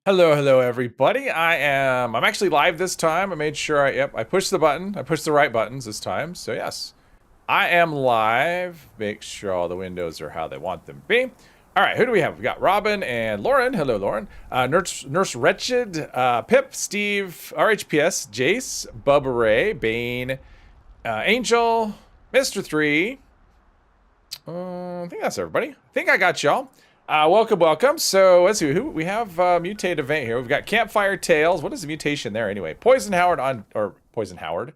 Hello, everybody. I'm actually live this time. I made sure I pushed the button. I pushed the right buttons this time. So yes, I am live. Make sure all the windows are how they want them to be. All right, who do we have? We got Robin and Lauren. Hello, Lauren. Nurse Wretched, Pip, Steve, RHPS, Jace, Bubba Ray, Bane, Angel, Mr. 3. I think that's everybody. I think I got y'all. Welcome. So let's see who we have. Mutated event here. We've got Campfire Tales. What is the mutation there anyway? Poison Howard or Poison Howard.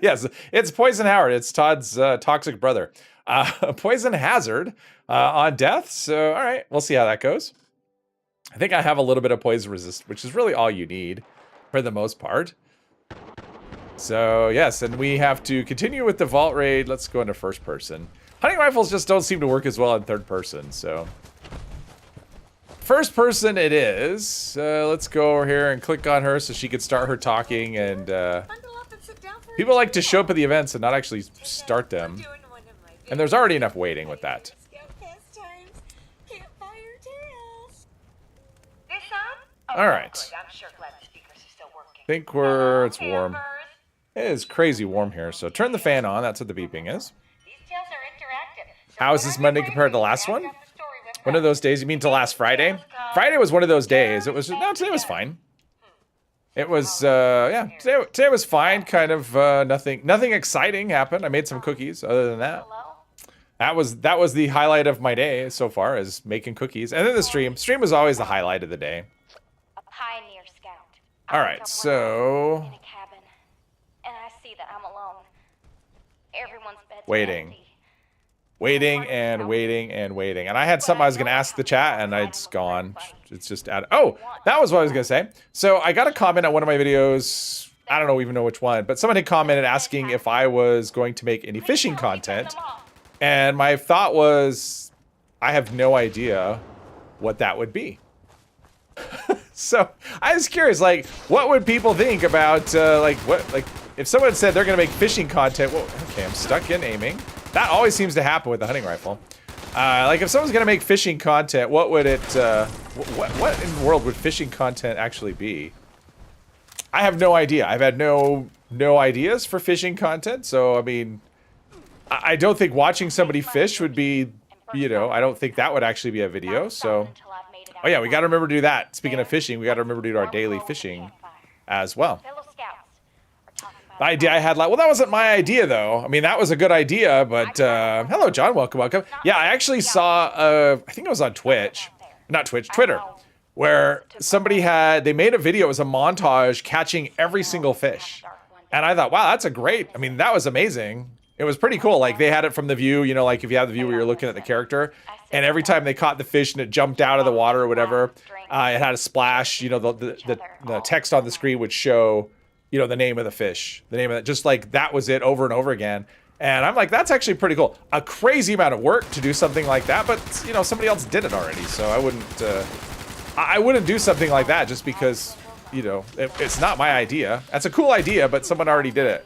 Yes, it's Poison Howard. It's Todd's toxic brother. Poison Hazard on death. So all right, we'll see how that goes. I think I have a little bit of poison resist, which is really all you need for the most part. So yes, and we have to continue with the vault raid. Let's go into first person. Hunting rifles just don't seem to work as well in third person, so. First person it is. Let's go over here and click on her so she can start her talking. And people like to show up at the events and not actually start them. And there's already enough waiting with that. All right. Think it's warm. It is crazy warm here, so turn the fan on. That's what the beeping is. How is this Monday compared to the last one? One of those days, you mean to last Friday? Friday was one of those days. It was, no, today was fine. It was, yeah, today was fine. Kind of, nothing exciting happened. I made some cookies other than that. That was the highlight of my day so far, is making cookies. And then the stream. Stream was always the highlight of the day. A pioneer scout. All right, so. In a cabin, and I see that I'm alone. Everyone's bed's waiting. empty. Waiting. And I had something I was going to ask the chat, and it's gone. It's just out. Oh, that was what I was going to say. So I got a comment on one of my videos. I don't even know which one, but someone had commented asking if I was going to make any fishing content. And my thought was, I have no idea what that would be. So I was curious, like, what would people think about, if someone said they're going to make fishing content, well, okay, I'm stuck in aiming. That always seems to happen with the hunting rifle. Like if someone's gonna make fishing content, what would it, what in the world would fishing content actually be? I have no idea. I've had no ideas for fishing content. So, I mean, I don't think watching somebody fish would be, you know, I don't think that would actually be a video. So, oh yeah, we gotta remember to do that. Speaking of fishing, we gotta remember to do our daily fishing as well. The idea I had, well, that wasn't my idea, though. I mean, that was a good idea, but, hello, John, welcome. Yeah, I actually saw, I think it was on Twitch, not Twitch, Twitter, where somebody they made a video, it was a montage catching every single fish. And I thought, wow, that's I mean, that was amazing. It was pretty cool. Like, they had it from the view, you know, like if you have the view where you're looking at the character, and every time they caught the fish and it jumped out of the water or whatever, it had a splash, you know, the text on the screen would show, you know, the name of the fish, the name of it, just like that was it over and over again. And I'm like, that's actually pretty cool. A crazy amount of work to do something like that, but you know, somebody else did it already. So I wouldn't do something like that just because, you know, it's not my idea. That's a cool idea, but someone already did it.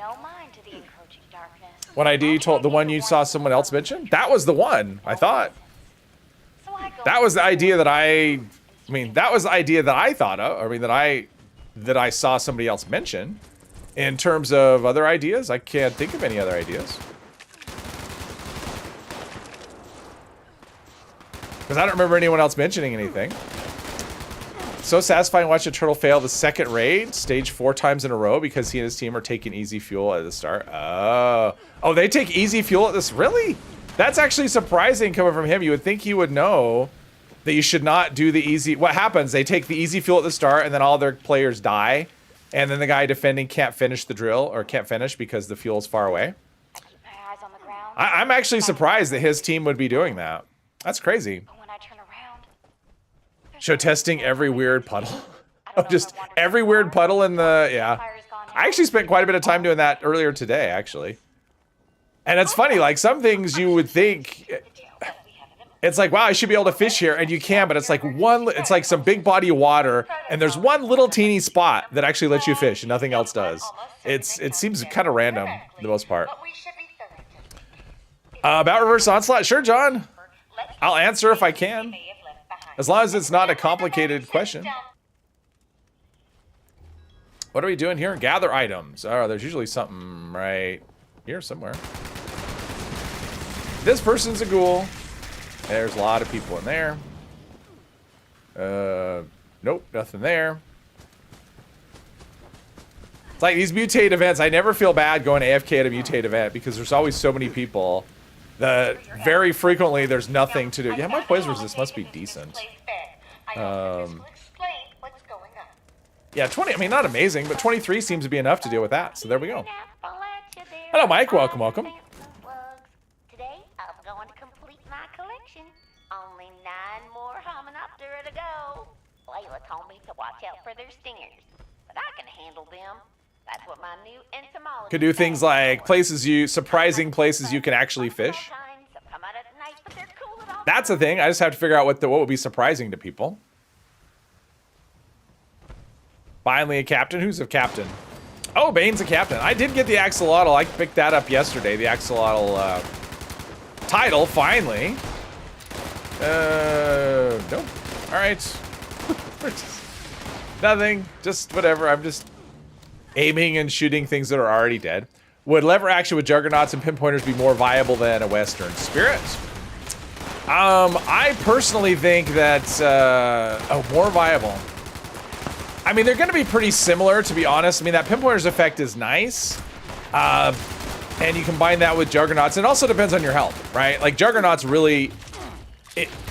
What idea you told, the one you saw someone else mention? That was the one, I thought. That was the idea that that was the idea that I thought of. I mean, that I saw somebody else mention. In terms of other ideas, I can't think of any other ideas. Because I don't remember anyone else mentioning anything. So satisfying to watch a turtle fail the second raid, stage 4 times in a row because he and his team are taking easy fuel at the start. Oh, they take easy fuel at this? Really? That's actually surprising coming from him. You would think he would know that you should not do the easy. What happens? They take the easy fuel at the start, and then all their players die, and then the guy defending can't finish the drill or can't finish because the fuel's far away. I'm actually surprised that his team would be doing that. That's crazy. Show testing every weird puddle. Oh, just every weird puddle in the I actually spent quite a bit of time doing that earlier today, actually. And it's funny, like some things you would think. It's like, wow, I should be able to fish here, and you can, but it's like some big body of water, and there's one little teeny spot that actually lets you fish, and nothing else does. It seems kind of random, for the most part. About reverse onslaught? Sure, John. I'll answer if I can. As long as it's not a complicated question. What are we doing here? Gather items. Oh, there's usually something right here somewhere. This person's a ghoul. There's a lot of people in there. Nope, nothing there. It's like these mutate events, I never feel bad going AFK at a mutate event because there's always so many people that very frequently there's nothing to do. Yeah, my poison resist must be decent. Yeah, 20, I mean, not amazing, but 23 seems to be enough to deal with that. So there we go. Hello, Mike. Welcome, welcome. Today, I'm going to complete my collection. Only 9 more Hominoptera to go. Layla told me to watch out for their stingers, but I can handle them. That's what my new entomologist Could do things like surprising places you can actually fish. That's the thing. I just have to figure out what would be surprising to people. Finally, a captain. Who's a captain? Oh, Bane's a captain. I did get the axolotl. I picked that up yesterday. The axolotl title, finally. Nope. All right. Nothing. Just whatever. I'm just aiming and shooting things that are already dead. Would lever action with juggernauts and pinpointers be more viable than a Western Spirit? I personally think that more viable. I mean, they're going to be pretty similar, to be honest. I mean, that pinpointers effect is nice. And you combine that with juggernauts. It also depends on your health, right? Like, juggernauts really...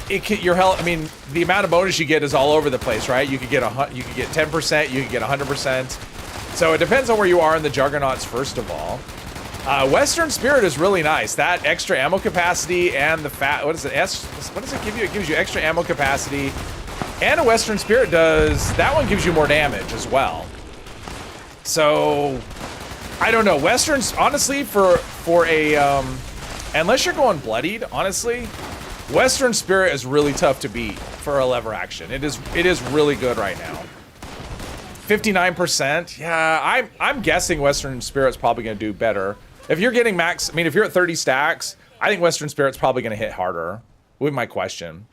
your health, I mean, the amount of bonus you get is all over the place, right? You could get 10%, you could get 100%. So it depends on where you are in the juggernauts, first of all. Western Spirit is really nice. That extra ammo capacity and the what does it give you? It gives you extra ammo capacity. And a Western Spirit that one gives you more damage as well. So, I don't know. Westerns, honestly, for a, unless you're going bloodied, honestly, Western Spirit is really tough to beat for a lever action. It is really good right now. 59%. Yeah, I'm guessing Western Spirit's probably going to do better. If you're getting max, I mean, if you're at 30 stacks, I think Western Spirit's probably going to hit harder. Would be my question.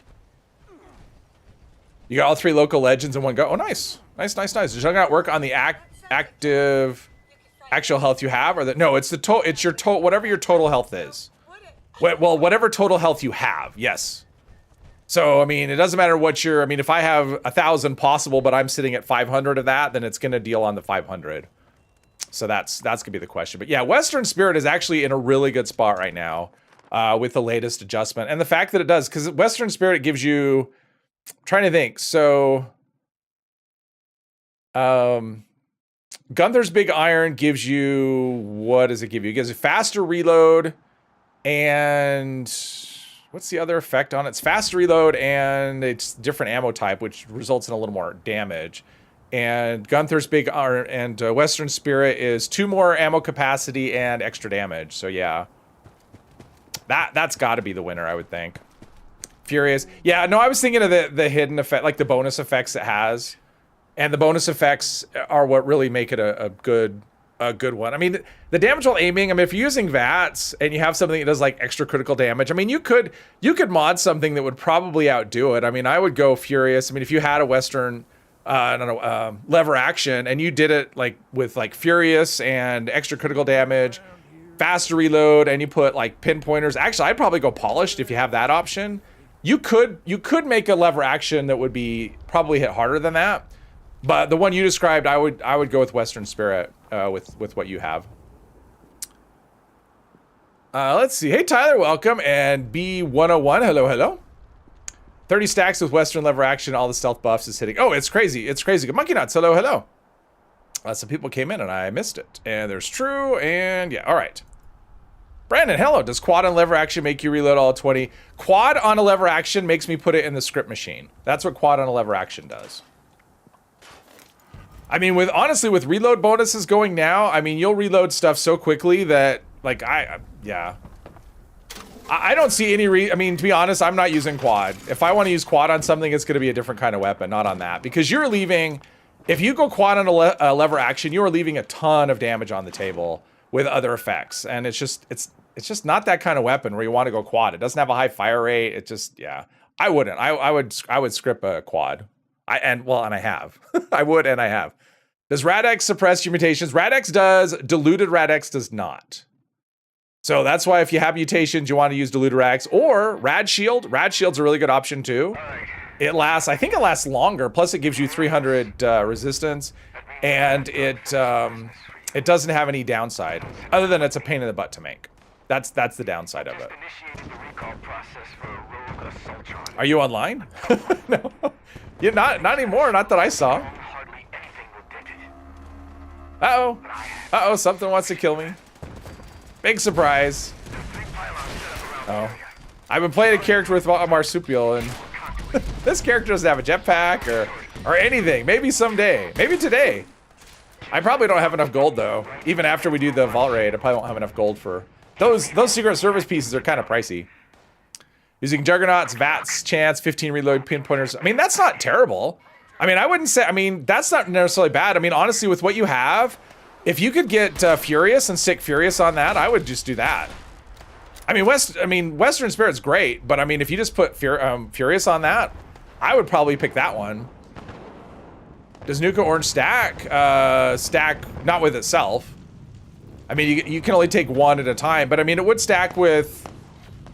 You got all 3 local legends in one go. Oh, nice. Nice. Does Juggernaut work on the active actual health you have? Or no, it's it's your total, whatever your total health is. Well, whatever total health you have, yes. So, I mean, it doesn't matter what I mean, if I have 1,000 possible, but I'm sitting at 500 of that, then it's going to deal on the 500. So that's going to be the question. But yeah, Western Spirit is actually in a really good spot right now with the latest adjustment. And the fact that it does, because Western Spirit gives you... I'm trying to think. So, Gunther's Big Iron gives you, what does it give you? It gives you faster reload, and what's the other effect on it? It's faster reload, and it's different ammo type, which results in a little more damage. And Gunther's Big Iron and Western Spirit is 2 more ammo capacity and extra damage. So yeah, that's got to be the winner, I would think. Furious. Yeah, no, I was thinking of the hidden effect, like the bonus effects it has. And the bonus effects are what really make it a good one. I mean, the damage while aiming, I mean, if you're using VATS and you have something that does like extra critical damage, I mean, you could mod something that would probably outdo it. I mean, I would go Furious. I mean, if you had a Western, lever action and you did it like with like Furious and extra critical damage, faster reload, and you put like pinpointers. Actually, I'd probably go Polished if you have that option. You could make a lever action that would be probably hit harder than that, but the one you described, I would go with Western Spirit with what you have. Let's see. Hey Tyler, welcome, and B101, hello. 30 stacks with Western lever action, all the stealth buffs is hitting. Oh, it's crazy. Good. Monkey Nuts, hello. Some people came in and I missed it, and there's True, and yeah, all right. Brandon, hello. Does quad on lever action make you reload all 20? Quad on a lever action makes me put it in the script machine. That's what quad on a lever action does. I mean, honestly, with reload bonuses going now, I mean, you'll reload stuff so quickly that, like, I don't see any I mean, to be honest, I'm not using quad. If I want to use quad on something, it's going to be a different kind of weapon, not on that. Because you're leaving, if you go quad on a lever action, you are leaving a ton of damage on the table with other effects, and it's just not that kind of weapon where you want to go quad. It doesn't have a high fire rate. It just, yeah, I wouldn't. I would script a quad. I have. I would, and I have. Does Rad-X suppress your mutations? Rad-X does. Diluted Rad-X does not. So that's why if you have mutations, you want to use diluted Rad-X or Rad Shield. Rad Shield's a really good option too. It lasts, I think it lasts longer. Plus it gives you 300 resistance, and it doesn't have any downside other than it's a pain in the butt to make. That's the downside of it. Are you online? No, you're not anymore. Not that I saw. Uh-oh. Uh-oh, something wants to kill me. Big surprise. Oh. I've been playing a character with a marsupial, and this character doesn't have a jetpack or anything. Maybe someday. Maybe today. I probably don't have enough gold, though. Even after we do the vault raid, I probably won't have enough gold for... Those Secret Service pieces are kind of pricey. Using Juggernaut's VATS chance, 15 reload pinpointers. I mean, that's not terrible. I mean, I wouldn't say... I mean, that's not necessarily bad. I mean, honestly, with what you have... If you could get Furious and stick Furious on that, I would just do that. I mean, Western Spirit's great, but I mean, if you just put Furious on that, I would probably pick that one. Does Nuka Orange stack? Stack not with itself. I mean, you can only take one at a time, but I mean, it would stack with.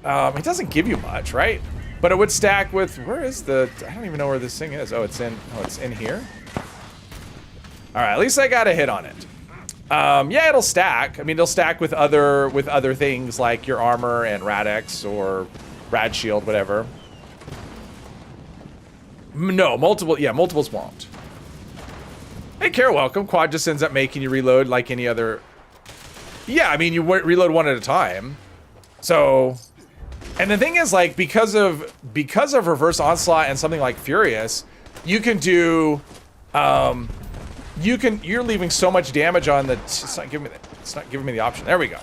It doesn't give you much, right? But it would stack with. Where is the? I don't even know where this thing is. Oh, it's in. Oh, it's in here. All right, at least I got a hit on it. Yeah, it'll stack. I mean, it'll stack with other things like your armor and Rad-X or Rad Shield, whatever. No, multiples won't. Hey, Kara, welcome. Quad just ends up making you reload like any other. Yeah, I mean, you reload one at a time. So, and the thing is, like, because of Reverse Onslaught and something like Furious, you can do. You're leaving so much damage on the. It's not giving me the option. There we go.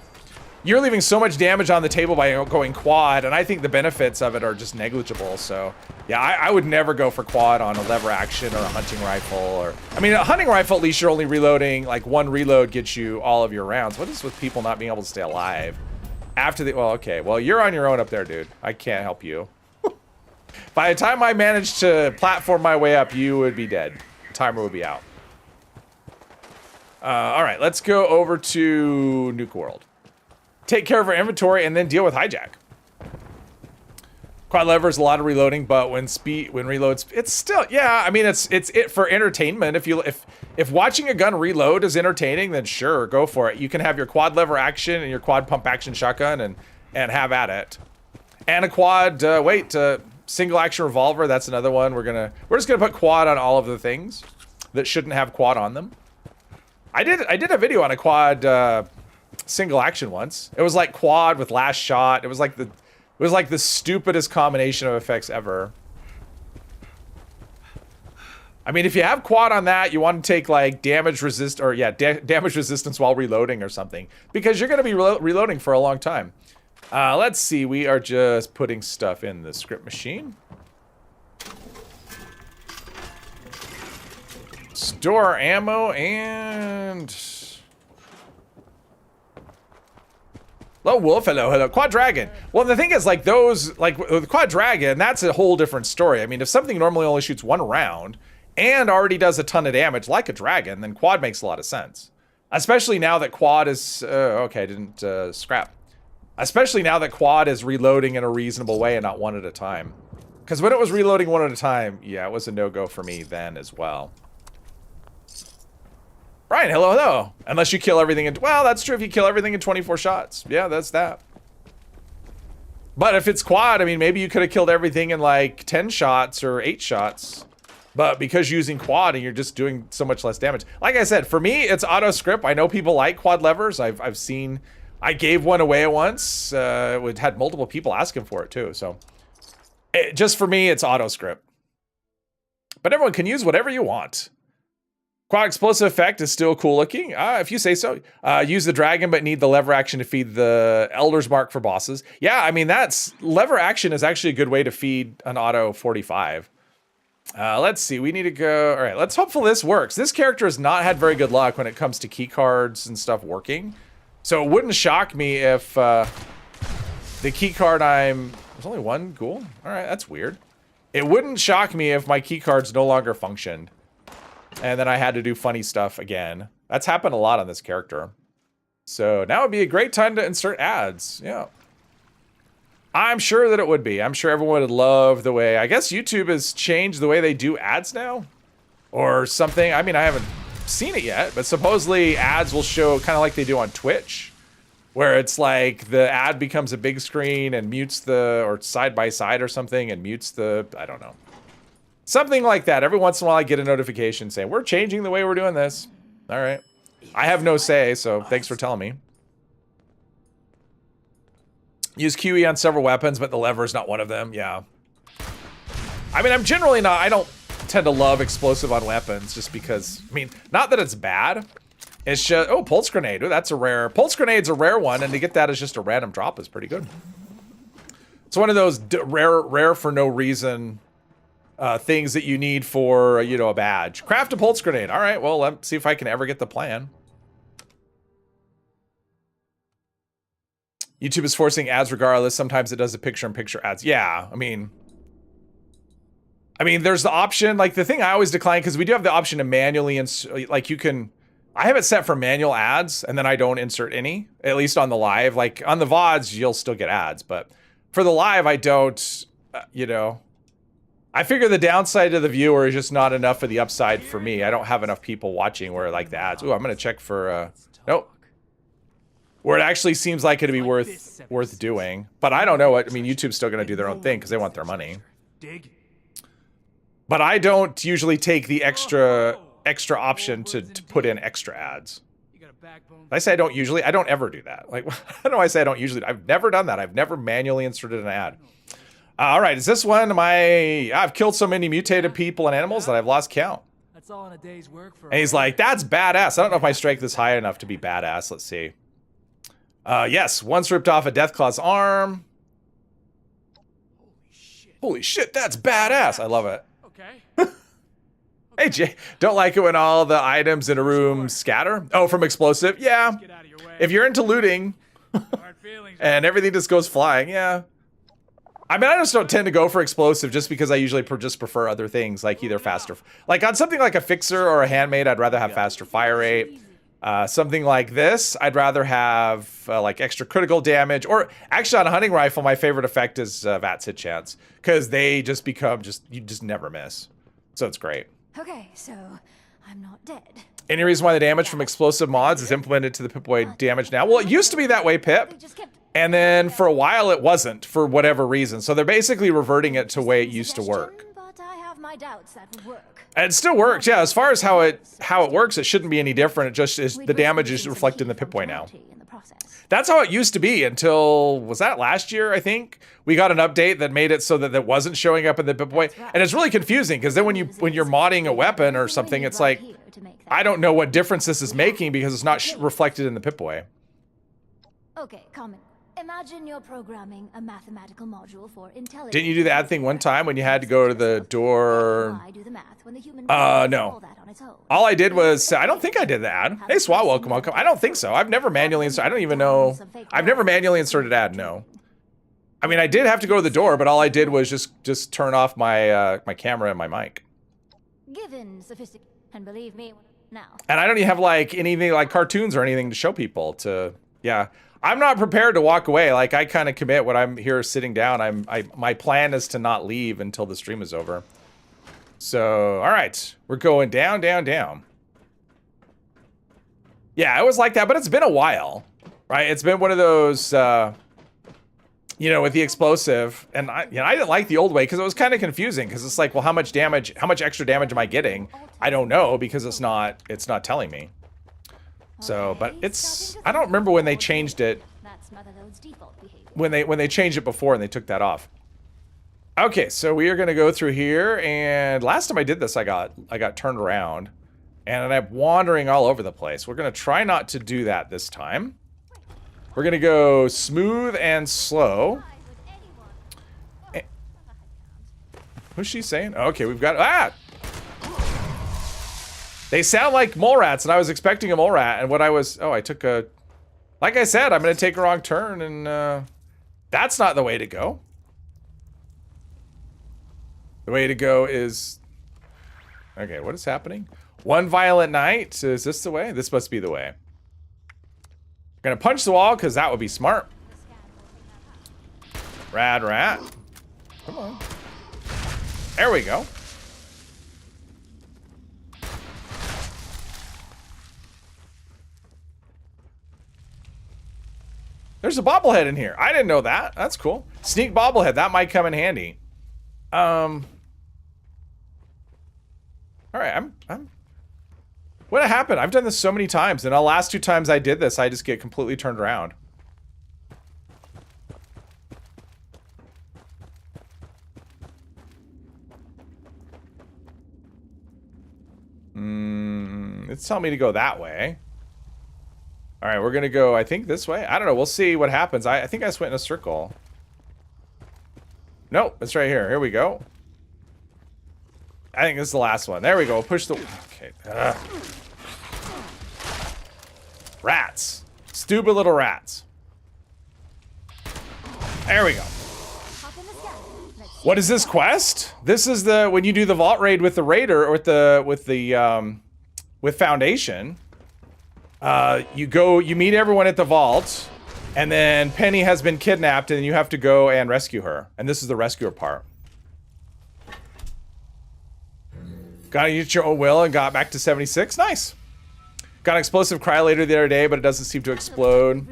You're leaving so much damage on the table by going quad, and I think the benefits of it are just negligible. So, yeah, I would never go for quad on a lever action or a hunting rifle. Or, I mean, a hunting rifle, at least you're only reloading, like one reload gets you all of your rounds. What is with people not being able to stay alive after the? Well, okay, well, you're on your own up there, dude. I can't help you. By the time I managed to platform my way up, you would be dead. The timer would be out. All right, let's go over to Nuke World. Take care of our inventory and then deal with hijack. Quad lever is a lot of reloading, but when reloads, it's still, yeah. I mean, it's it for entertainment. If watching a gun reload is entertaining, then sure, go for it. You can have your quad lever action and your quad pump action shotgun and have at it. And a quad single action revolver. That's another one. We're just gonna put quad on all of the things that shouldn't have quad on them. I did a video on a quad single action once. It was like quad with last shot. It was like the stupidest combination of effects ever. I mean, if you have quad on that, you want to take like damage damage resistance while reloading or something, because you're going to be reloading for a long time. Let's see. We are just putting stuff in the script machine. Store ammo and... Hello, Wolf. Hello. Quad Dragon. Well, the thing is, like, those, like, with Quad Dragon, that's a whole different story. I mean, if something normally only shoots one round and already does a ton of damage, like a Dragon, then Quad makes a lot of sense. Especially now that Quad is... okay, I didn't scrap. Especially now that Quad is reloading in a reasonable way and not one at a time. Because when it was reloading one at a time, yeah, it was a no-go for me then as well. Brian, hello. Unless you kill everything in... Well, that's true if you kill everything in 24 shots. Yeah, that's that. But if it's quad, I mean, maybe you could have killed everything in like 10 shots or 8 shots. But because you're using quad and you're just doing so much less damage. Like I said, for me, it's auto script. I know people like quad levers. I've seen... I gave one away once. It had multiple people asking for it too. So just for me, it's auto script. But everyone can use whatever you want. Quad explosive effect is still cool looking. If you say so. Use the dragon, but need the lever action to feed the Elder's Mark for bosses. Yeah, I mean, lever action is actually a good way to feed an auto 45. Let's see, we need to go. All right, let's hopefully this works. This character has not had very good luck when it comes to key cards and stuff working. So it wouldn't shock me if the key card there's only one ghoul? All right, that's weird. It wouldn't shock me if my key cards no longer functioned. And then I had to do funny stuff again. That's happened a lot on this character. So now would be a great time to insert ads. Yeah. I'm sure that it would be. I'm sure everyone would love the way... I guess YouTube has changed the way they do ads now. Or something. I mean, I haven't seen it yet. But supposedly ads will show kind of like they do on Twitch. Where it's like the ad becomes a big screen and mutes the... Or side by side or something and mutes the... I don't know. Something like that. Every once in a while I get a notification saying, we're changing the way we're doing this. All right. I have no say, so thanks for telling me. Use QE on several weapons, but the lever is not one of them. Yeah. I mean, I'm generally not... I don't tend to love explosive on weapons just because... I mean, not that it's bad. It's just... Oh, pulse grenade. Ooh, that's a rare... Pulse grenade's a rare one, and to get that as just a random drop is pretty good. It's one of those rare for no reason... things that you need for, you know, a badge. Craft a pulse grenade. All right, well, let's see if I can ever get the plan. YouTube is forcing ads regardless. Sometimes it does the picture-in-picture ads. Yeah, I mean, there's the option. Like, the thing I always decline, because we do have the option to manually, like, you can... I have it set for manual ads, and then I don't insert any, at least on the live. Like, on the VODs, you'll still get ads, but for the live, I don't, you know... I figure the downside to the viewer is just not enough of the upside for me. I don't have enough people watching where like the ads. Ooh, I'm gonna check for nope. Where it actually seems like it'd be worth doing. But I don't know what I mean, YouTube's still gonna do their own thing because they want their money. But I don't usually take the extra option to put in extra ads. I say I don't usually, I don't ever do that. Like, I don't know why I say I don't usually, I've never done that. I've never manually inserted an ad. All right, is this one I've killed so many mutated people and animals that I've lost count. That's all in a day's work for. And he's like, that's badass. I don't know if my strength is high enough to be badass. Let's see. Yes, once ripped off a Deathclaw's arm. Holy shit, that's badass. I love it. Okay. Hey, Jay, don't like it when all the items in a room scatter? Oh, from explosive? Yeah. Get out of your way. If you're into looting and everything just goes flying, yeah. I mean, I just don't tend to go for explosive just because I usually just prefer other things, like either faster... Like, on something like a fixer or a handmade, I'd rather have faster fire rate. Something like this, I'd rather have, like, extra critical damage. Or, actually, on a hunting rifle, my favorite effect is VATS hit chance. Because they just become you just never miss. So it's great. Okay, so I'm not dead. Any reason why the damage from explosive mods is implemented to the Pip-Boy damage now? Well, it used to be that way, Pip. And then for a while it wasn't, for whatever reason. So they're basically reverting it to the way it used to work. But I have my doubts that would work. And it still works, yeah. As far as how it works, it shouldn't be any different. It just is the damage is reflected in the Pip-Boy now. That's how it used to be until, was that last year, I think? We got an update that made it so that it wasn't showing up in the Pip-Boy. And it's really confusing, because then when you're modding a weapon or something, it's like, I don't know what difference this is making because it's not reflected in the Pip-Boy. Okay, comment. Imagine you're programming a mathematical module for intelligence. Didn't you do the ad thing one time when you had to go to the door? No. All I did was, I don't think I did the ad. Hey, SWAT, welcome. I don't think so. I've never manually inserted, I don't even know. I've never manually inserted ad, no. I mean, I did have to go to the door, but all I did was just turn off my my camera and my mic. Given sophisticated, and believe me, now. And I don't even have like anything like cartoons or anything to show people to, yeah. I'm not prepared to walk away. Like, I kind of commit when I'm here sitting down. My plan is to not leave until the stream is over. So, all right. We're going down, down, down. Yeah, it was like that, but it's been a while, right? It's been one of those, you know, with the explosive. And I didn't like the old way because it was kind of confusing because it's like, well, how much extra damage am I getting? I don't know because it's not telling me. So, but it's, I don't remember when they changed it, when they changed it before and they took that off. Okay, so we are going to go through here, and last time I did this, I got turned around, and I'm wandering all over the place. We're going to try not to do that this time. We're going to go smooth and slow. Who's she saying? Okay, we've got, They sound like mole rats, and I was expecting a mole rat, and what I was... Oh, I took a... Like I said, I'm going to take a wrong turn, and that's not the way to go. The way to go is... Okay, what is happening? One violent night. Is this the way? This must be the way. Gonna punch the wall because that would be smart. Rad rat. Come on. There we go. There's a bobblehead in here. I didn't know that. That's cool. Sneak bobblehead. That might come in handy. All right. I'm. What happened? I've done this so many times, and the last 2 times I did this, I just get completely turned around. It's telling me to go that way. All right, we're gonna go, I think, this way. I don't know. We'll see what happens. I think I just went in a circle. Nope, it's right here. Here we go. I think this is the last one. There we go. Push the... Okay. Ugh. Rats. Stupid little rats. There we go. What is this quest? This is the when you do the vault raid with the raider or with Foundation. You meet everyone at the vault, and then Penny has been kidnapped, and you have to go and rescue her. And this is the rescuer part. Got to use your own will and got back to 76. Nice. Got an explosive cryolator the other day, but it doesn't seem to explode.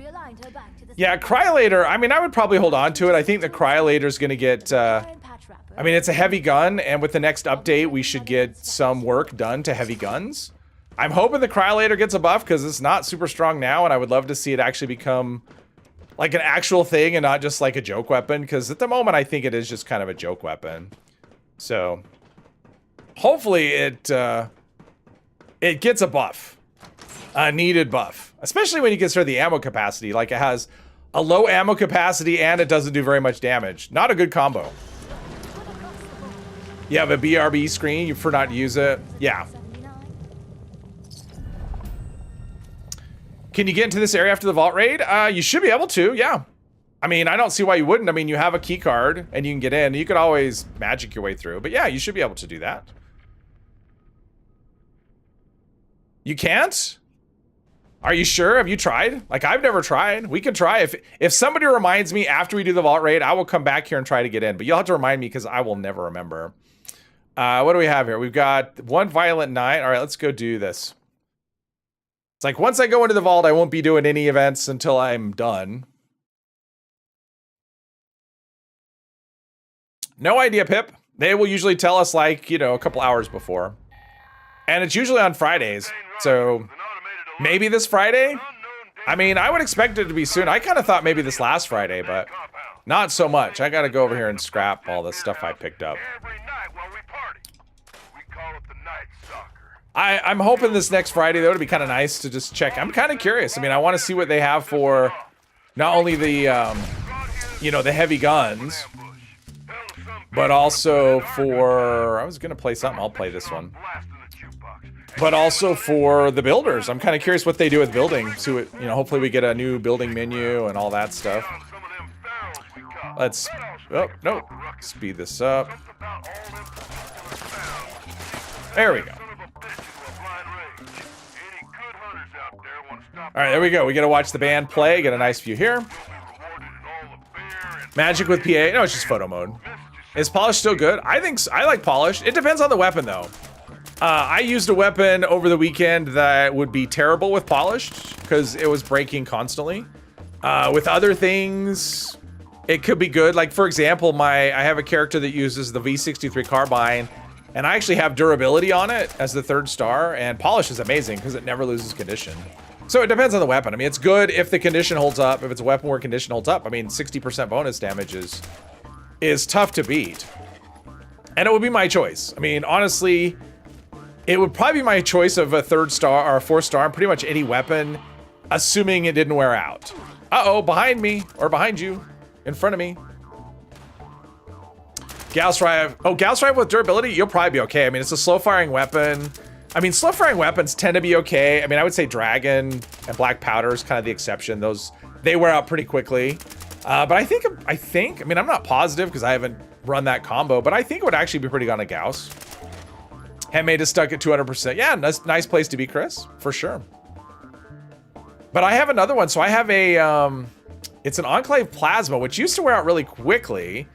Yeah, cryolator. I mean, I would probably hold on to it. I think the cryolator is going to get... I mean, it's a heavy gun, and with the next update, we should get some work done to heavy guns. I'm hoping the cryolator gets a buff, because it's not super strong now, and I would love to see it actually become like an actual thing and not just like a joke weapon, because at the moment, I think it is just kind of a joke weapon. So, hopefully it gets a buff. A needed buff. Especially when you consider the ammo capacity. Like, it has a low ammo capacity, and it doesn't do very much damage. Not a good combo. You have a BRB screen, you prefer not to use it. Yeah. Can you get into this area after the vault raid? You should be able to, yeah. I mean, I don't see why you wouldn't. I mean, you have a key card and you can get in. You could always magic your way through. But yeah, you should be able to do that. You can't? Are you sure? Have you tried? Like, I've never tried. We can try. If somebody reminds me after we do the vault raid, I will come back here and try to get in. But you'll have to remind me because I will never remember. What do we have here? We've got one violent night. All right, let's go do this. It's like once I go into the vault, I won't be doing any events until I'm done. No idea, Pip. They will usually tell us like, you know, a couple hours before. And it's usually on Fridays. So maybe this Friday? I mean, I would expect it to be soon. I kind of thought maybe this last Friday, but not so much. I got to go over here and scrap all the stuff I picked up. I'm hoping this next Friday, though, to be kind of nice to just check. I'm kind of curious. I mean, I want to see what they have for not only the, you know, the heavy guns, but also for, I was going to play something. I'll play this one. But also for the builders. I'm kind of curious what they do with building. So, you know, hopefully we get a new building menu and all that stuff. Let's, oh, no, speed this up. There we go. All right, there we go. We get to watch the band play, get a nice view here. Magic with PA. No, it's just photo mode. Is polish still good? I think so. I like polish. It depends on the weapon, though. I used a weapon over the weekend that would be terrible with polished because it was breaking constantly. With other things, it could be good. Like, for example, I have a character that uses the V63 carbine, and I actually have durability on it as the 3rd star, and polish is amazing because it never loses condition. So it depends on the weapon. I mean, it's good if the condition holds up. If it's a weapon where condition holds up, I mean, 60% bonus damage is tough to beat. And it would be my choice. I mean, honestly, it would probably be my choice of a 3rd star or a 4th star on pretty much any weapon, assuming it didn't wear out. Uh-oh, behind me, or behind you, in front of me. Gauss Rive. Oh, Gauss Rive with durability? You'll probably be okay. I mean, it's a slow-firing weapon. I mean, slow-firing weapons tend to be okay. I mean, I would say Dragon and Black Powder is kind of the exception. Those, they wear out pretty quickly. But I think, I mean, I'm not positive because I haven't run that combo, but I think it would actually be pretty good on a Gauss. Handmade is stuck at 200%. Yeah, nice place to be, Chris, for sure. But I have another one. So I have a, it's an Enclave Plasma, which used to wear out really quickly,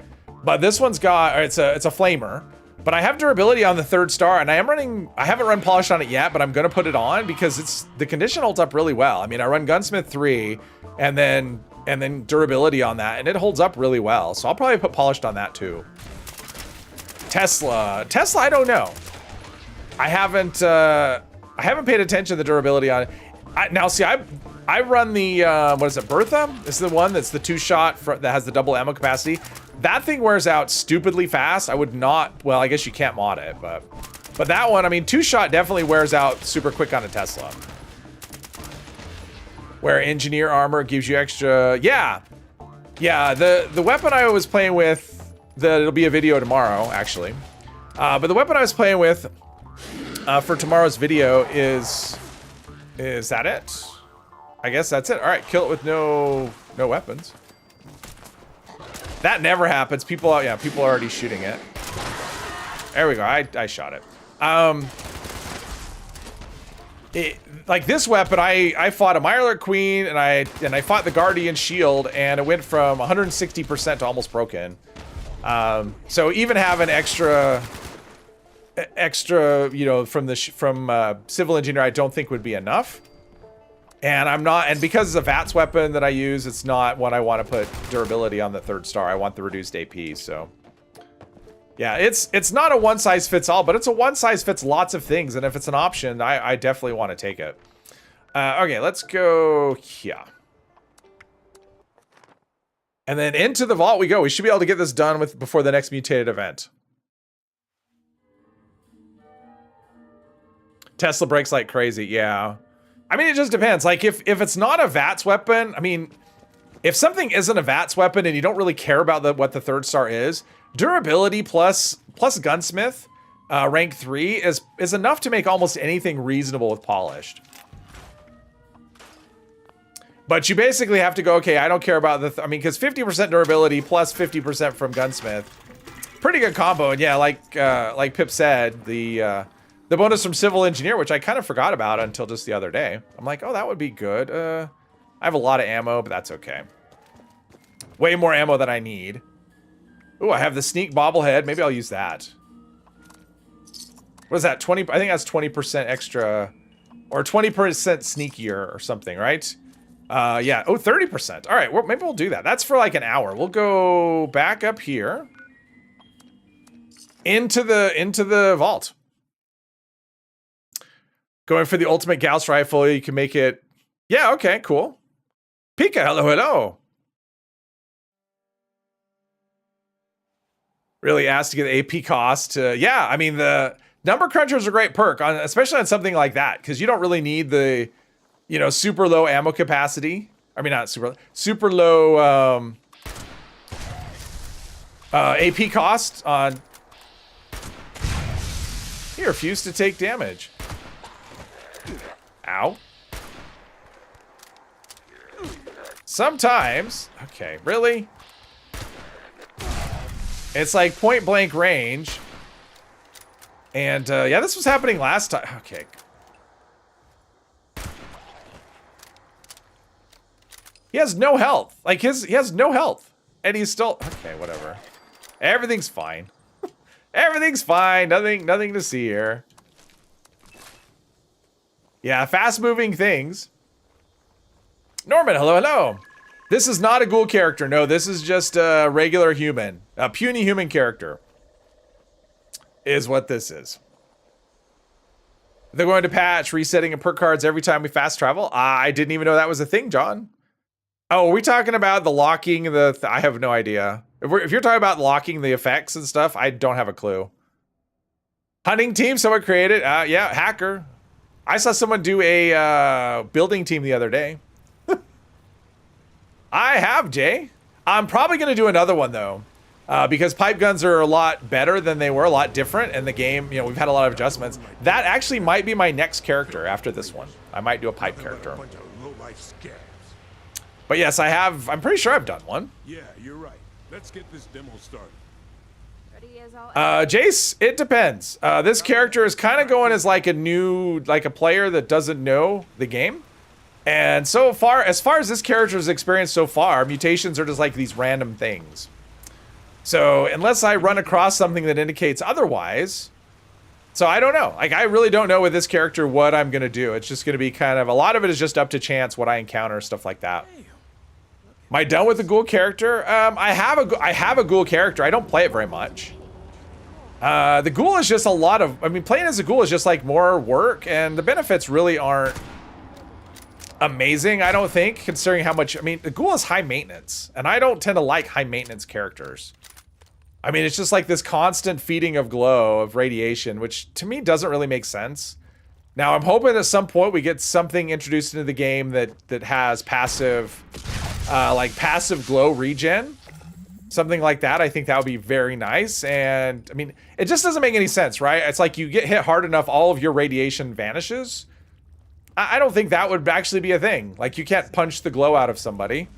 but this one's got, it's a flamer. But I have durability on the 3rd star, and I haven't run polished on it yet, but I'm gonna put it on because the condition holds up really well. I mean, I run Gunsmith 3 and then durability on that, and it holds up really well. So I'll probably put polished on that too. Tesla, I don't know. I haven't paid attention to the durability on it. Now see, I run the, what is it, Bertha? This is the one that's the 2-shot that has the double ammo capacity. That thing wears out stupidly fast. I would not, well, I guess you can't mod it, but that one, I mean, 2-shot definitely wears out super quick on a Tesla. Where engineer armor gives you extra, yeah, the weapon I was playing with, it'll be a video tomorrow, actually. But the weapon I was playing with for tomorrow's video is that it? I guess that's it. All right, kill it with no weapons. That never happens. People are already shooting it. There we go. I shot it. Like this weapon, I fought a Mirelurk Queen and I fought the Guardian Shield, and it went from 160% to almost broken. So even having extra, you know, from Civil Engineer, I don't think would be enough. And because it's a VATS weapon that I use, it's not one I want to put durability on the 3rd star. I want the reduced AP, so. Yeah, it's not a one-size-fits-all, but it's a one-size-fits lots of things, and if it's an option, I definitely want to take it. Okay, let's go here. And then into the vault we go. We should be able to get this done before the next mutated event. Tesla breaks like crazy, yeah. I mean, it just depends. Like, if it's not a VATS weapon, I mean, if something isn't a VATS weapon and you don't really care about what the 3rd star is, durability plus gunsmith, rank 3 is enough to make almost anything reasonable with polished. But you basically have to go, okay, I don't care about I mean, because 50% durability plus 50% from gunsmith, pretty good combo. And yeah, like Pip said, the bonus from Civil Engineer, which I kind of forgot about until just the other day. I'm like, oh, that would be good. I have a lot of ammo, but that's okay. Way more ammo than I need. Ooh, I have the sneak bobblehead. Maybe I'll use that. What is that? 20? I think that's 20% extra, or 20% sneakier or something, right? Yeah. Oh, 30%. All right. Well, maybe we'll do that. That's for like an hour. We'll go back up here into the vault. Going for the ultimate Gauss rifle, you can make it. Yeah, okay, cool. Pika, hello. Really asked to get the AP cost. Yeah, I mean, the number cruncher is a great perk, especially on something like that, because you don't really need the, you know, super low ammo capacity. I mean, not super low AP cost on. He refused to take damage. Ow. Sometimes, okay, really? It's like point blank range. And yeah, this was happening last time. Okay. He has no health. Like he has no health. And he's still, okay, whatever. Everything's fine. Everything's fine. Nothing to see here. Yeah, fast-moving things. Norman, hello. This is not a ghoul character. No, this is just a regular human. A puny human character. Is what this is. They're going to patch resetting and perk cards every time we fast travel. I didn't even know that was a thing, John. Oh, are we talking about the locking? I have no idea. If you're talking about locking the effects and stuff, I don't have a clue. Hunting team, someone created. Yeah, hacker. I saw someone do a building team the other day. I have, Jay. I'm probably going to do another one, though. Because pipe guns are a lot better than they were, a lot different in the game. You know, we've had a lot of adjustments. That actually might be my next character after this one. I might do a pipe character. But yes, I have. I'm pretty sure I've done one. Yeah, you're right. Let's get this demo started. Jace, it depends. This character is kind of going as like a player that doesn't know the game. And so far, as this character's experience so far, mutations are just like these random things. So unless I run across something that indicates otherwise, so I don't know. Like, I really don't know with this character what I'm going to do. It's just going to be kind of, a lot of it is just up to chance what I encounter, stuff like that. Am I done with the ghoul character? I have a ghoul character. I don't play it very much. The ghoul is just a lot of, I mean, playing as a ghoul is just like more work, and the benefits really aren't amazing, I don't think, considering how much, I mean, the ghoul is high maintenance, and I don't tend to like high maintenance characters. I mean, it's just like this constant feeding of glow, of radiation, which to me doesn't really make sense. Now, I'm hoping at some point we get something introduced into the game that has passive, like passive glow regen. Something like that. I think that would be very nice. And I mean, it just doesn't make any sense, right? It's like you get hit hard enough, all of your radiation vanishes. I don't think that would actually be a thing. Like, you can't punch the glow out of somebody.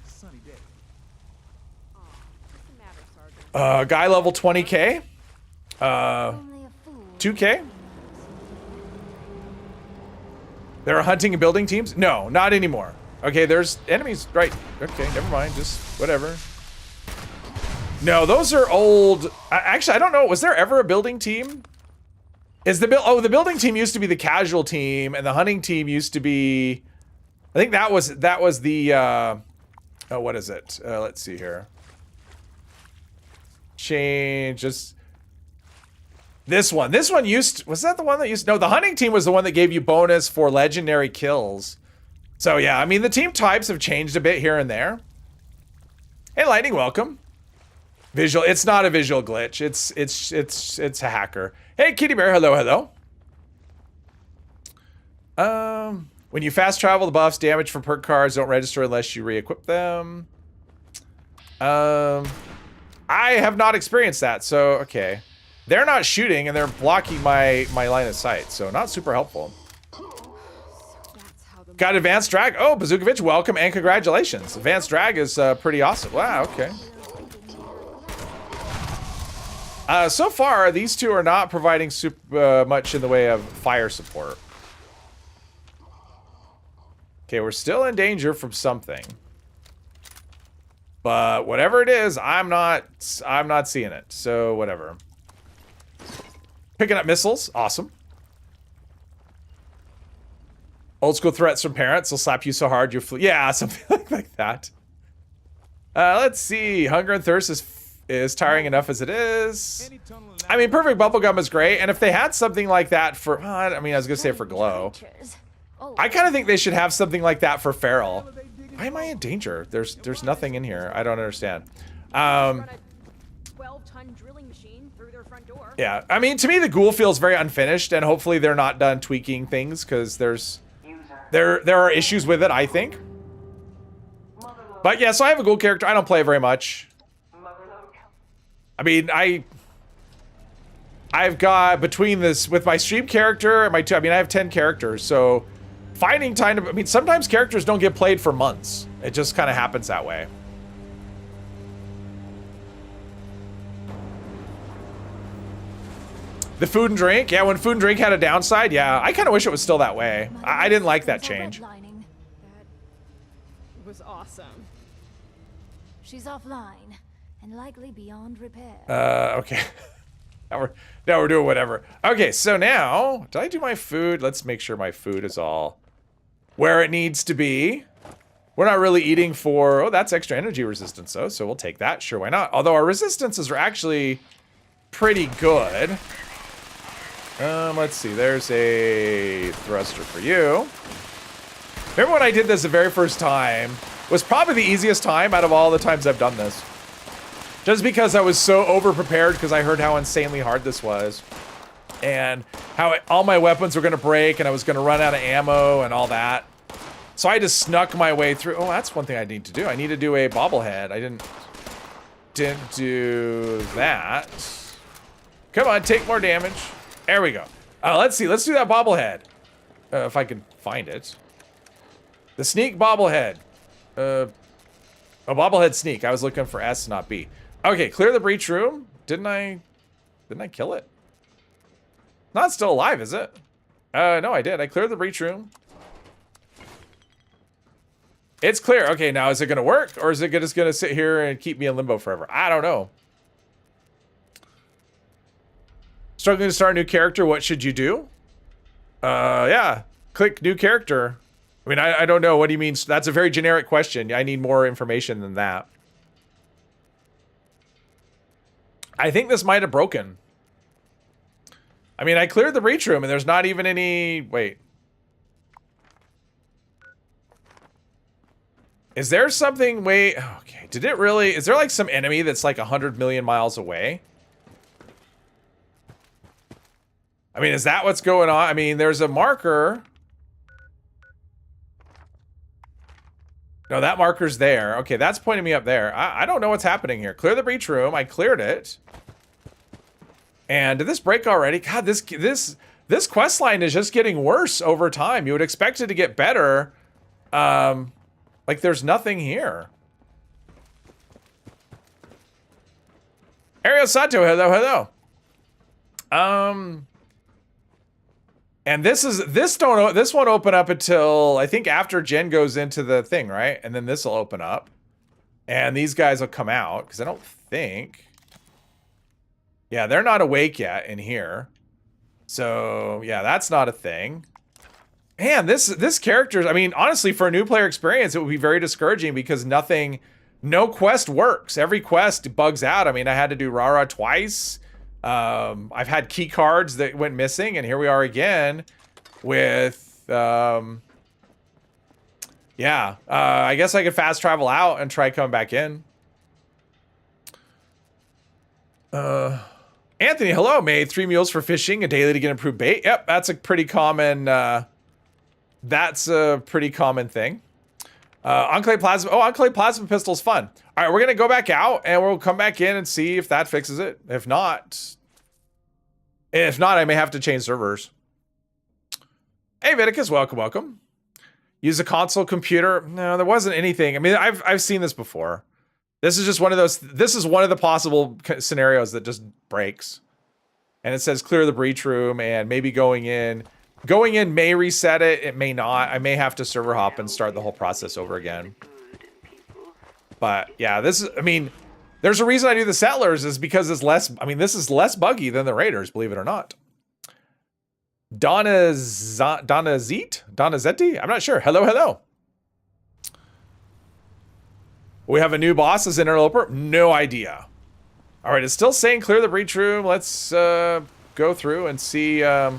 Guy level 20k. 2k. There are hunting and building teams? No, not anymore. Okay, there's enemies, right. Okay, never mind, just whatever. No, those are old. Actually, I don't know. Was there ever a building team? The building team used to be the casual team, and the hunting team used to be, I think that was the, oh, what is it? Let's see here. Change, just, this one used, was that the one that used, no, the hunting team was the one that gave you bonus for legendary kills. So yeah, I mean, the team types have changed a bit here and there. Hey, Lightning, welcome. Visual, it's not a visual glitch. It's a hacker. Hey, Kitty Bear, hello. When you fast travel, the buffs, damage from perk cards don't register unless you re-equip them. I have not experienced that, so okay. They're not shooting and they're blocking my line of sight, so not super helpful. Got advanced drag. Oh, Bazookovich, welcome and congratulations. Advanced drag is pretty awesome. Wow, okay. So far, these two are not providing super much in the way of fire support. Okay, we're still in danger from something. But whatever it is, I'm not seeing it. So whatever. Picking up missiles, awesome. Old school threats from parents will slap you so hard you'll flee. Yeah, something like that. Let's see. Hunger and thirst is tiring enough as it is. I mean, perfect bubblegum is great, and if they had something like that for, I mean, I was gonna say for glow. I kind of think they should have something like that for feral. Why am I in danger? There's nothing in here. I don't understand. Yeah, I mean, to me, the ghoul feels very unfinished, and hopefully they're not done tweaking things, because there are issues with it, I think. But yeah, so I have a ghoul character. I don't play very much. I mean, I've got, between this, with my stream character and my two, I mean, I have 10 characters, so finding time to, I mean, sometimes characters don't get played for months. It just kind of happens that way. The food and drink, yeah, when food and drink had a downside, yeah, I kind of wish it was still that way. I didn't like that change. That was awesome. She's offline and likely beyond repair. Okay. now we're doing whatever. Okay, so now, did I do my food? Let's make sure my food is all where it needs to be. We're not really eating for, oh, that's extra energy resistance though, so we'll take that, sure, why not? Although our resistances are actually pretty good. Let's see, there's a thruster for you. Remember when I did this the very first time? Was probably the easiest time out of all the times I've done this. Just because I was so over-prepared because I heard how insanely hard this was. And how all my weapons were going to break and I was going to run out of ammo and all that. So I just snuck my way through. Oh, that's one thing I need to do. I need to do a bobblehead. I didn't do that. Come on, take more damage. There we go. Let's see. Let's do that bobblehead. If I can find it. The sneak bobblehead. A bobblehead sneak. I was looking for S, not B. Okay, clear the breach room. Didn't I? Didn't I kill it? Not still alive, is it? No, I did. I cleared the breach room. It's clear. Okay, now is it going to work? Or is it just going to sit here and keep me in limbo forever? I don't know. Struggling to start a new character, what should you do? Yeah. Click new character. I mean, I don't know. What do you mean? That's a very generic question. I need more information than that. I think this might have broken. I mean, I cleared the breach room and there's not even any... Wait. Is there something... Wait. Okay. Did it really... Is there like some enemy that's like 100 million miles away? I mean, is that what's going on? I mean, there's a marker. No, that marker's there. Okay, that's pointing me up there. I don't know what's happening here. Clear the breach room. I cleared it. And did this break already? God, this quest line is just getting worse over time. You would expect it to get better. Like there's nothing here. Ariel Sato, hello, hello. And this won't open up until I think after Jen goes into the thing, right? And then this will open up. And these guys will come out because I don't think. Yeah, they're not awake yet in here. So, yeah, that's not a thing. Man, this character, I mean, honestly, for a new player experience, it would be very discouraging because no quest works. Every quest bugs out. I mean, I had to do Rara twice. I've had key cards that went missing, and here we are again with, yeah, I guess I could fast travel out and try coming back in. Anthony, hello, made 3 meals for fishing, a daily to get improved bait. Yep, that's a pretty common, thing. Enclave Plasma, Enclave Plasma Pistol's fun. All right, we're going to go back out and we'll come back in and see if that fixes it. If not, I may have to change servers. Hey, Viticus, welcome, welcome. Use a console computer. No, there wasn't anything. I mean, I've seen this before. This is just one of those, this is one of the possible scenarios that just breaks. And it says clear the breach room and maybe going in may reset it. It may not. I may have to server hop and start the whole process over again. But yeah, I mean, there's a reason I do the Settlers is because it's less, I mean, this is less buggy than the Raiders, believe it or not. Donazetti? I'm not sure. Hello, hello. We have a new boss as interloper? No idea. All right, it's still saying clear the breach room. Let's go through and see. I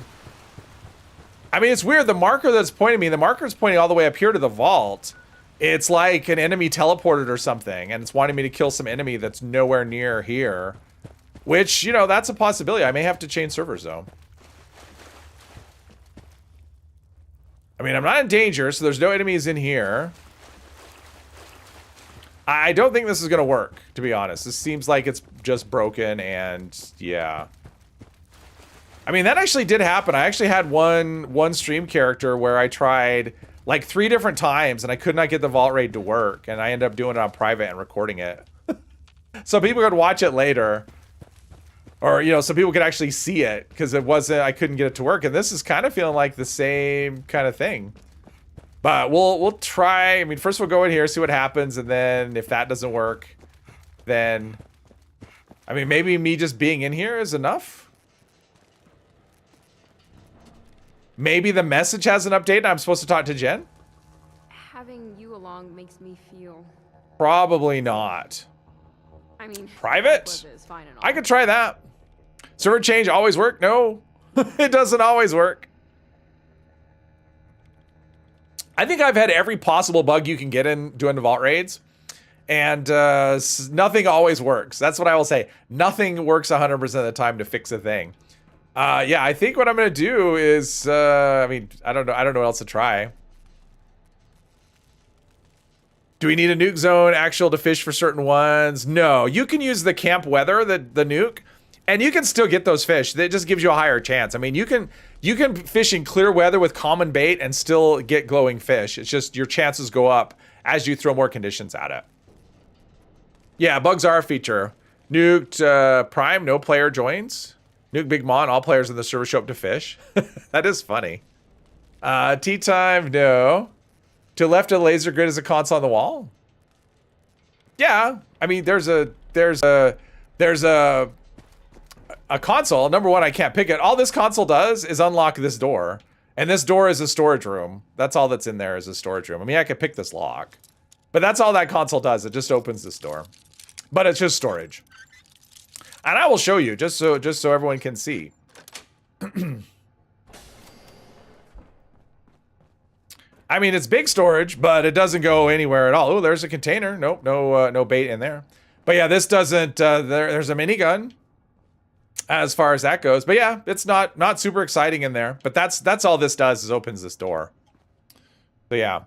mean, it's weird. The marker that's pointing me, the marker is pointing all the way up here to the vault. It's like an enemy teleported or something, and it's wanting me to kill some enemy that's nowhere near here. Which, you know, that's a possibility. I may have to change servers, though. I mean, I'm not in danger, so there's no enemies in here. I don't think this is going to work, to be honest. This seems like it's just broken, and yeah. I mean, that actually did happen. I actually had one stream character where I tried like 3 different times and I could not get the vault raid to work, and I ended up doing it on private and recording it. So people could watch it later. Or, you know, so people could actually see it because I couldn't get it to work. And this is kind of feeling like the same kind of thing. But we'll try. I mean, first we'll go in here, see what happens, and then if that doesn't work, then I mean, maybe me just being in here is enough. Maybe the message hasn't updated and I'm supposed to talk to Jen? Having you along makes me feel... Probably not. I mean... Private? Fine and all. I could try that. Server change always work? No. It doesn't always work. I think I've had every possible bug you can get in doing the vault raids. And nothing always works. That's what I will say. Nothing works 100% of the time to fix a thing. Yeah, I think what I'm gonna do is, I mean, I don't know what else to try. Do we need a nuke zone actual to fish for certain ones? No, you can use the camp weather, the nuke, and you can still get those fish. That just gives you a higher chance. I mean, you can fish in clear weather with common bait and still get glowing fish. It's just your chances go up as you throw more conditions at it. Yeah, bugs are a feature. Nuked Prime, no player joins. Nuke Big Mon, all players in the server show up to fish. That is funny. Tea time, no. To the left of the laser grid is a console on the wall. Yeah, I mean, there's a console. Number one, I can't pick it. All this console does is unlock this door. And this door is a storage room. That's all that's in there is a storage room. I mean, I could pick this lock. But that's all that console does. It just opens this door. But it's just storage. And I will show you, just so everyone can see. I mean, it's big storage, but it doesn't go anywhere at all. Oh, there's a container. Nope, no bait in there. But yeah, this doesn't, there's a minigun as far as that goes. But yeah, it's not super exciting in there. But that's all this does is opens this door. So yeah.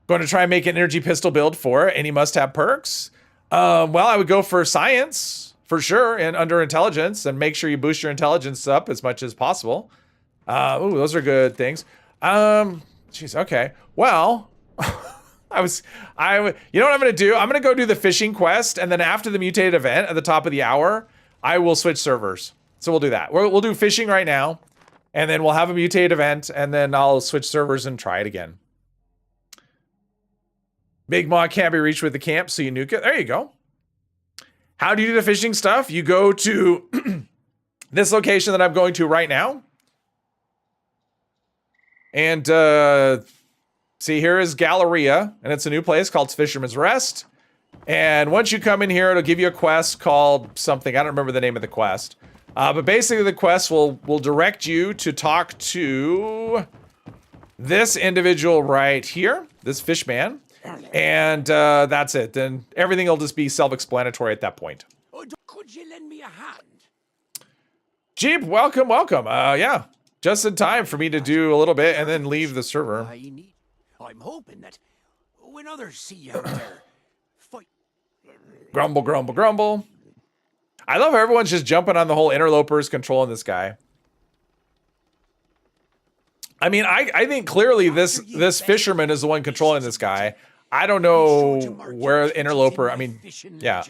Going to try and make an energy pistol build for it. Any must-have perks? Well, I would go for science, for sure, and under intelligence, and make sure you boost your intelligence up as much as possible. Ooh, those are good things. Jeez, okay. Well, you know what I'm going to do? I'm going to go do the fishing quest, and then after the mutated event at the top of the hour, I will switch servers. So we'll do that. We'll do fishing right now, and then we'll have a mutated event, and then I'll switch servers and try it again. Big Maw can't be reached with the camp, so you nuke it. There you go. How do you do the fishing stuff? You go to this location that I'm going to right now. And see, here is Galleria, and it's a new place called Fisherman's Rest. And once you come in here, it'll give you a quest called something. I don't remember the name of the quest. But basically the quest will direct you to talk to this individual right here, this fish man. And that's it. Then everything will just be self-explanatory at that point. Could you lend me a hand? Jeep, welcome. Yeah, just in time for me to do a little bit and then leave the server. I'm hoping that when others see you out there, fight. Grumble. I love how everyone's just jumping on the whole interlopers controlling this guy. I mean, I think clearly this fisherman is the one controlling this guy. I don't know where interloper. I mean, yeah,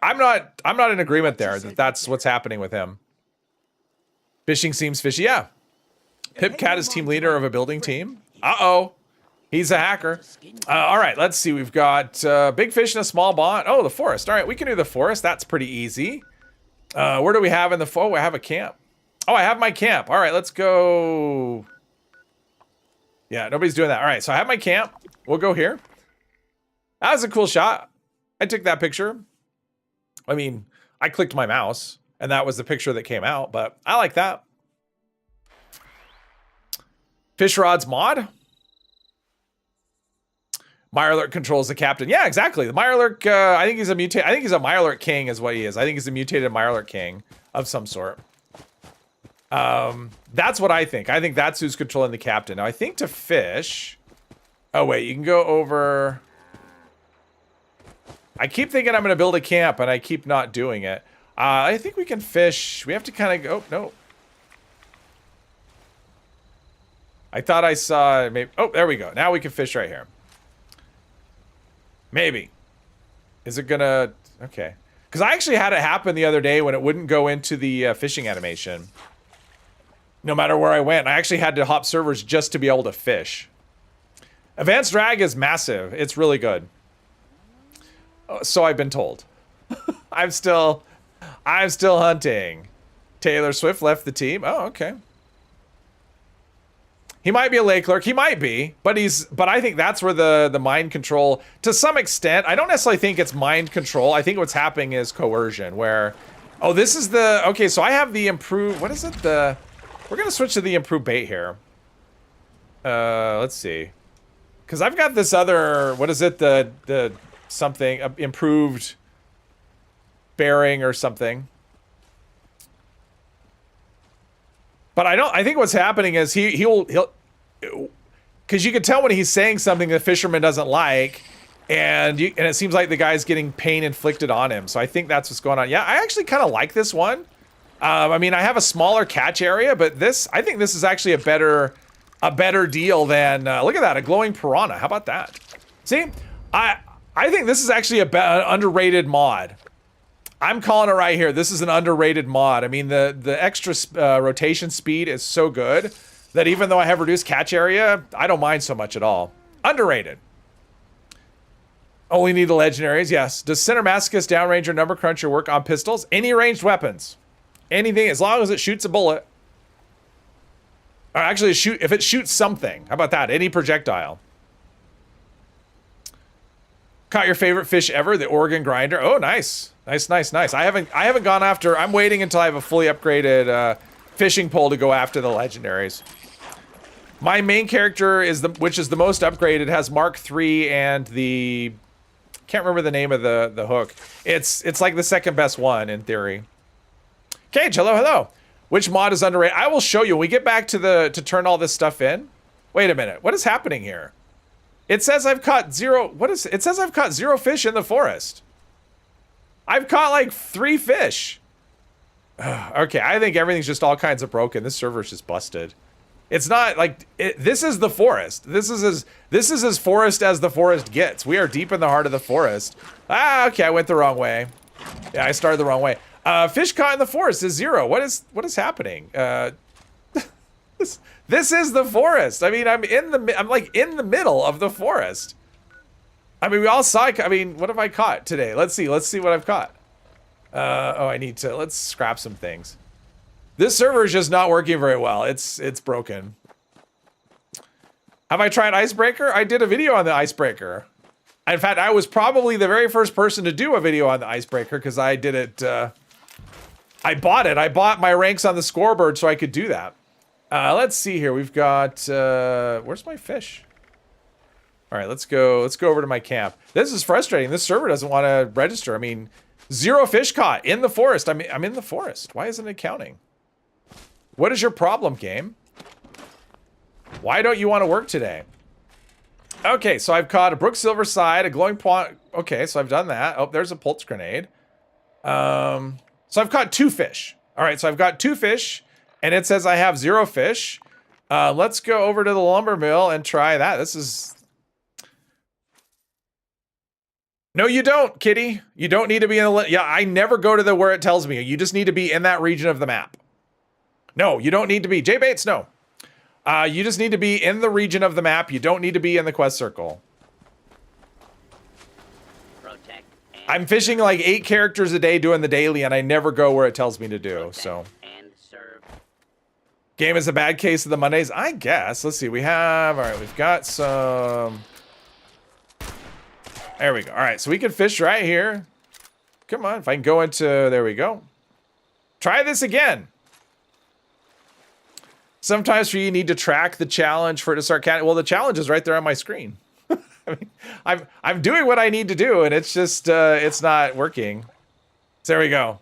I'm not in agreement there that that's what's happening with him. Fishing seems fishy. Yeah, Pipcat is team leader of a building team. Uh-oh, he's a hacker. All right, let's see. We've got big fish in a small pond. Oh, the forest. All right, we can do the forest. That's pretty easy. Where do we have in the? Oh, I have a camp. Oh, I have my camp. All right, let's go. Yeah, nobody's doing that. All right, so I have my camp. We'll go here. That was a cool shot. I took that picture. I mean, I clicked my mouse, and that was the picture that came out, but I like that. Fish rods mod. Mirelurk controls the captain. Yeah, exactly. The Mirelurk, I think he's a Mirelurk king is what he is. I think he's a mutated Mirelurk king of some sort. That's what I think. I think that's who's controlling the captain. Now, I think to fish... Oh, wait. You can go over... I keep thinking I'm going to build a camp, and I keep not doing it. I think we can fish. We have to kind of go... Oh, no. I thought I saw... maybe. Oh, there we go. Now we can fish right here. Maybe. Is it going to... Okay. Because I actually had it happen the other day when it wouldn't go into the fishing animation. No matter where I went. I actually had to hop servers just to be able to fish. Advanced drag is massive. It's really good. So I've been told. I'm still hunting. Taylor Swift left the team. Oh, okay. He might be a lake lurk. He might be, but I think that's where the mind control, to some extent, I don't necessarily think it's mind control. I think what's happening is coercion where, oh, this is the, okay, so I have the improved, what is it? We're going to switch to the improved bait here. Let's see. Because I've got this other, what is it? The something, improved bearing or something. But I think what's happening is he'll, because you can tell when he's saying something the fisherman doesn't like, and it seems like the guy's getting pain inflicted on him. So I think that's what's going on. Yeah, I actually kind of like this one. I mean, I have a smaller catch area, but I think this is actually a better deal than, look at that, a glowing piranha. How about that? See, I think this is actually a underrated mod. I'm calling it right here. This is an underrated mod. I mean, the extra rotation speed is so good that even though I have reduced catch area, I don't mind so much at all. Underrated. Only need the legendaries, yes. Does Center Masochist, Downranger, Number Cruncher work on pistols? Any ranged weapons. Anything, as long as it shoots a bullet. Or actually, if it shoots something. How about that? Any projectile. Caught your favorite fish ever, the Oregon Grinder. Oh, nice. Nice, nice, nice. I haven't gone after, I'm waiting until I have a fully upgraded fishing pole to go after the legendaries. My main character which is the most upgraded, has Mark III and the, can't remember the name of the hook. It's like the second best one in theory. Cage, hello, hello. Which mod is underrated? I will show you when we get back to turn all this stuff in. Wait a minute, what is happening here? It says I've caught zero, it says I've caught 0 fish in the forest. I've caught like 3 fish. Okay, I think everything's just all kinds of broken. This server's just busted. It's not like, this is the forest. This is as forest as the forest gets. We are deep in the heart of the forest. Ah, okay, I went the wrong way. Yeah, I started the wrong way. Fish caught in the forest is 0. What is happening? This is the forest. I mean, I'm like in the middle of the forest. I mean, we all saw, I mean, what have I caught today? Let's see what I've caught. Oh, let's scrap some things. This server is just not working very well. It's broken. Have I tried Icebreaker? I did a video on the Icebreaker. In fact, I was probably the very first person to do a video on the Icebreaker because I did it, I bought it. I bought my ranks on the scoreboard so I could do that. Let's see here. We've got, where's my fish? All right, let's go over to my camp. This is frustrating. This server doesn't want to register. I mean, 0 fish caught in the forest. I'm in the forest. Why isn't it counting? What is your problem, game? Why don't you want to work today? Okay, so I've caught a Brook Silverside, a glowing pond. Okay, so I've done that. Oh, there's a pulse grenade. So I've caught 2 fish. All right, so I've got 2 fish, and it says I have 0 fish. Let's go over to the lumber mill and try that. This is... No, you don't, kitty. You don't need to be in the... Yeah, I never go to where it tells me. You just need to be in that region of the map. No, you don't need to be. J-Bates, no. You just need to be in the region of the map. You don't need to be in the quest circle. I'm fishing like 8 characters a day doing the daily, and I never go where it tells me to do, so. Game is a bad case of the Mondays? I guess. Let's see. All right, we've got some... There we go. All right, so we can fish right here. Come on, if I can go into... There we go. Try this again. Sometimes you need to track the challenge for it to start counting. Well, the challenge is right there on my screen. I mean, I'm doing what I need to do, and it's just it's not working. So there we go.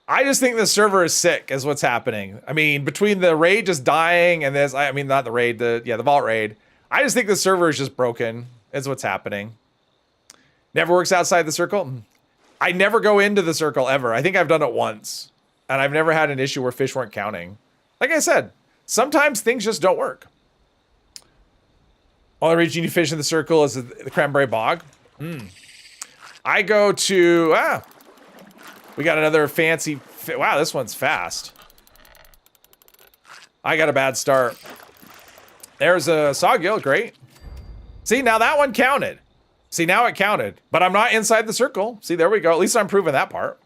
I just think the server is sick, is what's happening. I mean, between the raid just dying and this, I mean, not the raid, the vault raid. I just think the server is just broken. Is what's happening. Never works outside the circle. I never go into the circle ever. I think I've done it once. And I've never had an issue where fish weren't counting. Like I said, sometimes things just don't work. Only region you fish in the circle is the Cranberry Bog. I go to... we got another fancy... Wow, this one's fast. I got a bad start. There's a Sawgill, great. See, now that one counted. See, now it counted. But I'm not inside the circle. See, there we go. At least I'm proving that part.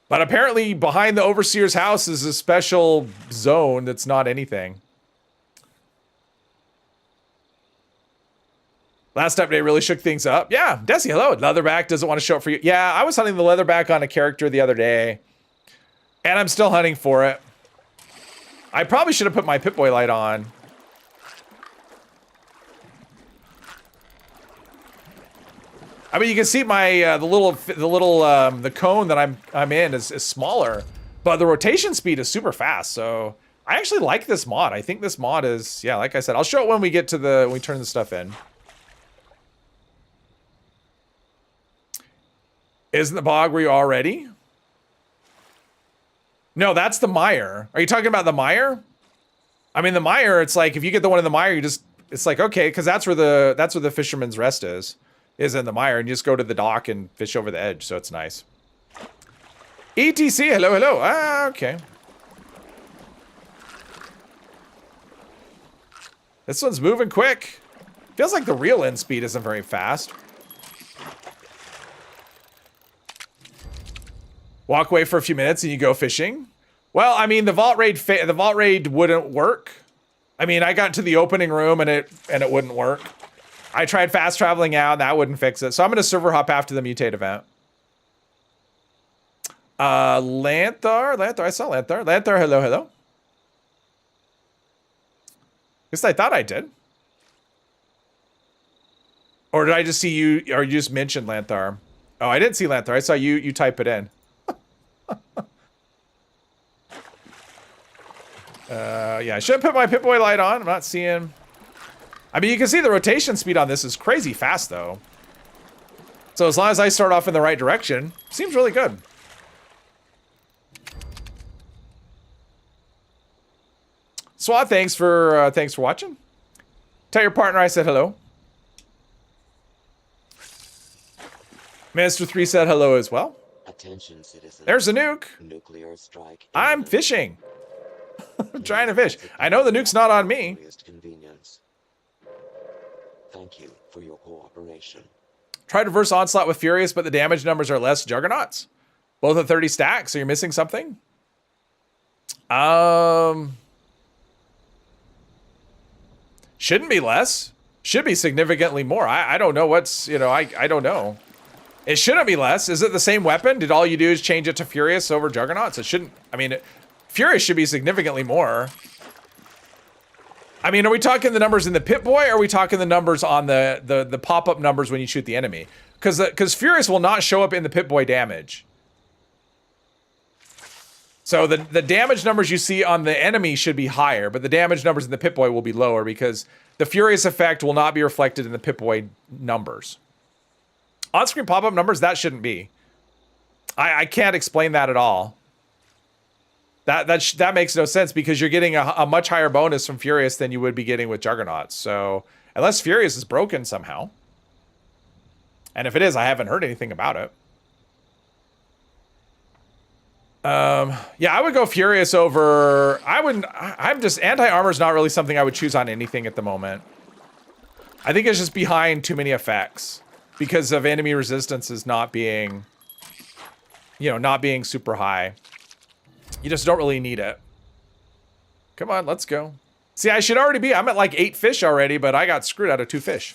But apparently behind the Overseer's house is a special zone that's not anything. Last update really shook things up. Yeah, Desi, hello. Leatherback doesn't want to show up for you. Yeah, I was hunting the Leatherback on a character the other day. And I'm still hunting for it. I probably should have put my Pip-Boy light on. I mean, you can see my the cone that I'm in is smaller, but the rotation speed is super fast. So I actually like this mod. I think this mod is, yeah, like I said, I'll show it when we get to when we turn the stuff in. Isn't the bog where you already? No, that's the mire. Are you talking about the mire? I mean, the mire, it's like if you get the one in the mire, it's like, okay, because that's where the fisherman's rest is. is in the mire, and you just go to the dock and fish over the edge, so it's nice. ETC, hello, hello. Ah, okay. This one's moving quick. Feels like the real end speed isn't very fast. Walk away for a few minutes and you go fishing. Well, I mean, the vault raid wouldn't work. I mean, I got to the opening room and it wouldn't work. I tried fast traveling out, and that wouldn't fix it. So I'm gonna server hop after the mutate event. Lanthar, I saw Lanthar. Lanthar, hello, hello. Guess I thought I did. Or did I just see you, or you just mentioned Lanthar? Oh, I didn't see Lanthar. I saw you type it in. Yeah, I should have put my Pip-Boy light on. I'm not seeing... I mean, you can see the rotation speed on this is crazy fast, though. So as long as I start off in the right direction, seems really good. Swat, thanks for watching. Tell your partner I said hello. Minister 3 said hello as well. Attention, citizens. There's a nuke. Nuclear strike. I'm fishing. I'm trying to fish. I know the nuke's not on me. Convenience. Thank you for your cooperation. Tried reverse onslaught with Furious, but the damage numbers are less Juggernauts. Both at 30 stacks, so you're missing something? Shouldn't be less. Should be significantly more. I don't know what's, you know, I don't know. It shouldn't be less. Is it the same weapon? Did all you do is change it to Furious over Juggernauts? It shouldn't, I mean, Furious should be significantly more. I mean, are we talking the numbers in the Pip-Boy, or are we talking the numbers on the pop-up numbers when you shoot the enemy? Because Furious will not show up in the Pip-Boy damage. So the damage numbers you see on the enemy should be higher, but the damage numbers in the Pip-Boy will be lower because the Furious effect will not be reflected in the Pip-Boy numbers. On-screen pop-up numbers, that shouldn't be. I can't explain that at all. That makes no sense because you're getting a much higher bonus from Furious than you would be getting with Juggernauts. So unless Furious is broken somehow, and if it is, I haven't heard anything about it. Yeah, I would go Furious over. I'm just anti-armor is not really something I would choose on anything at the moment. I think it's just behind too many effects because of enemy resistances not being, you know, not being super high. You just don't really need it. Come on, let's go. See, I should already be. I'm at like 8 fish already, but I got screwed out of 2 fish.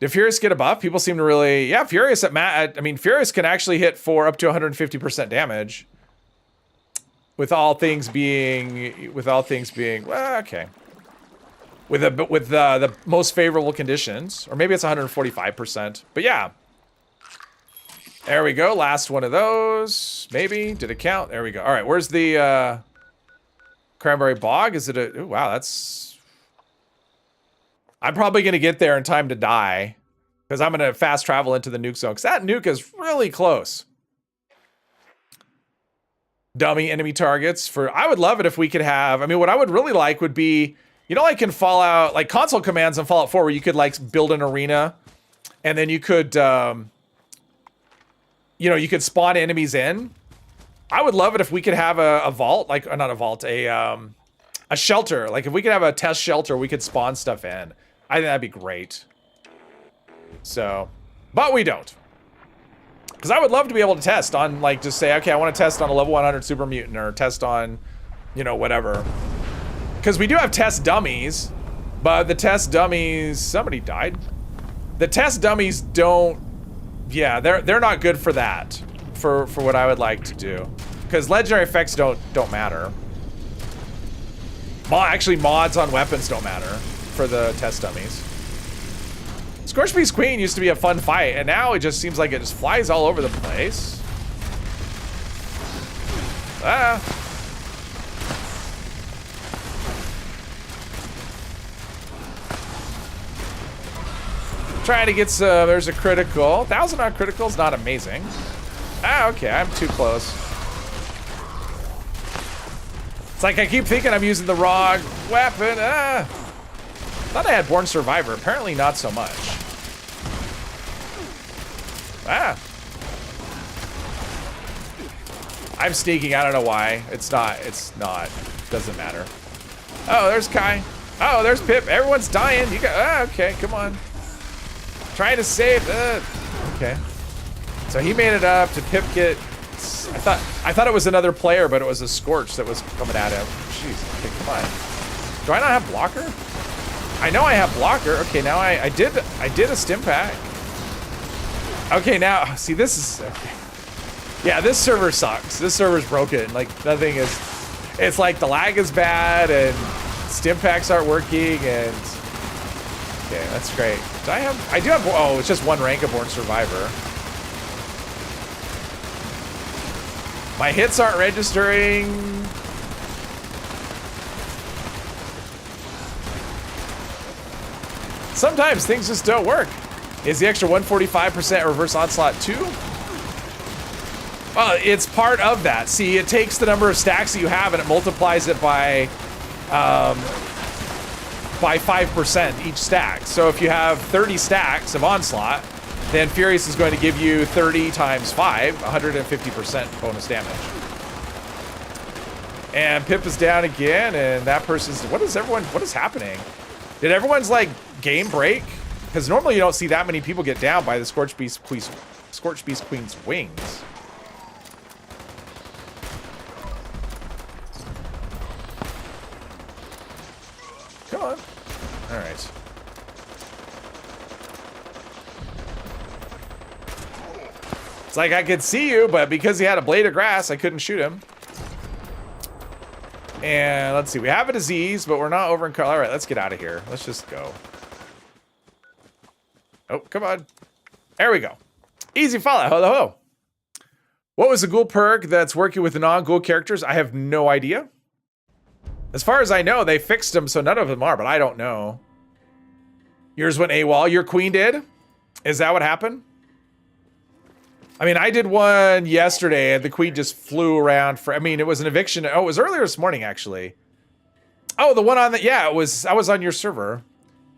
Did Furious get a buff? People seem to really... Yeah, Furious I mean, Furious can actually hit for up to 150% damage. With all things being... Well, okay. With the most favorable conditions. Or maybe it's 145%. But yeah. There we go. Last one of those. Maybe. Did it count? There we go. All right. Where's the Cranberry Bog? Is it a... Ooh, wow, that's... I'm probably going to get there in time to die. Because I'm going to fast travel into the nuke zone. Because that nuke is really close. Dummy enemy targets for... I would love it if we could have... I mean, what I would really like would be... You know, like in Fallout... Like console commands in Fallout 4 where you could like build an arena. And then you could... you know, you could spawn enemies in. I would love it if we could have a vault, like not a vault, a shelter. Like if we could have a test shelter, we could spawn stuff in. I think that'd be great. So, but we don't. Because I would love to be able to test on, like, just say, okay, I want to test on a level 100 super mutant or test on, you know, whatever. Because we do have test dummies, but the test dummies, somebody died. The test dummies don't. Yeah, they're not good for that, for what I would like to do, because legendary effects don't matter. Actually, mods on weapons don't matter for the test dummies. Scorchbeast Queen used to be a fun fight, and now it just seems like it just flies all over the place. Ah. Trying to get some, there's a critical. 1,000 on critical is not amazing. Ah, okay, I'm too close. It's like I keep thinking I'm using the wrong weapon. Ah. Thought I had Born Survivor. Apparently not so much. Ah. I'm sneaking. I don't know why. It's not. Doesn't matter. Oh, there's Kai. Oh, there's Pip. Everyone's dying. You got. Okay, come on. Trying to save. Okay. So he made it up. Did Pip get? I thought it was another player, but it was a Scorch that was coming at him. Jeez. Okay, come on. Do I not have blocker? I know I have blocker. Okay, now I did a stim pack. Okay, now see this is. Okay. Yeah, this server sucks. This server's broken. Like nothing is. It's like the lag is bad and stim packs aren't working and. Okay, that's great. I do have. Oh, it's just one rank of Born Survivor. My hits aren't registering. Sometimes things just don't work. Is the extra 145% reverse onslaught too? Well, it's part of that. See, it takes the number of stacks that you have and it multiplies it by 5% each stack. So if you have 30 stacks of onslaught, then Furious is going to give you 30 times 5, 150% bonus damage. And Pip is down again, and that person's. What is happening? Did everyone's like game break? Because normally you don't see that many people get down by the Scorch Beast Queen's wings. Come on. All right. It's like I could see you, but because he had a blade of grass, I couldn't shoot him. And let's see, we have a disease, but we're not over in color. All right, let's get out of here. Let's just go. Oh, come on. There we go. Easy fallout. Hello, hello. What was the ghoul perk that's working with the non-ghoul characters? I have no idea. As far as I know, they fixed them, so none of them are, but I don't know. Yours went AWOL. Your queen did? Is that what happened? I mean, I did one yesterday, and the queen just flew around for. I mean, it was an eviction. Oh, it was earlier this morning, actually. Oh, the one on the. Yeah, it was. I was on your server.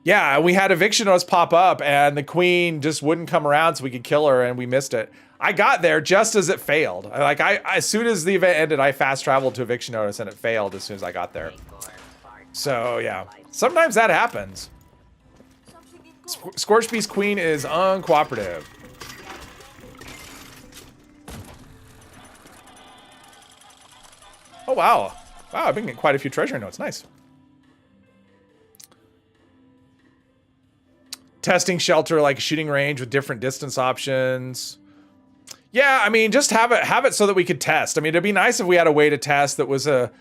Yeah, we had eviction notice pop up, and the queen just wouldn't come around, so we could kill her, and we missed it. I got there just as it failed. As soon as the event ended, I fast traveled to eviction notice, and it failed as soon as I got there. So yeah, sometimes that happens. Scorch Beast Queen is uncooperative. Oh, wow. Wow, I've been getting quite a few treasure notes. Nice. Testing shelter, like a shooting range with different distance options. Yeah, I mean, just have it so that we could test. I mean, it'd be nice if we had a way to test that was a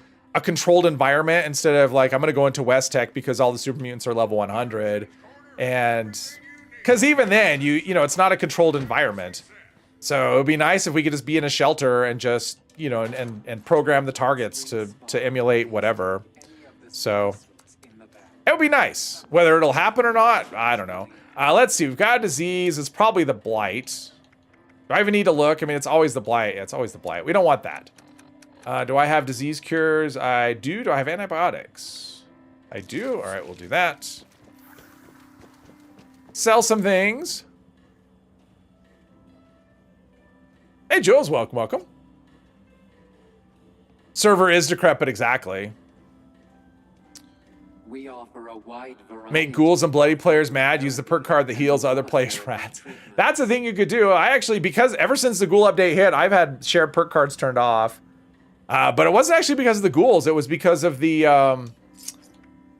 controlled environment instead of like, I'm going to go into West Tech because all the super mutants are level 100. And because even then, you know, it's not a controlled environment. So it would be nice if we could just be in a shelter and just, you know, and program the targets to emulate whatever. So it would be nice. Whether it'll happen or not, I don't know. Let's see. We've got a disease. It's probably the blight. Do I even need to look? I mean, it's always the blight. Yeah, it's always the blight. We don't want that. Do I have disease cures? I do. Do I have antibiotics? I do. All right, we'll do that. Sell some things. Hey, Jules, welcome. Server is decrepit, exactly. We offer a wide variety. Make ghouls and bloody players mad. Use the perk card that heals other players' rats. That's a thing you could do. I actually, because ever since the ghoul update hit, I've had shared perk cards turned off. But it wasn't actually because of the ghouls. It was because of the oh,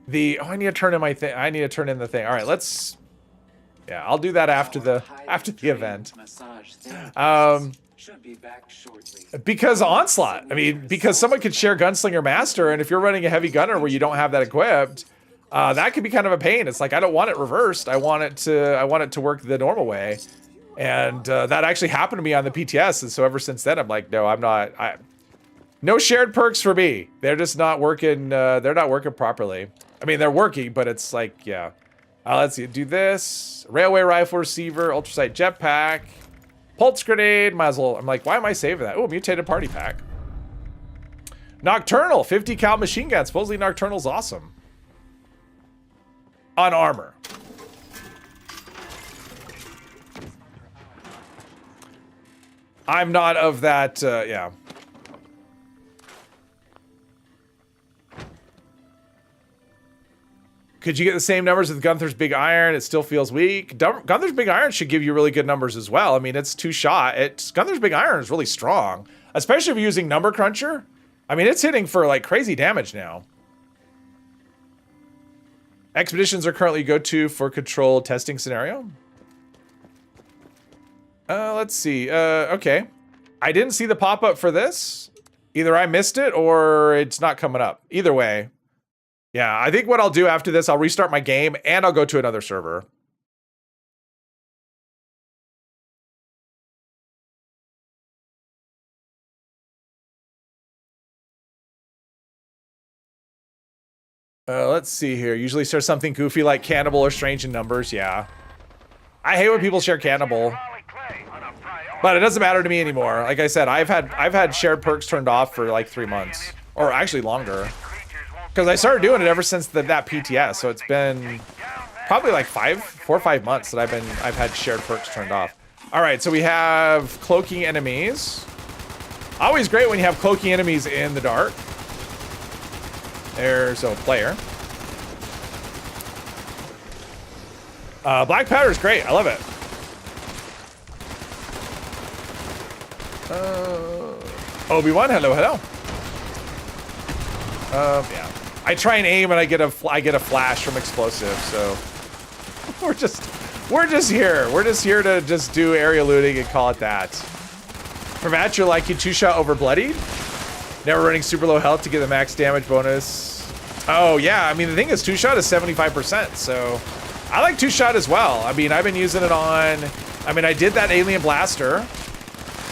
I need to turn in my thing. I need to turn in the thing. All right, let's. Yeah, I'll do that after the event. Should be back shortly. Because Onslaught. I mean, because someone could share Gunslinger Master, and if you're running a heavy gunner where you don't have that equipped, that could be kind of a pain. It's like, I don't want it reversed. I want it to work the normal way. And that actually happened to me on the PTS, and so ever since then, I'm like, no, I'm not. No shared perks for me. They're just not working. They're not working properly. I mean, they're working, but it's like, yeah. Let's see. Do this. Railway rifle receiver, ultrasight jetpack. Pulse grenade, might as well. I'm like, why am I saving that? Oh, mutated party pack. Nocturnal, 50 cal machine gun. Supposedly Nocturnal's awesome. on armor. I'm not of that, yeah. Could you get the same numbers with Gunther's Big Iron? It still feels weak. Gunther's Big Iron should give you really good numbers as well. I mean, it's 2-shot. Gunther's Big Iron is really strong, especially if you're using Number Cruncher. I mean, it's hitting for like crazy damage now. Expeditions are currently go-to for controlled testing scenario. Let's see. Okay. I didn't see the pop-up for this. Either I missed it or it's not coming up. Either way. Yeah, I think what I'll do after this, I'll restart my game and I'll go to another server. Let's see here. Usually share something goofy like Cannibal or Strange in Numbers. Yeah. I hate when people share Cannibal. But it doesn't matter to me anymore. Like I said, I've had shared perks turned off for like 3 months. Or actually longer. Because I started doing it ever since that PTS, so it's been probably like 4 or 5 months that I've had shared perks turned off. All right, so we have cloaking enemies. Always great when you have cloaking enemies in the dark. There's a player. Black powder is great. I love it. Obi-Wan, hello, hello. Yeah. I try and aim and I get a flash from explosive, so we're just here. We're just here to just do area looting and call it that. From at, you're like you 2-shot over bloodied. Never running super low health to get the max damage bonus. Oh yeah, I mean the thing is 2-shot is 75%, so I like 2-shot as well. I mean I've been using it on. I mean I did that alien blaster,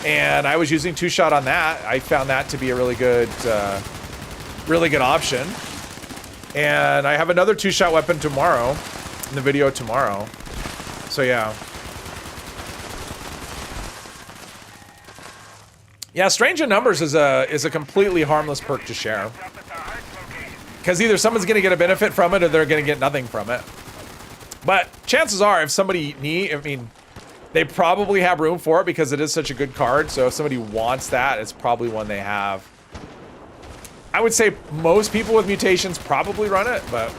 and I was using 2-shot on that. I found that to be a really good option. And I have another 2-shot weapon tomorrow, in the video tomorrow. So yeah. Yeah, Strange in Numbers is a completely harmless perk to share. Because either someone's gonna get a benefit from it or they're gonna get nothing from it. But chances are, if somebody they probably have room for it because it is such a good card. So if somebody wants that, it's probably one they have. I would say most people with mutations probably run it, but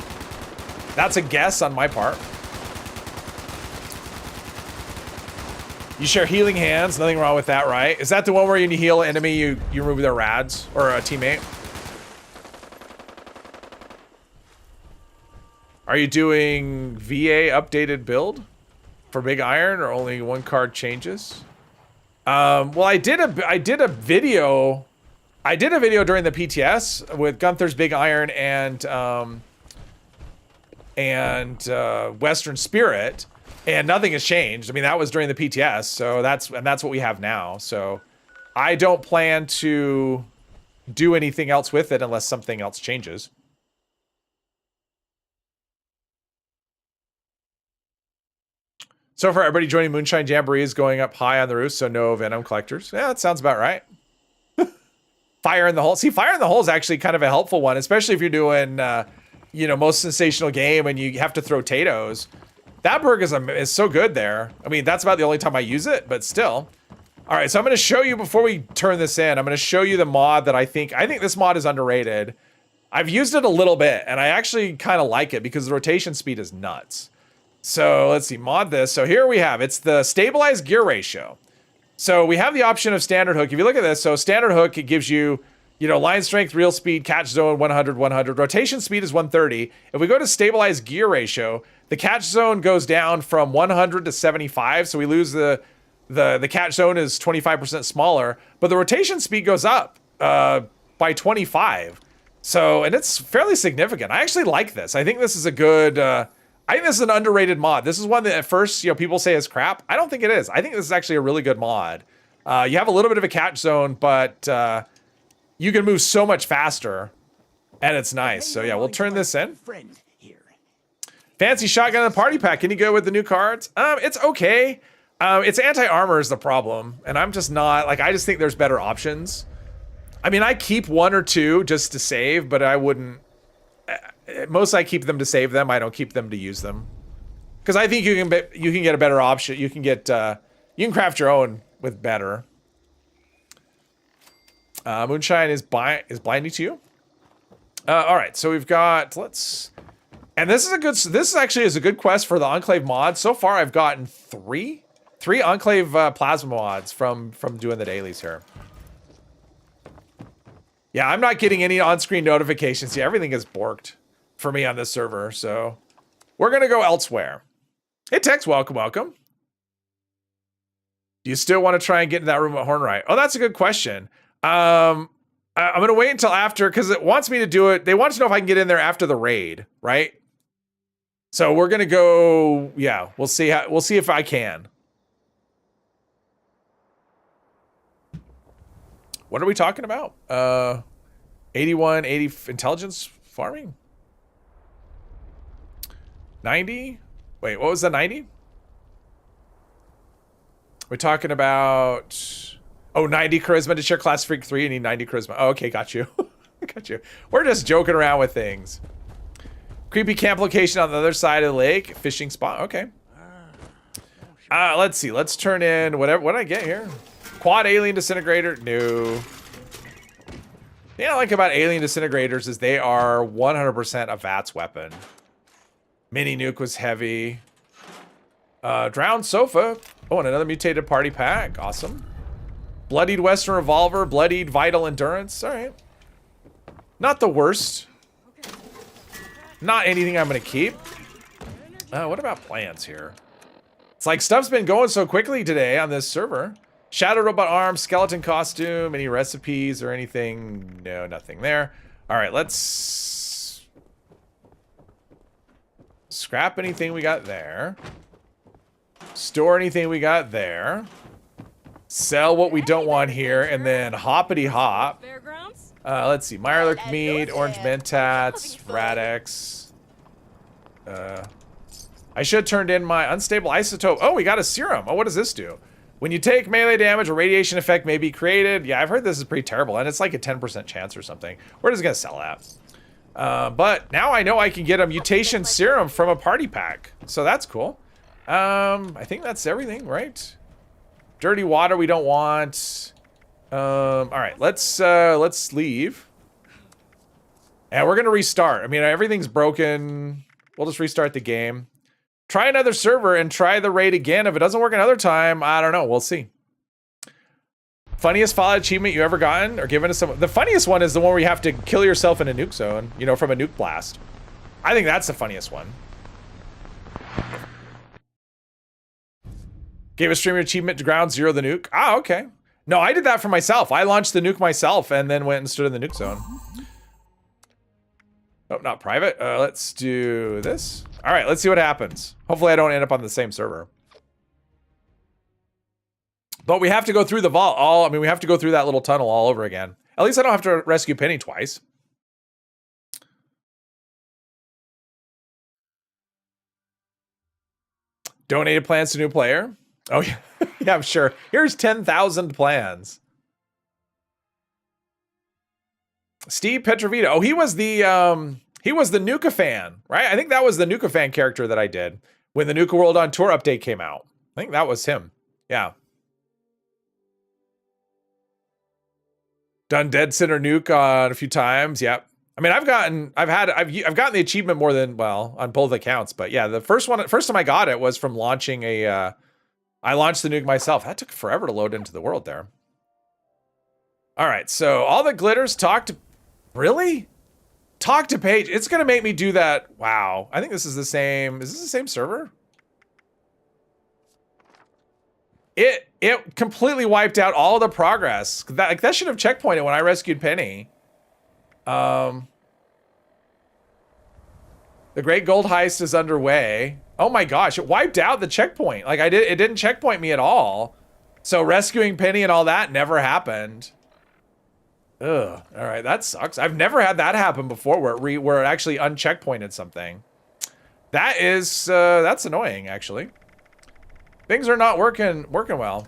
that's a guess on my part. You share healing hands, nothing wrong with that, right? Is that the one where you heal an enemy, you remove their rads, or a teammate? Are you doing VA updated build for Big Iron, or only one card changes? Well, I did a video. I did a video during the PTS with Gunther's Big Iron and Western Spirit, and nothing has changed. I mean, that was during the PTS, so that's what we have now. So I don't plan to do anything else with it unless something else changes. So far, everybody joining Moonshine Jamboree is going up high on the roof, so no Venom collectors. Yeah, that sounds about right. Fire in the hole. See, fire in the hole is actually kind of a helpful one, especially if you're doing, most sensational game and you have to throw Tatoes. That perk is so good there. I mean, that's about the only time I use it, but still. All right, so I'm going to show you before we turn this in. I'm going to show you the mod that I think this mod is underrated. I've used it a little bit, and I actually kind of like it because the rotation speed is nuts. So let's see, mod this. So here we have, it's the stabilized gear ratio. So we have the option of standard hook. If you look at this, so standard hook, it gives you, line strength, real speed, catch zone 100, 100. Rotation speed is 130. If we go to stabilized gear ratio, the catch zone goes down from 100 to 75. So we lose the catch zone is 25% smaller, but the rotation speed goes up by 25. So, and it's fairly significant. I actually like this. I think this is a good, I think this is an underrated mod. This is one that at first, people say is crap. I don't think it is. I think this is actually a really good mod. You have a little bit of a catch zone, but you can move so much faster, and it's nice. So yeah, we'll turn this in. Fancy shotgun in the party pack. Any good with the new cards? It's okay. It's anti-armor is the problem, and I'm just not, I just think there's better options. I mean, I keep 1 or 2 just to save, but I wouldn't. Mostly I keep them to save them. I don't keep them to use them. Because I think you can get a better option. You can get you can craft your own with better. Moonshine is blinding to you. All right, so we've got and this is actually a good quest for the Enclave mod. So far, I've gotten three Enclave plasma mods from doing the dailies here. Yeah, I'm not getting any on-screen notifications. Yeah, everything is borked for me on this server, so we're gonna go elsewhere. Hey, Tex, welcome. Do you still want to try and get in that room at Hornwright? Oh, that's a good question. I'm gonna wait until after because it wants me to do it. They want to know if I can get in there after the raid, right? So we're gonna go. Yeah, we'll see if I can. What are we talking about? 81, 80 intelligence farming. 90. Wait, what was the 90? We're talking about, 90 charisma to share Class Freak 3. You need 90 charisma. Oh, okay, got you. Got you. We're just joking around with things. Creepy camp location on the other side of the lake. Fishing spot. Okay. Let's see. Let's turn in whatever. What did I get here? Quad alien disintegrator. No. The thing I like about alien disintegrators is they are 100% a VATS weapon. Mini nuke was heavy. Drowned sofa. Oh, and another mutated party pack. Awesome. Bloodied Western revolver. Bloodied vital endurance. All right. Not the worst. Not anything I'm going to keep. What about plans here? It's like stuff's been going so quickly today on this server. Shadow robot arm, skeleton costume, any recipes or anything? No, nothing there. All right, let's scrap anything we got there. Store anything we got there. Sell what we don't want here, and then hoppity hop. Fairgrounds? Let's see. Mirelurk meat, orange mentats, Radix. I should have turned in my unstable isotope. Oh, we got a serum. Oh, what does this do? When you take melee damage, a radiation effect may be created. Yeah, I've heard this is pretty terrible, and it's like a 10% chance or something. We're just gonna sell that. But now I know I can get a mutation serum from a party pack, so that's cool. I think that's everything, right? Dirty water we don't want. All right, let's leave. And we're gonna restart. I mean, everything's broken. We'll just restart the game. Try another server and try the raid again. If it doesn't work another time, I don't know. We'll see. Funniest Fallout achievement you ever gotten or given to someone? The funniest one is the one where you have to kill yourself in a nuke zone, you know, from a nuke blast. I think that's the funniest one. Gave a streamer achievement to ground zero the nuke. Ah, okay. No, I did that for myself. I launched the nuke myself and then went and stood in the nuke zone. Oh, not private. Let's do this. All right, let's see what happens. Hopefully I don't end up on the same server. But we have to go through the vault. We have to go through that little tunnel all over again. At least I don't have to rescue Penny twice. Donated plans to new player. Oh, yeah. Yeah, I'm sure. Here's 10,000 plans. Steve Petrovita. Oh, he was the Nuka fan, right? I think that was the Nuka fan character that I did when the Nuka World on Tour update came out. I think that was him. Yeah. Done Dead Center Nuke a few times. Yep. I mean, I've gotten the achievement more than, well, on both accounts, but yeah, the first time I got it was from launching I launched the nuke myself. That took forever to load into the world there. All right, so all the glitters really? Talk to Paige. It's gonna make me do that. Wow. I think this is the same. Is this the same server? It completely wiped out all the progress. That should have checkpointed when I rescued Penny. The Great Gold Heist is underway. Oh my gosh, it wiped out the checkpoint. Like it didn't checkpoint me at all. So rescuing Penny and all that never happened. Ugh. All right, that sucks. I've never had that happen before where it actually uncheckpointed something. That is that's annoying actually. Things are not working well.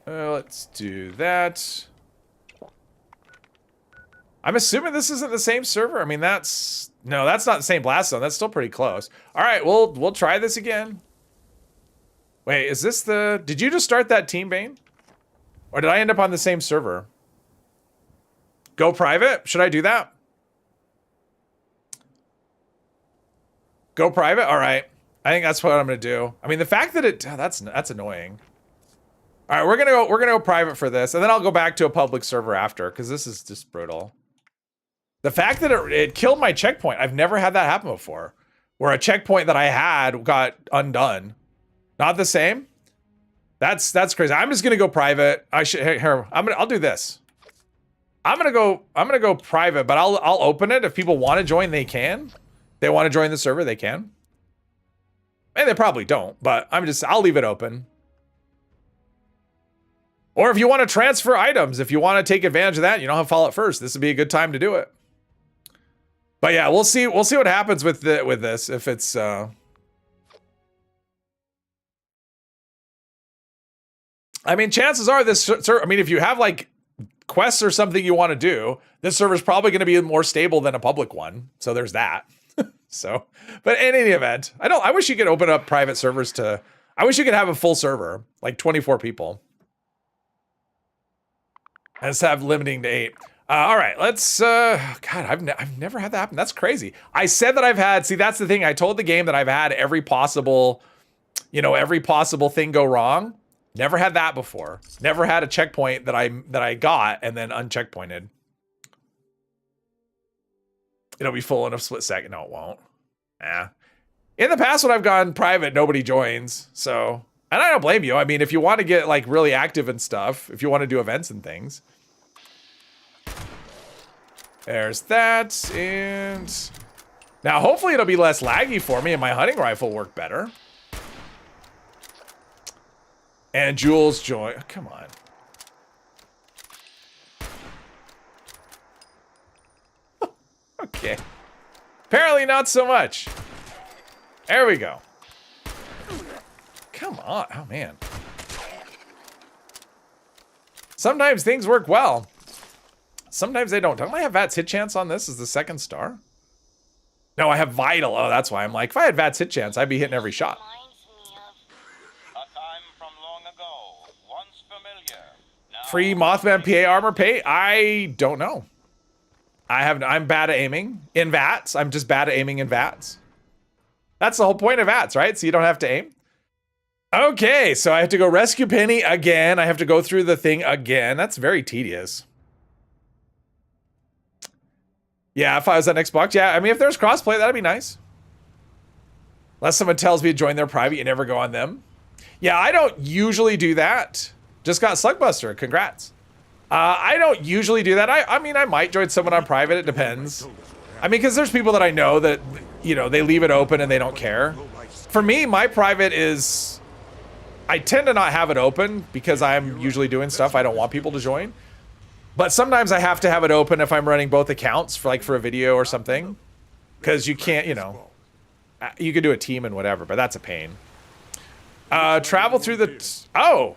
Let's do that. I'm assuming this isn't the same server. I mean, that's not the same blast zone. That's still pretty close. All right, we'll try this again. Wait, is this the? Did you just start that team, Bane? Or did I end up on the same server? Go private? Should I do that? Go private? All right. I think that's what I'm gonna do. I mean, the fact that that's annoying. All right, we're gonna go private for this, and then I'll go back to a public server after, because this is just brutal. The fact that it killed my checkpoint. I've never had that happen before, where a checkpoint that I had got undone. Not the same. That's crazy. I'm just gonna go private. I'll do this. I'm gonna go private, but I'll open it. If people want to join, they can. They want to join the server, they can. And they probably don't, but I'll leave it open. Or if you want to transfer items, if you want to take advantage of that, you don't have Fallout first. This would be a good time to do it. But yeah, we'll see what happens with this. If it's I mean, chances are this I mean, if you have like quests or something you want to do, this server is probably going to be more stable than a public one. So there's that. So, but in any event, I wish you could open up private servers I wish you could have a full server, like 24 people. And just have limiting to 8. All right, let's, God, I've never had that happen. That's crazy. I said that see, that's the thing. I told the game that I've had every possible thing go wrong. Never had that before. Never had a checkpoint that I got and then uncheckpointed. It'll be full in a split second. No, it won't. In the past, when I've gone private, nobody joins. So, and I don't blame you. I mean, if you want to get like really active and stuff, if you want to do events and things. There's that. And now hopefully it'll be less laggy for me and my hunting rifle work better. And Jules join. Come on. Okay. Apparently not so much. There we go. Come on. Oh, man. Sometimes things work well. Sometimes they don't. Don't I have VAT's hit chance on this as the second star? No, I have vital. Oh, that's why I'm like, if I had VAT's hit chance, I'd be hitting every shot. Free Mothman PA armor pay? I don't know. I'm bad at aiming in VATs. I'm just bad at aiming in VATs. That's the whole point of VATs, right? So you don't have to aim. Okay, so I have to go rescue Penny again. I have to go through the thing again. That's very tedious. Yeah, if I was on Xbox, yeah. I mean, if there's crossplay, that'd be nice. Unless someone tells me to join their private, you never go on them. Yeah, I don't usually do that. Just got Slugbuster. Congrats. I don't usually do that. I mean, I might join someone on private. It depends. I mean, because there's people that I know that, you know, they leave it open and they don't care. For me, my private is... I tend to not have it open because I'm usually doing stuff I don't want people to join. But sometimes I have to have it open if I'm running both accounts for a video or something. Because you can't, you know... You could do a team and whatever, but that's a pain. Travel through the... Oh!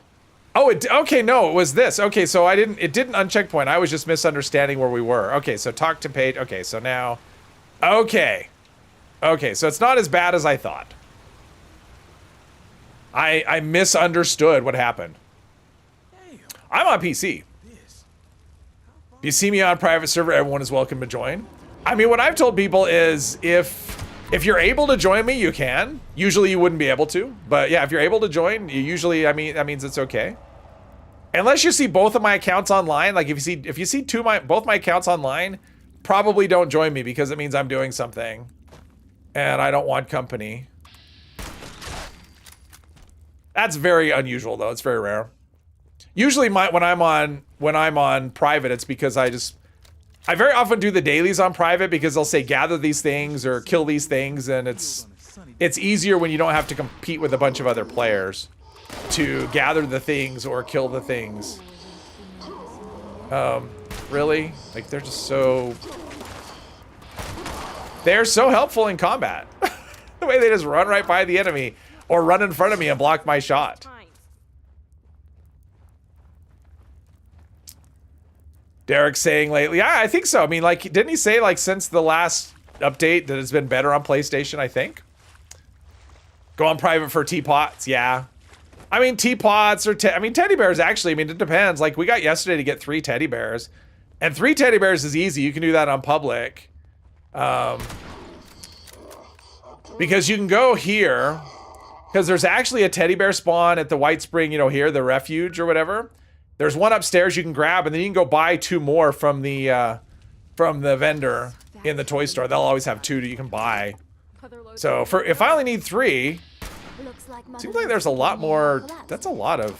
Oh, okay, no, it was this. Okay, so it didn't uncheckpoint. I was just misunderstanding where we were. Okay, so talk to page. Okay, so now, okay, so it's not as bad as I thought. I misunderstood what happened. I'm on PC. If you see me on private server, everyone is welcome to join. I mean, what I've told people is if you're able to join me, you can. Usually you wouldn't be able to, but yeah, if you're able to join, you usually, I mean, that means it's okay. Unless you see both of my accounts online, like if you see both my accounts online, probably don't join me because it means I'm doing something and I don't want company. That's very unusual though. It's very rare. Usually when I'm on private, it's because I very often do the dailies on private because they'll say gather these things or kill these things, and it's easier when you don't have to compete with a bunch of other players to gather the things or kill the things. Really? Like they're so helpful in combat. The way they just run right by the enemy or run in front of me and block my shot. Derek's saying lately. Yeah, I think so. I mean, like, didn't he say like since the last update that it's been better on PlayStation, I think? Go on private for teapots. Yeah. I mean, teapots or teddy bears, actually. I mean, it depends. Like, we got yesterday to get 3 teddy bears. And 3 teddy bears is easy. You can do that on public. Because you can go here. Because there's actually a teddy bear spawn at the White Spring, you know, here, the refuge or whatever. There's one upstairs you can grab, and then you can go buy 2 more from the vendor in the toy store. They'll always have 2 that you can buy. So if I only need 3... Looks like Seems like there's a lot more. That's a lot of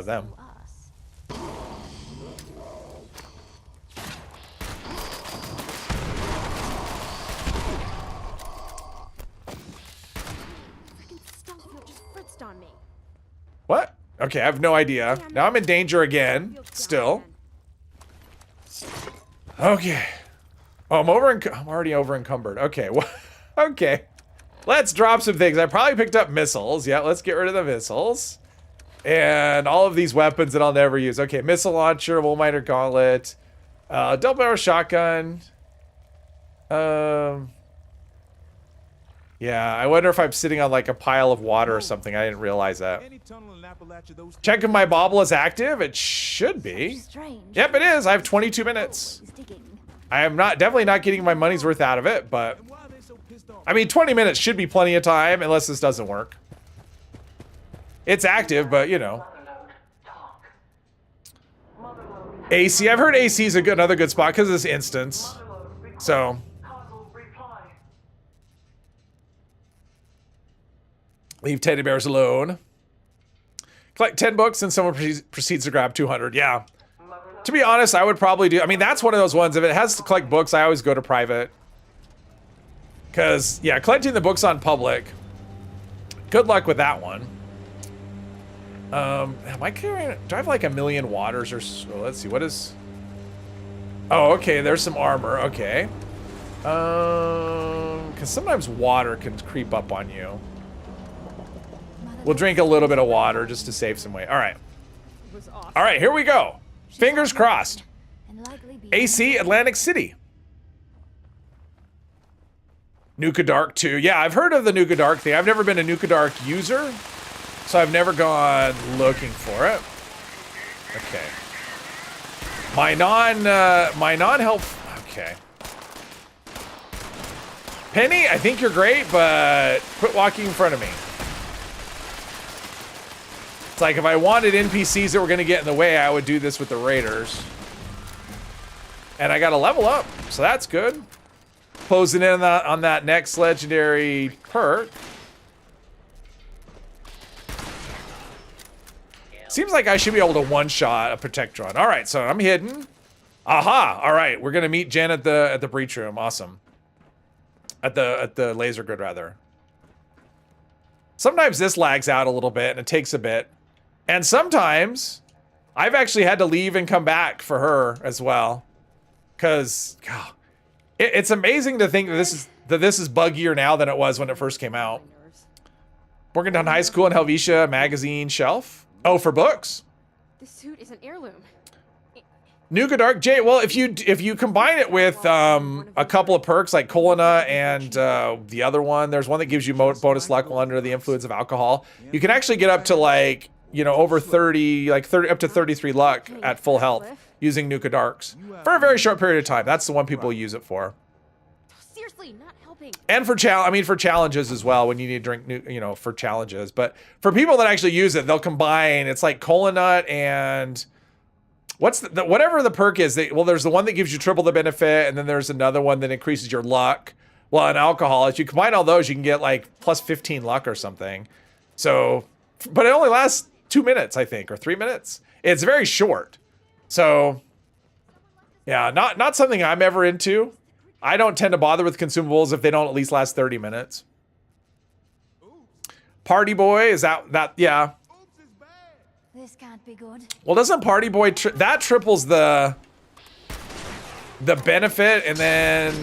them. What? Okay, I have no idea. Now I'm in danger again. Still. Okay. Oh, I'm already over encumbered. Okay. Well, okay. Let's drop some things. I probably picked up missiles. Yeah, let's get rid of the missiles. And all of these weapons that I'll never use. Okay, missile launcher, wool miner gauntlet, double barrel shotgun. Yeah, I wonder if I'm sitting on like a pile of water or something. I didn't realize that. Check if my bobble is active. It should be. Strange. Yep, it is. I have 22 minutes. I am definitely not getting my money's worth out of it, but I mean, 20 minutes should be plenty of time unless this doesn't work. It's active, but you know. AC, I've heard AC is another good spot because of this instance. So. Leave teddy bears alone. Collect 10 books and someone proceeds to grab 200. Yeah. To be honest, I would probably do. I mean, that's one of those ones. If it has to collect books, I always go to private. Because, yeah, collecting the books on public. Good luck with that one. Am I carrying... Do I have like 1,000,000 waters or so? Let's see. What is... Oh, okay. There's some armor. Okay. Because sometimes water can creep up on you. We'll drink a little bit of water just to save some weight. All right. All right, here we go. Fingers crossed. AC Atlantic City. Nuka Dark 2. Yeah, I've heard of the Nuka Dark thing. I've never been a Nuka Dark user, so I've never gone looking for it. Okay. My non-help. Okay. Penny, I think you're great, but quit walking in front of me. It's like if I wanted NPCs that were going to get in the way, I would do this with the raiders. And I got to level up, so that's good. Closing in on that next legendary perk. Seems like I should be able to one-shot a Protectron. All right, so I'm hidden. Aha! All right, we're gonna meet Jen at the breach room. Awesome. At the laser grid, rather. Sometimes this lags out a little bit and it takes a bit, and sometimes I've actually had to leave and come back for her as well, because it's amazing to think that this is buggier now than it was when it first came out. Morgantown High School and Helvetia magazine shelf. Oh, for books. This suit is an heirloom. Nuka Dark J. Well, if you combine it with a couple of perks like Colina and the other one, there's one that gives you bonus luck while under the influence of alcohol. You can actually get up to like, you know, over 30, like 30 up to 33 luck at full health using Nuka Darks for a very short period of time. That's the one people use it for. Seriously, not helping. And for for challenges as well, when you need to drink, you know, for challenges. But for people that actually use it, they'll combine. It's like Cola Nut and what's whatever the perk is. Well, there's the one that gives you triple the benefit, and then there's another one that increases your luck. Well, in alcohol, if you combine all those, you can get like plus 15 luck or something. So, but it only lasts 2 minutes, I think, or 3 minutes. It's very short. So, yeah, not something I'm ever into. I don't tend to bother with consumables if they don't at least last 30 minutes. Party Boy, is that yeah. This can't be good. Well, doesn't Party Boy that triples the benefit, and then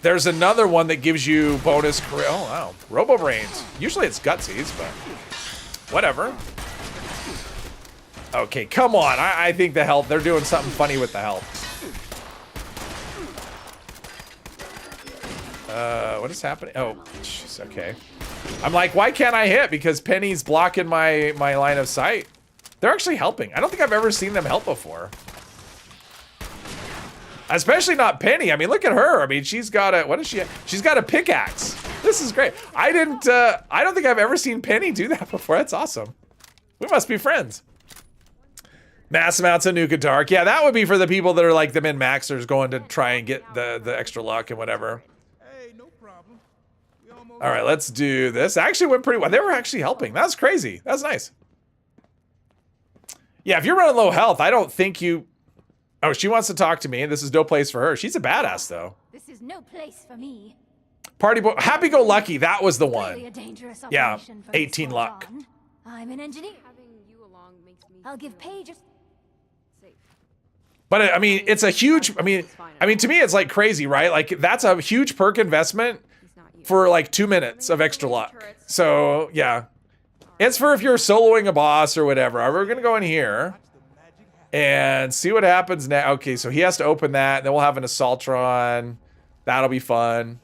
there's another one that gives you bonus career. Oh wow, Robo Brains. Usually it's Gutsies, but whatever. Okay, come on. I think the health, they're doing something funny with the health. What is happening? Oh, jeez, okay. I'm like, why can't I hit? Because Penny's blocking my line of sight. They're actually helping. I don't think I've ever seen them help before. Especially not Penny. I mean, look at her. I mean, she's got a, what is she? She's got a pickaxe. This is great. I don't think I've ever seen Penny do that before. That's awesome. We must be friends. Mass amounts of Nuka Dark. Yeah, that would be for the people that are like the min-maxers going to try and get the extra luck and whatever. Hey, no problem. We almost All right, let's do this. Actually went pretty well. They were actually helping. That's crazy. That's nice. Yeah, if you're running low health, I don't think you... Oh, she wants to talk to me. This is no place for her. She's a badass, though. This is no place for me. Party boy. Happy-go-lucky. That was the Clearly a one. dangerous Yeah, operation for 18 this luck. one. I'm an engineer. Having you along makes me I'll give feel Paige a... safe. But I mean, it's a huge... I mean, to me, it's like crazy, right? Like, that's a huge perk investment He's not you. for like 2 minutes of extra luck. So, yeah. It's for if you're soloing a boss or whatever. We're going to go in here and see what happens now. Okay, so he has to open that. Then we'll have an Assaultron. That'll be fun.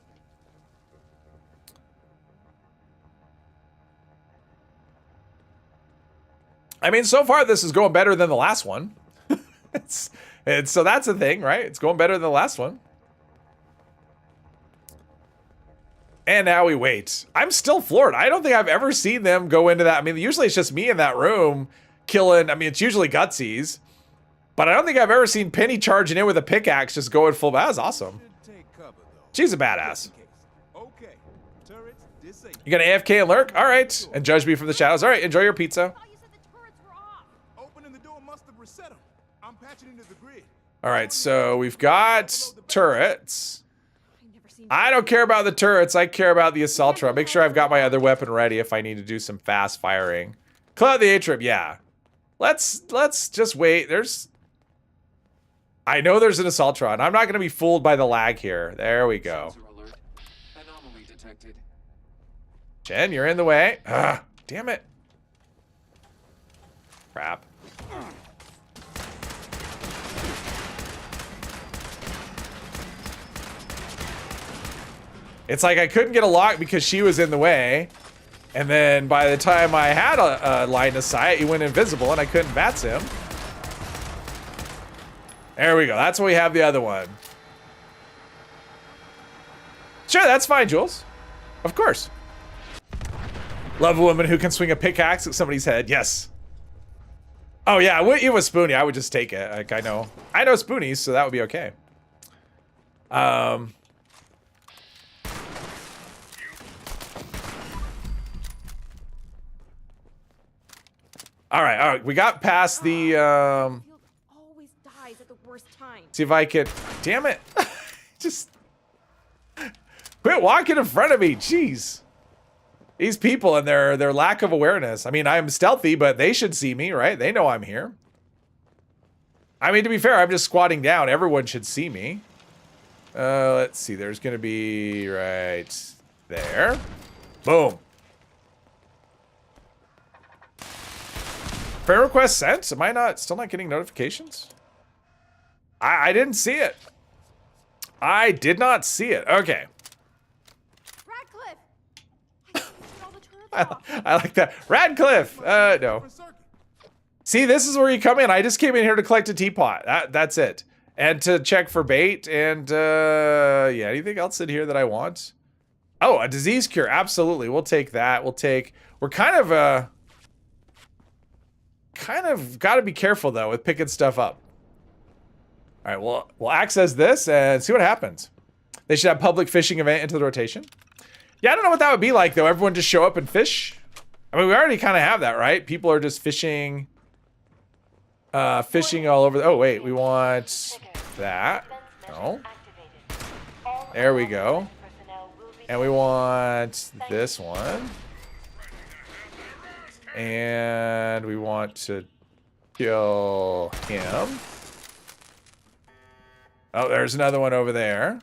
I mean, so far this is going better than the last one. So that's the thing, right? It's going better than the last one. And now we wait. I'm still floored. I don't think I've ever seen them go into that. I mean, usually it's just me in that room killing. I mean, it's usually Gutsies. But I don't think I've ever seen Penny charging in with a pickaxe just going full. That was awesome. take cover, though. She's a badass. Okay. Turrets disabled. You gonna AFK and lurk? All right. And judge me from the shadows. All right. Enjoy your pizza. Oh, you said the turrets were off. Opening the door must have reset them. I'm patching into the grid. All right. So we've got turrets. I've never seen. I don't care about the turrets. I care about the Assaultron. Make sure I've got my other weapon ready if I need to do some fast firing. Clear out the A-trip. Yeah. Let's just wait. I know there's an Assaultron. I'm not going to be fooled by the lag here. There we go. Sensor alert. Anomaly detected. Jen, you're in the way. Ah, damn it. Crap. It's like I couldn't get a lock because she was in the way. And then by the time I had a line of sight, he went invisible and I couldn't bats him. There we go. That's why we have the other one. Sure, that's fine, Jules. Of course. Love a woman who can swing a pickaxe at somebody's head. Yes. Oh yeah, it was Spoonie. I would just take it. Like I know Spoonies, so that would be okay. All right. We got past the. Field always dies at the worst time. See if I can. Damn it! Just quit walking in front of me. Jeez. These people and their lack of awareness. I mean, I'm stealthy, but they should see me, right? They know I'm here. I mean, to be fair, I'm just squatting down. Everyone should see me. Let's see. There's gonna be right there. Boom. Friend request sent? Am I still not getting notifications? I didn't see it. I did not see it. Okay. Radcliffe! I thought you shut all the turrets off. I like that. Radcliffe! No. See, this is where you come in. I just came in here to collect a teapot. That's it. And to check for bait and, yeah, anything else in here that I want? Oh, a disease cure. Absolutely. We'll take that. We're kind of got to be careful, though, with picking stuff up. All right, we'll access this and see what happens. They should have public fishing event into the rotation. Yeah, I don't know what that would be like, though. Everyone just show up and fish. I mean, we already kind of have that, right? People are just fishing, fishing all over. Oh, wait, we want that. No. There we go. And we want this one. And we want to kill him. Oh, there's another one over there.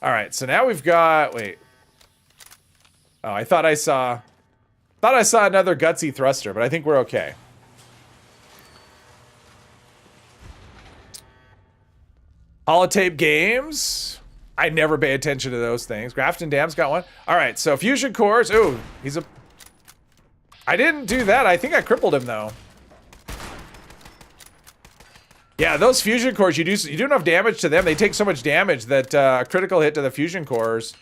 All right, so now we've got, wait. Oh, I thought I saw another gutsy thruster, but I think we're okay. Holotape games. I never pay attention to those things. Grafton Dam's got one. All right, so fusion cores. Ooh, he's a... I didn't do that. I think I crippled him, though. Yeah, those fusion cores, you do enough damage to them. They take so much damage that a critical hit to the fusion cores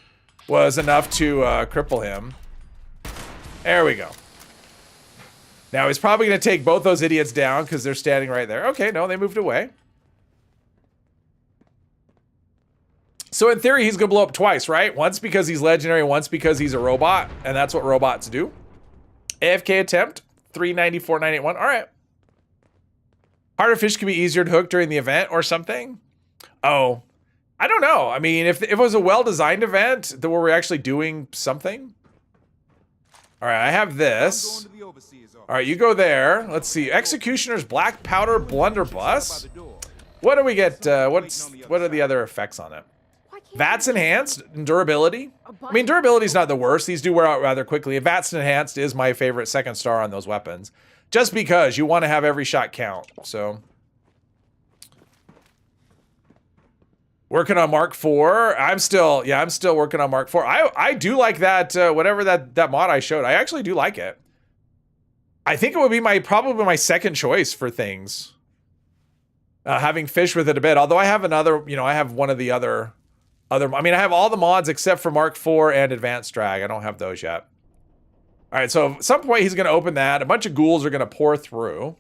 was enough to cripple him. There we go. Now, he's probably going to take both those idiots down because they're standing right there. Okay, no, they moved away. So in theory, he's going to blow up twice, right? Once because he's legendary, once because he's a robot, and that's what robots do. AFK attempt, 394,981. All right. Harder fish can be easier to hook during the event or something. Oh, I don't know. I mean, if it was a well-designed event where we're actually doing something. All right, I have this. All right, you go there. Let's see. Executioner's Black Powder Blunderbuss. What do we get? What are the other effects on it? VATS enhanced and durability. I mean, durability is not the worst. These do wear out rather quickly. VATS enhanced is my favorite second star on those weapons, just because you want to have every shot count. So, working on Mark IV. I'm still working on Mark IV. I do like that. Whatever that mod I showed, I actually do like it. I think it would be probably my second choice for things. Having fish with it a bit. Although I have another. I have one of the other. I mean, I have all the mods except for Mark IV and Advanced Drag. I don't have those yet. All right, so at some point he's going to open that. A bunch of ghouls are going to pour through.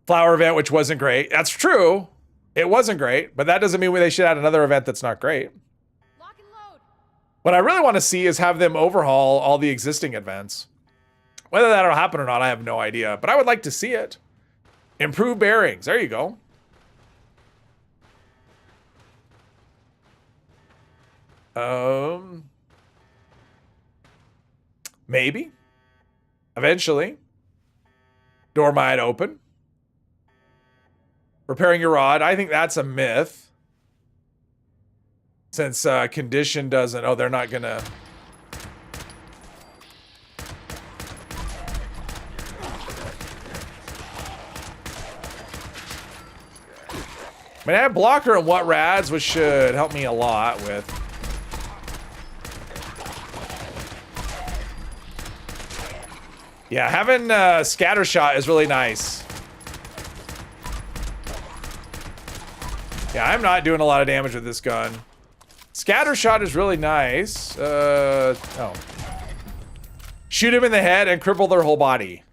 Flower event, which wasn't great. That's true. It wasn't great, but that doesn't mean they should add another event that's not great. Lock and load. What I really want to see is have them overhaul all the existing events. Whether that'll happen or not, I have no idea, but I would like to see it. Improve bearings. There you go. Maybe. Eventually. Door might open. Repairing your rod. I think that's a myth. Since condition doesn't... Oh, they're not gonna... I mean, I have blocker and what rads, which should help me a lot with... Yeah, having scatter shot is really nice. Yeah, I'm not doing a lot of damage with this gun. Scatter shot is really nice. Oh. Shoot him in the head and cripple their whole body.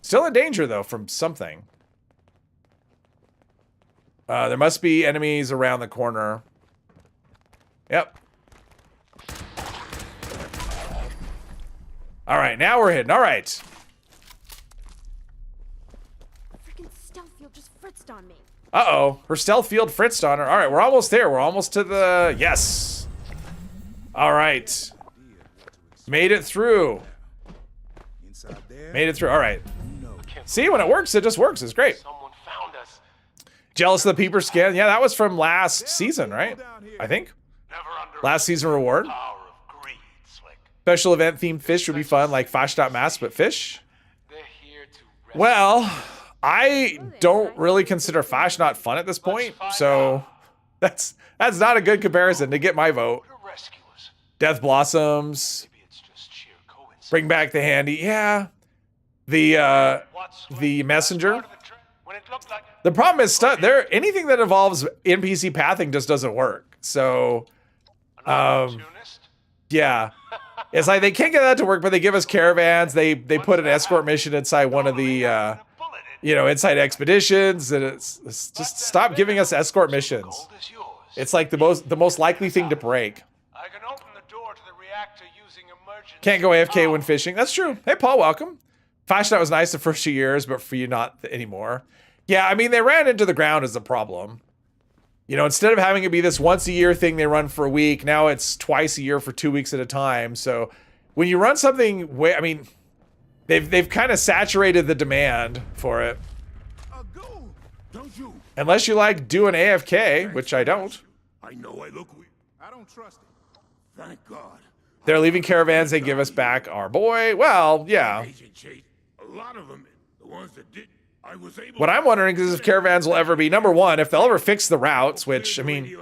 Still in danger, though, from something. There must be enemies around the corner. Yep. All right, now we're hidden. All right. Freaking stealth field just fritzed on me. Uh-oh. Her stealth field fritzed on her. All right, we're almost there. We're almost to the... Yes. All right. Made it through. Made it through. All right. See, when it works, it just works. It's great. Someone found us. Jealous of the peeper skin. Yeah, that was from last season, right? I think. Last season reward. Power of greed, Slick. Special event themed fish would be fun, like Fash.Mask, but fish? They're here to Well, I don't really consider Fash not fun at this point, so that's not a good comparison to get my vote. rescue us. Death Blossoms. Maybe it's just sheer coincidence. Bring back the handy. Yeah. The messenger. When it looked like The problem is anything that involves NPC pathing just doesn't work. So opportunist. yeah. It's like they can't get that to work, but they give us caravans. They put an escort mission inside one of the inside expeditions, and it's just stop giving us escort missions. Gold is yours. It's like the most likely thing to break. I can open the door to the reactor using emergency. Can't go AFK when fishing. That's true. Hey, Paul, welcome. Flashlight was nice the first few years, but for you, not anymore. Yeah, I mean, they ran into the ground as a problem. Instead of having it be this once a year thing they run for a week, now it's twice a year for 2 weeks at a time. So when you run something, I mean, they've kind of saturated the demand for it. Go! Don't you? Unless you like doing AFK, which I don't. I know I look weird. I don't trust it. Thank God. They're leaving caravans. They give us back our boy. Well, yeah. Agent Chase, a lot of them, the ones that did, I was able. What I'm wondering is if caravans will ever be, number one, if they'll ever fix the routes, which, I mean,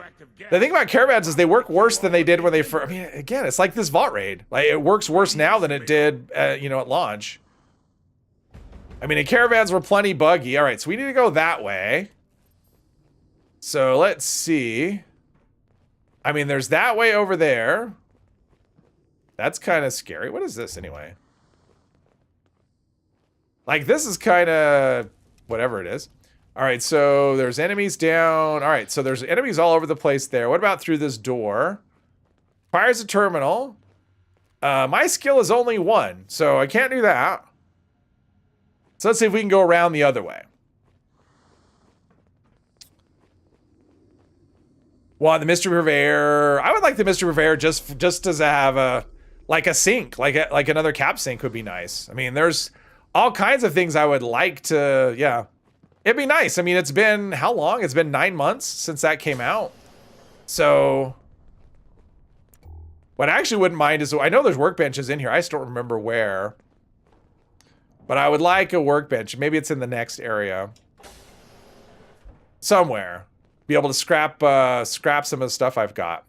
the thing about caravans is they work worse than they did when they first, I mean, again, it's like this vault raid. Like, it works worse now than it did, you know, at launch. I mean, the caravans were plenty buggy. All right, so we need to go that way. So let's see. I mean, there's that way over there. That's kind of scary. What is this anyway? Like, this is kind of whatever it is. All right, so there's enemies down. All right, so there's enemies all over the place there. What about through this door? Fires a terminal. My skill is only 1, so I can't do that. So let's see if we can go around the other way. Well, the Mystery Purveyor. I would like the Mystery Purveyor just to have a sink, like another cap sink would be nice. I mean, there's all kinds of things I would like to, yeah. It'd be nice. I mean, it's been how long? It's been 9 months since that came out. So what I actually wouldn't mind is, I know there's workbenches in here. I just don't remember where. But I would like a workbench. Maybe it's in the next area. Somewhere. Be able to scrap some of the stuff I've got.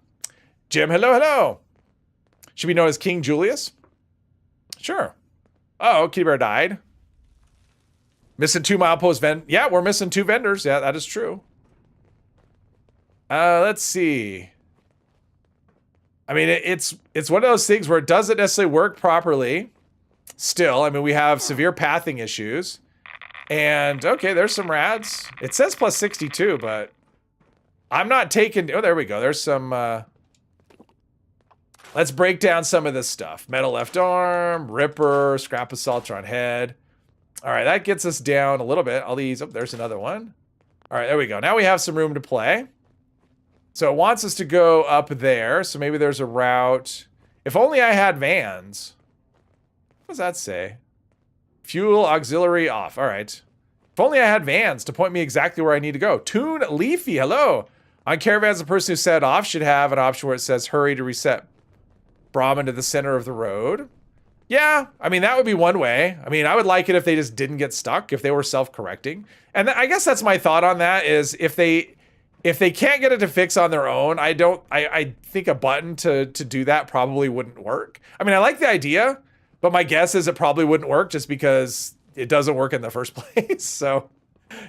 Jim, hello, hello. Should be known as King Julius? Sure. Oh, Kitty Bear died. Missing 2 milepost yeah, we're missing 2 vendors. Yeah, that is true. Let's see. I mean, it's one of those things where it doesn't necessarily work properly. Still, I mean, we have severe pathing issues. And, okay, there's some rads. It says plus 62, but I'm not taking... Oh, there we go. There's some... Let's break down some of this stuff. Metal left arm, Ripper, scrap assaultron head. All right, that gets us down a little bit. All these... Oh, there's another one. All right, there we go. Now we have some room to play. So it wants us to go up there. So maybe there's a route. If only I had vans... What does that say? Fuel auxiliary off. All right. If only I had vans to point me exactly where I need to go. Toon Leafy, hello. On caravans, the person who set off should have an option where it says hurry to reset Brahman to the center of the road. Yeah, I mean, that would be one way. I mean, I would like it if they just didn't get stuck, if they were self-correcting. And I guess that's my thought on that is if they can't get it to fix on their own, I think a button to do that probably wouldn't work. I mean, I like the idea. But my guess is it probably wouldn't work just because it doesn't work in the first place. So,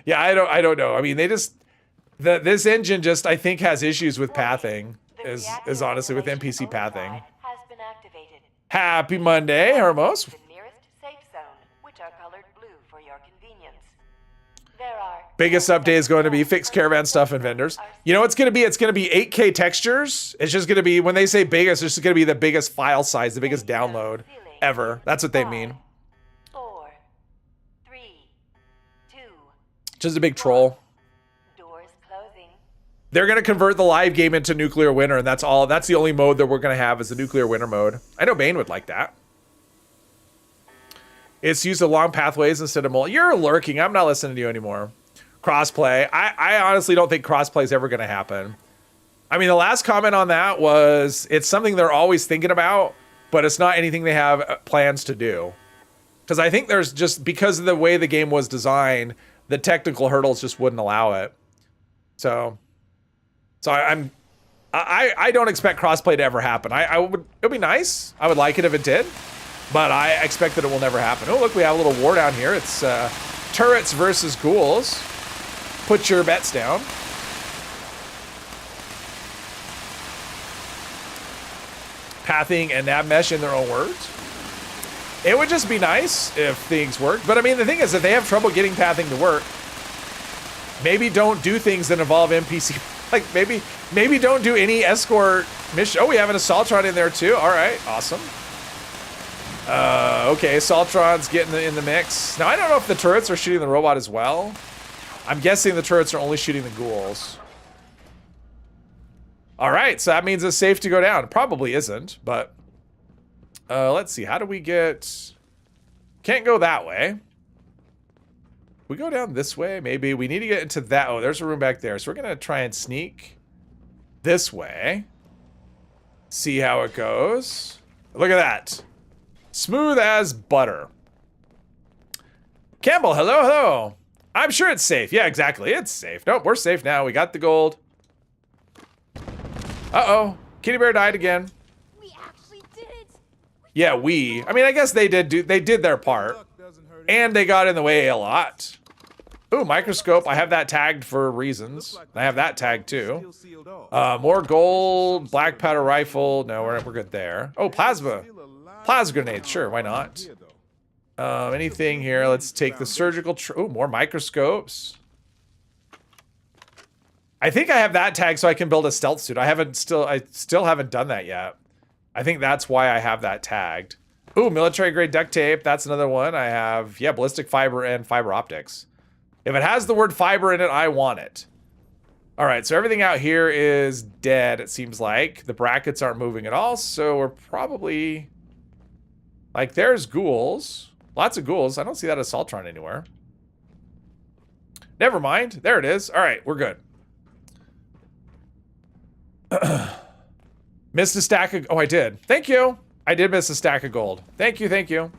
yeah, I don't know. I mean, they just this engine just I think has issues with pathing. Is honestly with NPC pathing. Happy Monday, Hermos. The nearest safe zone, which are colored blue for your convenience. There are Biggest update is going to be fix caravan stuff and vendors. You know, it's going to be 8K textures. It's just going to be when they say big, it's just going to be the biggest file size, the biggest download ever. That's what they mean. 4, 3, 2. Just a big troll. Doors closing. They're going to convert the live game into nuclear winter, and that's all. That's the only mode that we're going to have is the nuclear winter mode. I know Bane would like that. It's used along pathways instead of multi. You're lurking. I'm not listening to you anymore. Crossplay. I honestly don't think crossplay is ever going to happen. I mean, the last comment on that was it's something they're always thinking about, but it's not anything they have plans to do. Because I think there's just, because of the way the game was designed, the technical hurdles just wouldn't allow it. So I don't expect crossplay to ever happen. It'd be nice. I would like it if it did, but I expect that it will never happen. Oh, look, we have a little war down here. It's turrets versus ghouls. Put your bets down. Pathing and nav mesh in their own words. It would just be nice if things worked. But I mean, the thing is, if they have trouble getting pathing to work, maybe don't do things that involve NPC. Like maybe don't do any escort mission. Oh, we have an Assaultron in there too. All right, awesome. Okay, Assaultron's getting in the mix. Now, I don't know if the turrets are shooting the robot as well. I'm guessing the turrets are only shooting the ghouls. All right, so that means it's safe to go down. It probably isn't, but let's see. How do we get... Can't go that way. We go down this way, maybe. We need to get into that. Oh, there's a room back there. So we're going to try and sneak this way. See how it goes. Look at that. Smooth as butter. Campbell, hello, hello. I'm sure it's safe. Yeah, exactly. It's safe. Nope, we're safe now. We got the gold. Uh-oh. Kitty Bear died again. We actually did it. Yeah, I mean, I guess they did their part. And they got in the way a lot. Ooh, microscope. I have that tagged for reasons. I have that tagged too. More gold, black powder rifle. No, we're good there. Oh, plasma. Plasma grenades. Sure, why not? Anything here? Let's take the surgical. Oh, more microscopes. I think I have that tag so I can build a stealth suit. I still haven't done that yet. I think that's why I have that tagged. Ooh, military grade duct tape. That's another one. I have, yeah, ballistic fiber and fiber optics. If it has the word fiber in it, I want it. All right, so everything out here is dead, it seems like. The brackets aren't moving at all, so we're probably... Like, there's ghouls. Lots of ghouls. I don't see that assaultron anywhere. Never mind. There it is. All right, we're good. Missed a stack of... Oh, I did. Thank you. I did miss a stack of gold. Thank you, thank you.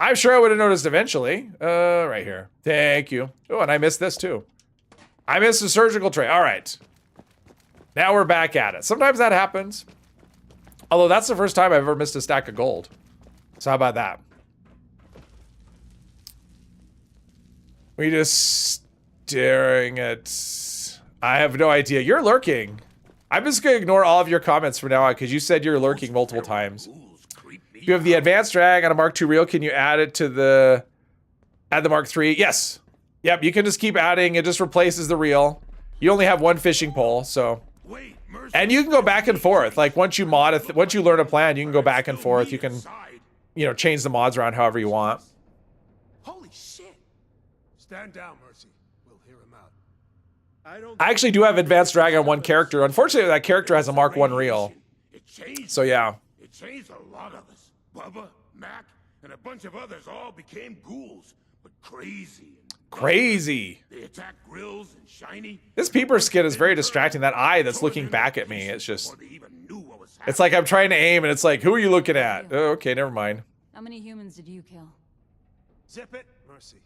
I'm sure I would have noticed eventually. Right here. Thank you. Oh, and I missed this too. I missed a surgical tray. All right. Now we're back at it. Sometimes that happens. Although that's the first time I've ever missed a stack of gold. So how about that? We just staring at... I have no idea. You're lurking. I'm just going to ignore all of your comments from now on because you said you're lurking multiple times. If you have the advanced drag on a Mark II reel, can you add it to the... Add the Mark III? Yes. Yep, you can just keep adding. It just replaces the reel. You only have one fishing pole, so... And you can go back and forth. Like, once you learn a plan, you can go back and forth. You can, you know, change the mods around however you want. Holy shit! Stand down, Mercy. We'll hear him out. I actually do have advanced drag on one character. Unfortunately, that character has a Mark I reel. So, yeah. It changed a lot of us. Bubba, Mac, and a bunch of others all became ghouls, but crazy. Crazy. They attack grills and shiny. This peeper skin is very distracting. That eye that's looking back at me, it's just... It's like I'm trying to aim and it's like, who are you looking at? Oh, okay, never mind. How many humans did you kill? Zip it, Mercy.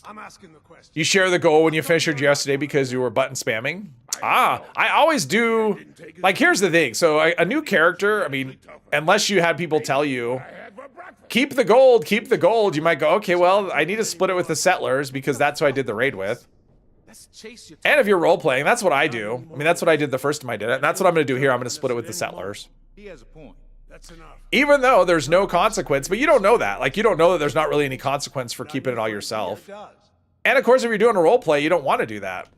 I'm asking the question. You share the goal when you finished your yesterday because you were button spamming? Ah, I always do. Like, here's the thing. So a new character, I mean, unless you had people tell you, keep the gold, you might go, okay, well, I need to split it with the settlers because that's who I did the raid with. And if you're role-playing, that's what I do. I mean, that's what I did the first time I did it. And that's what I'm going to do here. I'm going to split it with the settlers. He has a point. That's enough. Even though there's no consequence, but you don't know that. Like, you don't know that there's not really any consequence for keeping it all yourself. And of course, if you're doing a roleplay, you don't want to do that.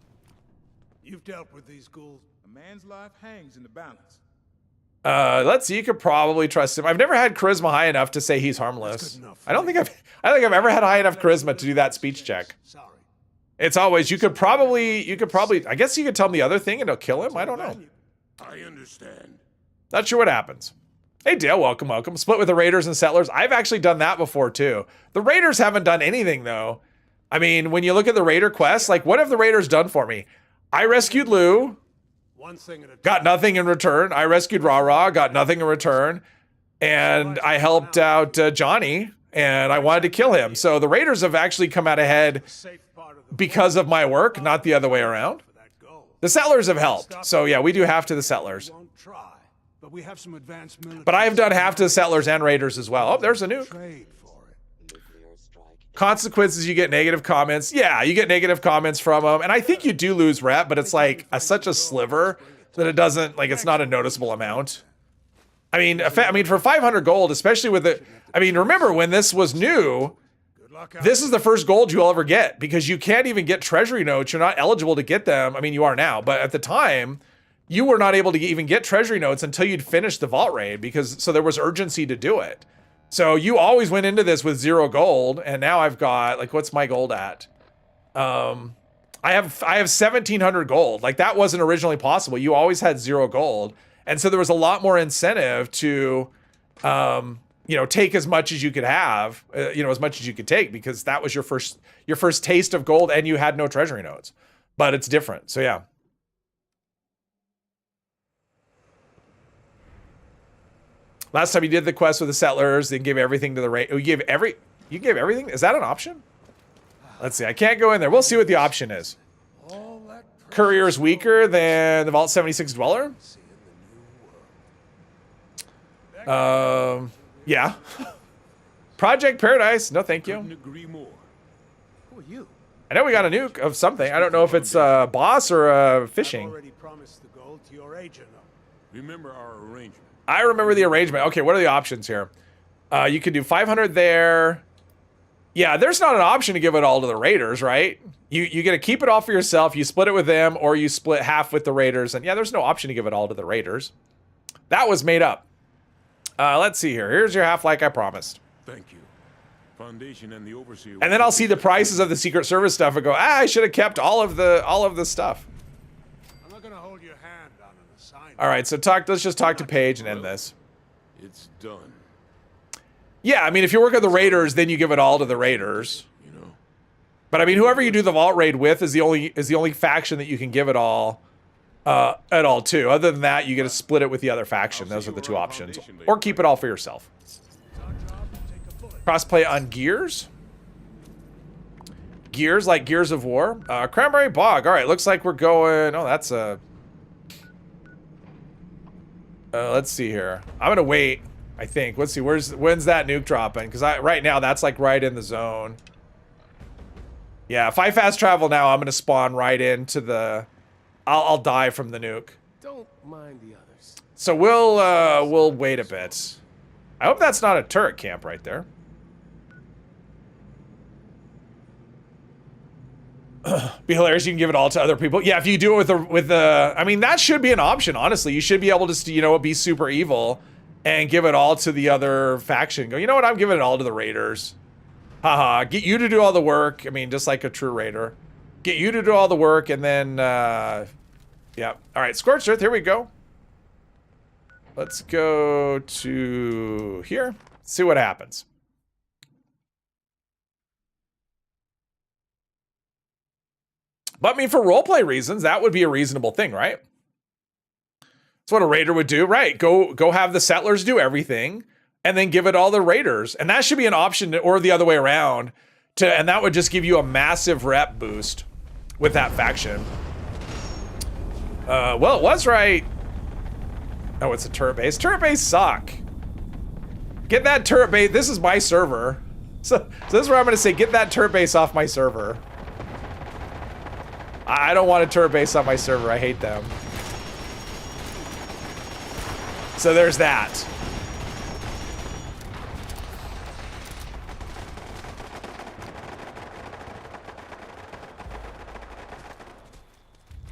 You've dealt with these ghouls. A man's life hangs in the balance. Let's see. You could probably trust him. I've never had charisma high enough to say he's harmless. I don't think I've ever had high enough charisma to do that speech check. Sorry. It's always, you could probably, I guess you could tell him the other thing and it'll kill him. I don't know. I understand. Not sure what happens. Hey, Dale, welcome, welcome. Split with the Raiders and Settlers. I've actually done that before, too. The Raiders haven't done anything, though. I mean, when you look at the Raider quests, like, what have the Raiders done for me? I rescued Lou. One thing at a time. Got nothing in return. I rescued Rah-Rah. Got nothing in return. And I helped out Johnny, and I wanted to kill him. So the Raiders have actually come out ahead because of my work, not the other way around. The Settlers have helped. So, yeah, we do half to the Settlers. But we have some advanced military. But I have done half to the Settlers and Raiders as well. Oh, there's a nuke. Trade for it. Consequences, you get negative comments. Yeah, you get negative comments from them. And I think you do lose rep, but it's like such a sliver that it doesn't, like, it's not a noticeable amount. I mean, for 500 gold, especially with it, I mean, remember when this was new, this is the first gold you'll ever get because you can't even get treasury notes. You're not eligible to get them. I mean, you are now, but at the time, you were not able to even get treasury notes until you'd finished the vault raid so there was urgency to do it. So you always went into this with 0 gold, and now I've got, like, what's my gold at? I have 1,700 gold. Like, that wasn't originally possible. You always had 0 gold, and so there was a lot more incentive to, you know, take as much as you could have, as much as you could take, because that was your first taste of gold, and you had no treasury notes. But it's different. So yeah. Last time you did the quest with the settlers, then give everything to the raid. Oh, you give everything? Is that an option? Let's see. I can't go in there. We'll see what the option is. Courier's weaker than the Vault 76 Dweller? Yeah. Project Paradise. No, thank you. Agree more. Who are you? I know we got a nuke of something. I don't know if it's a boss or a fishing. I've already promised the gold to your agent. Remember our arrangement. I remember the arrangement. Okay, what are the options here? You can do 500 there. Yeah, there's not an option to give it all to the raiders, right? You get to keep it all for yourself. You split it with them, or you split half with the raiders. And yeah, there's no option to give it all to the raiders. That was made up. Let's see here. Here's your half like I promised. Thank you. Foundation and the overseer. And then I'll see the prices of the Secret Service stuff and go, I should have kept all of the stuff. I'm not gonna hold your hand on an assignment. All right, so let's just talk to Paige and end this. It's done. Yeah, I mean, if you work with the raiders, then you give it all to the raiders. You know. But I mean, whoever you do the vault raid with is the only faction that you can give it all at all to. Other than that, you get to split it with the other faction. Those are the two options, or keep it all for yourself. Crossplay on Gears. Gears like Gears of War. Cranberry Bog. All right, looks like we're going. Oh, that's a. Let's see here. I'm gonna wait. I think. Let's see. When's that nuke dropping? Because right now that's like right in the zone. Yeah, if I fast travel now, I'm gonna spawn right into the. I'll die from the nuke. Don't mind the others. So we'll wait a bit. I hope that's not a turret camp right there. Be hilarious. You can give it all to other people. Yeah, if you do it with the. I mean, that should be an option. Honestly, you should be able to be super evil and give it all to the other faction. Go, you know what? I'm giving it all to the raiders. Haha. Get you to do all the work. I mean, just like a true raider. Get you to do all the work, and then yeah. All right, Scorched Earth. Here we go. Let's go to here. See what happens. But I mean, for roleplay reasons, that would be a reasonable thing, right? That's what a raider would do, right? Go have the settlers do everything, and then give it all the raiders. And that should be an option, or the other way around. And that would just give you a massive rep boost with that faction. Well, it was right. Oh, it's a turret base. Turret base suck. Get that turret base. This is my server. So this is where I'm going to say, get that turret base off my server. I don't want a turret base on my server. I hate them. So there's that.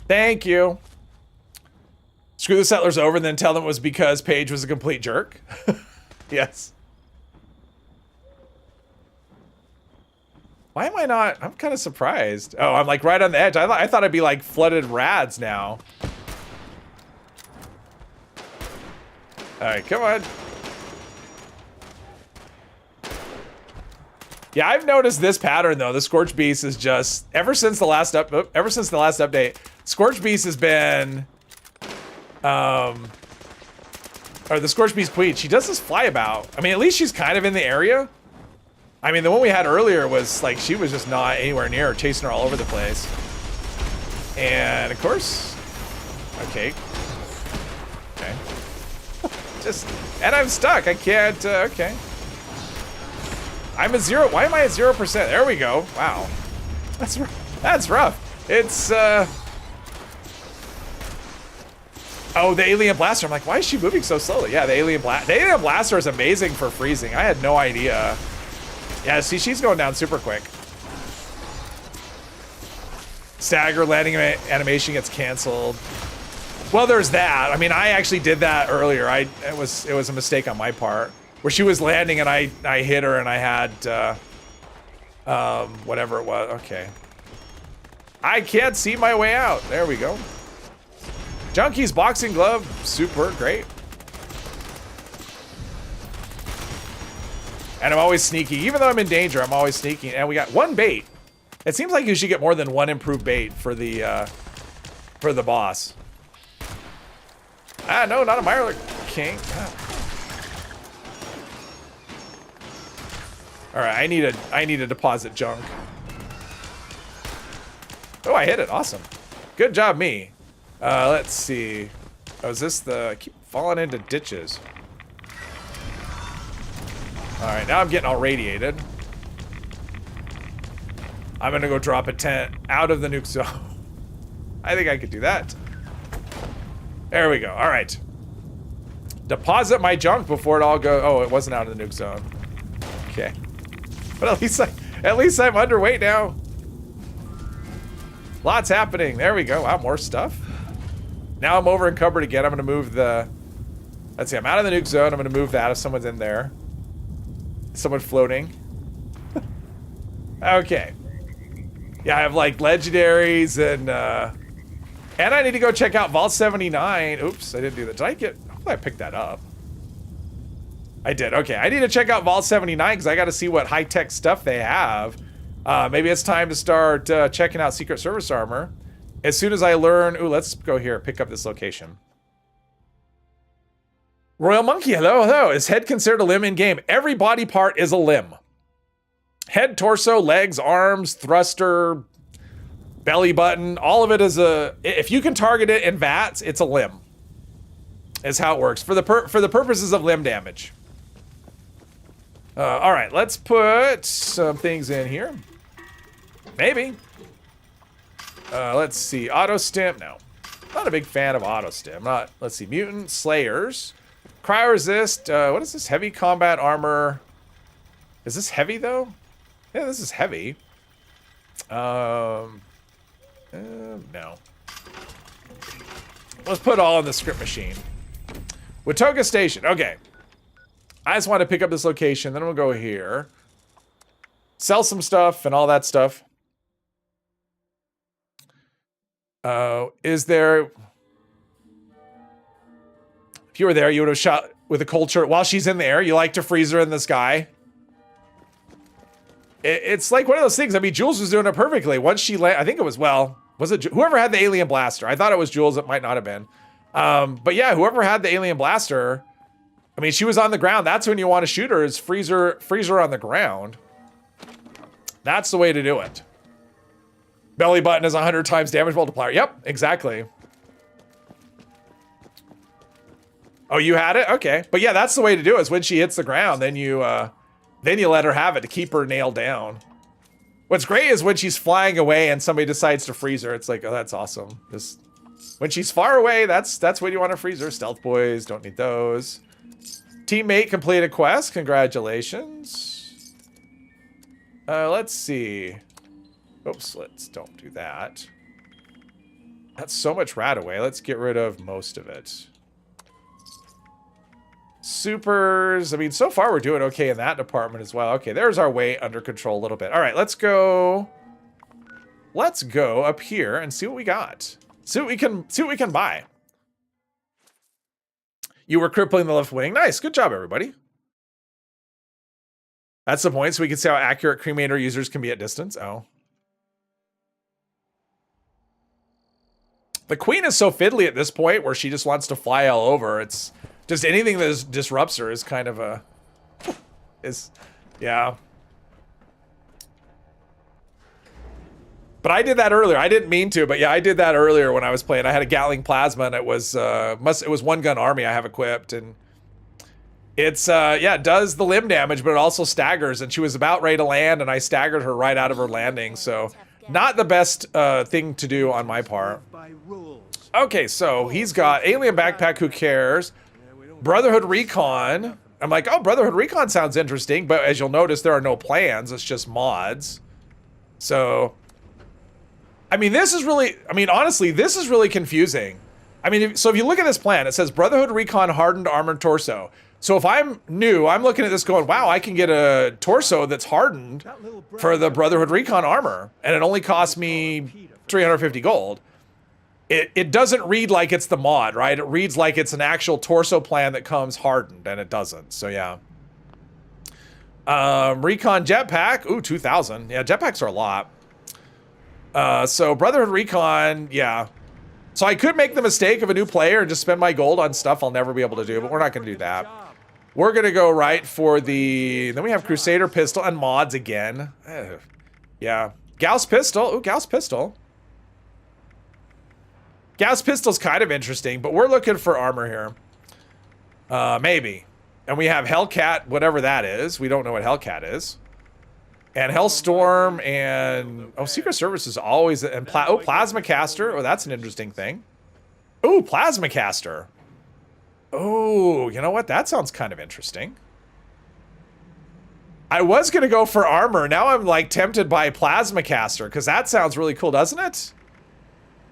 Thank you. Screw the settlers over and then tell them it was because Paige was a complete jerk. Yes. Why am I not? I'm kind of surprised. Oh, I'm like right on the edge. I thought I'd be like flooded rads now. All right, come on. Yeah, I've noticed this pattern though. The Scorched Beast is just ever since the last update. Scorched Beast has been, or the Scorched Beast Queen. She does this flyabout. I mean, at least she's kind of in the area. I mean, the one we had earlier was like, she was just not anywhere near her, chasing her all over the place. And of course, okay. And I'm stuck. I can't, okay. I'm at 0. Why am I at 0%? There we go. Wow. That's rough. It's, oh, the alien blaster. I'm like, why is she moving so slowly? Yeah, the alien blaster is amazing for freezing. I had no idea. Yeah, see, she's going down super quick. Stagger landing animation gets canceled. Well, there's that. I mean, I actually did that earlier. It was a mistake on my part, where she was landing and I hit her and I had whatever it was. Okay. I can't see my way out. There we go. Junkie's boxing glove, super great. And I'm always sneaky. Even though I'm in danger, I'm always sneaking. And we got one bait. It seems like you should get more than one improved bait for the boss. Ah, no, not a Mirror King. Ah. All right, I need to deposit junk. Oh, I hit it. Awesome. Good job, me. Let's see. Oh, is this the... I keep falling into ditches. All right, now I'm getting all radiated. I'm gonna go drop a tent out of the nuke zone. I think I could do that. There we go. All right. Deposit my junk before it all goes... Oh, it wasn't out of the nuke zone. Okay. But at least I'm underweight now. Lots happening. There we go. Wow, more stuff. Now I'm over encumbered again. I'm going to move the... Let's see. I'm out of the nuke zone. I'm going to move that if someone's in there. Someone floating. Okay. Yeah, I have like legendaries and I need to go check out Vault 79. Oops, I didn't do that. Did I get... Hopefully I picked that up. I did. Okay, I need to check out Vault 79 because I got to see what high-tech stuff they have. Maybe it's time to start checking out Secret Service armor. As soon as I learn... Ooh, let's go here. Pick up this location. Royal Monkey, hello, hello. Is head considered a limb in-game? Every body part is a limb. Head, torso, legs, arms, thruster, belly button. All of it is a... If you can target it in VATS, it's a limb. Is how it works. For the purposes of limb damage. All right, let's put some things in here. Maybe. Let's see. Auto stim. No. Not a big fan of auto stim. Not. Let's see. Mutant Slayers. Cryo resist. What is this? Heavy combat armor. Is this heavy though? Yeah, this is heavy. No. Let's put it all in the script machine. Watoga Station. Okay. I just want to pick up this location. Then we'll go here. Sell some stuff and all that stuff. Is there... If you were there, you would have shot with a culture while she's in the air. You like to freeze her in the sky. It's like one of those things. I mean, Jules was doing it perfectly. Once she I think it was, well, was it whoever had the alien blaster? I thought it was Jules. It might not have been. But yeah, whoever had the alien blaster, I mean, she was on the ground. That's when you want to shoot her, is freeze her on the ground. That's the way to do it. Belly button is 100 times damage multiplier. Yep, exactly. Oh, you had it? Okay. But yeah, that's the way to do it, is when she hits the ground, then you let her have it to keep her nailed down. What's great is when she's flying away and somebody decides to freeze her. It's like, oh, that's awesome. When she's far away, that's when you want to freeze her. Stealth boys, don't need those. Teammate completed quest. Congratulations. Let's see. Oops, don't do that. That's so much rat away. Let's get rid of most of it. Supers. I mean, so far we're doing okay in that department as well. Okay, there's our weight under control a little bit. All right, let's go. Let's go up here and see what we got. See what we can buy. You were crippling the left wing. Nice. Good job, everybody. That's the point, so we can see how accurate cremator users can be at distance. Oh. The queen is so fiddly at this point where she just wants to fly all over. It's just anything that disrupts her is kind of a... yeah. But I did that earlier. I didn't mean to, but yeah, I did that earlier when I was playing. I had a Gatling plasma, and it was one gun army I have equipped, and it's yeah, it does the limb damage, but it also staggers. And she was about ready to land, and I staggered her right out of her landing. So not the best thing to do on my part. Okay, so he's got alien backpack. Who cares? Brotherhood Recon. I'm like, oh, Brotherhood Recon sounds interesting, but as you'll notice, there are no plans. It's just mods. So. I mean, this is really, I mean, honestly, this is really confusing. I mean, so if you look at this plan, it says Brotherhood Recon Hardened Armored Torso. So if I'm new, I'm looking at this going, wow, I can get a torso that's hardened for the Brotherhood Recon armor. And it only costs me 350 gold. It doesn't read like it's the mod, right? It reads like it's an actual torso plan that comes hardened, and it doesn't. So yeah. Recon Jetpack. Ooh, 2,000. Yeah, jetpacks are a lot. So Brotherhood Recon, yeah. So I could make the mistake of a new player and just spend my gold on stuff I'll never be able to do, but we're not going to do that. We're going to go right for the... Then we have Crusader pistol and mods again. Ugh. Yeah. Gauss pistol. Ooh, Gauss pistol. Gauss pistol's kind of interesting, but we're looking for armor here. Maybe. And we have Hellcat, whatever that is. We don't know what Hellcat is. And Hellstorm and... Oh, Secret Service is always... And Plasma Caster. Oh, that's an interesting thing. Ooh, Plasma Caster. Oh, you know what? That sounds kind of interesting. I was going to go for armor. Now I'm like tempted by Plasma Caster because that sounds really cool, doesn't it?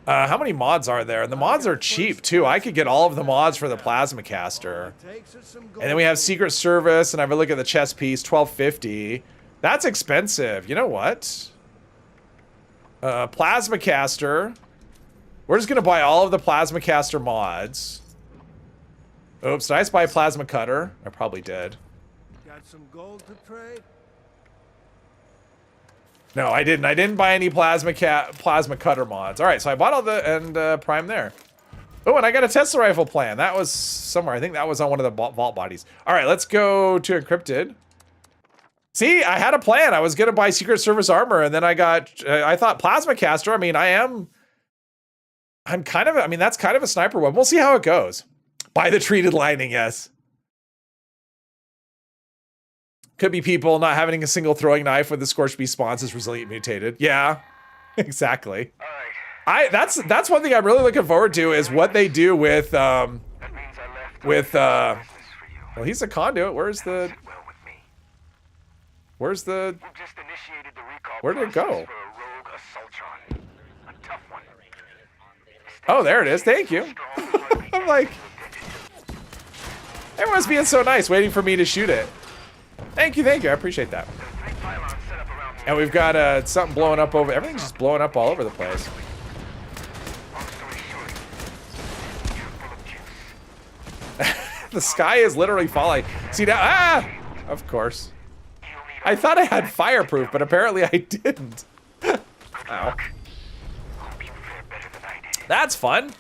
How many mods are there? And the mods are cheap too. I could get all of the mods for the Plasma Caster. And then we have Secret Service, and I have a look at the chest piece, $12.50. That's expensive. You know what? Plasma Caster. We're just gonna buy all of the Plasma Caster mods. Oops, did I just buy a Plasma Cutter? I probably did. Got some gold to trade? No, I didn't. I didn't buy any Plasma Cutter mods. All right, so I bought all the and Prime there. Oh, and I got a Tesla rifle plan. That was somewhere. I think that was on one of the vault bodies. All right, let's go to Encrypted. See, I had a plan. I was gonna buy Secret Service armor, and then I thought Plasma Caster. I mean, I'm kind of. I mean, that's kind of a sniper weapon. We'll see how it goes. Buy the treated lining, yes. Could be people not having a single throwing knife with the Scorched Beast spawns is resilient mutated. Yeah, exactly. That's one thing I'm really looking forward to is what they do with well, he's a conduit. Where's the where did it go? Oh, there it is. Thank you. I'm like, everyone's being so nice, waiting for me to shoot it. Thank you, I appreciate that. And we've got something blowing up over, everything's just blowing up all over the place. The sky is literally falling. See now, of course. I thought I had fireproof, but apparently I didn't. Ow. That's fun.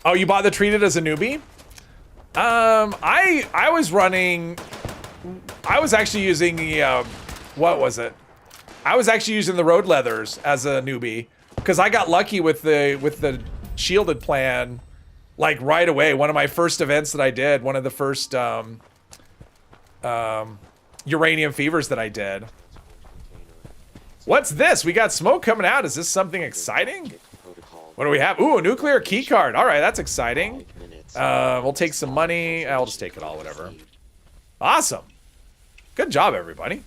Oh, you bought the treated as a newbie? I was running... I was actually using the, what was it? I was actually using the road leathers as a newbie because I got lucky with the shielded plan, like right away. One of my first events that I did, one of the first uranium fevers that I did. What's this? We got smoke coming out. Is this something exciting? What do we have? Ooh, a nuclear key card. All right, that's exciting. We'll take some money. I'll just take it all, whatever. Awesome. Good job, everybody.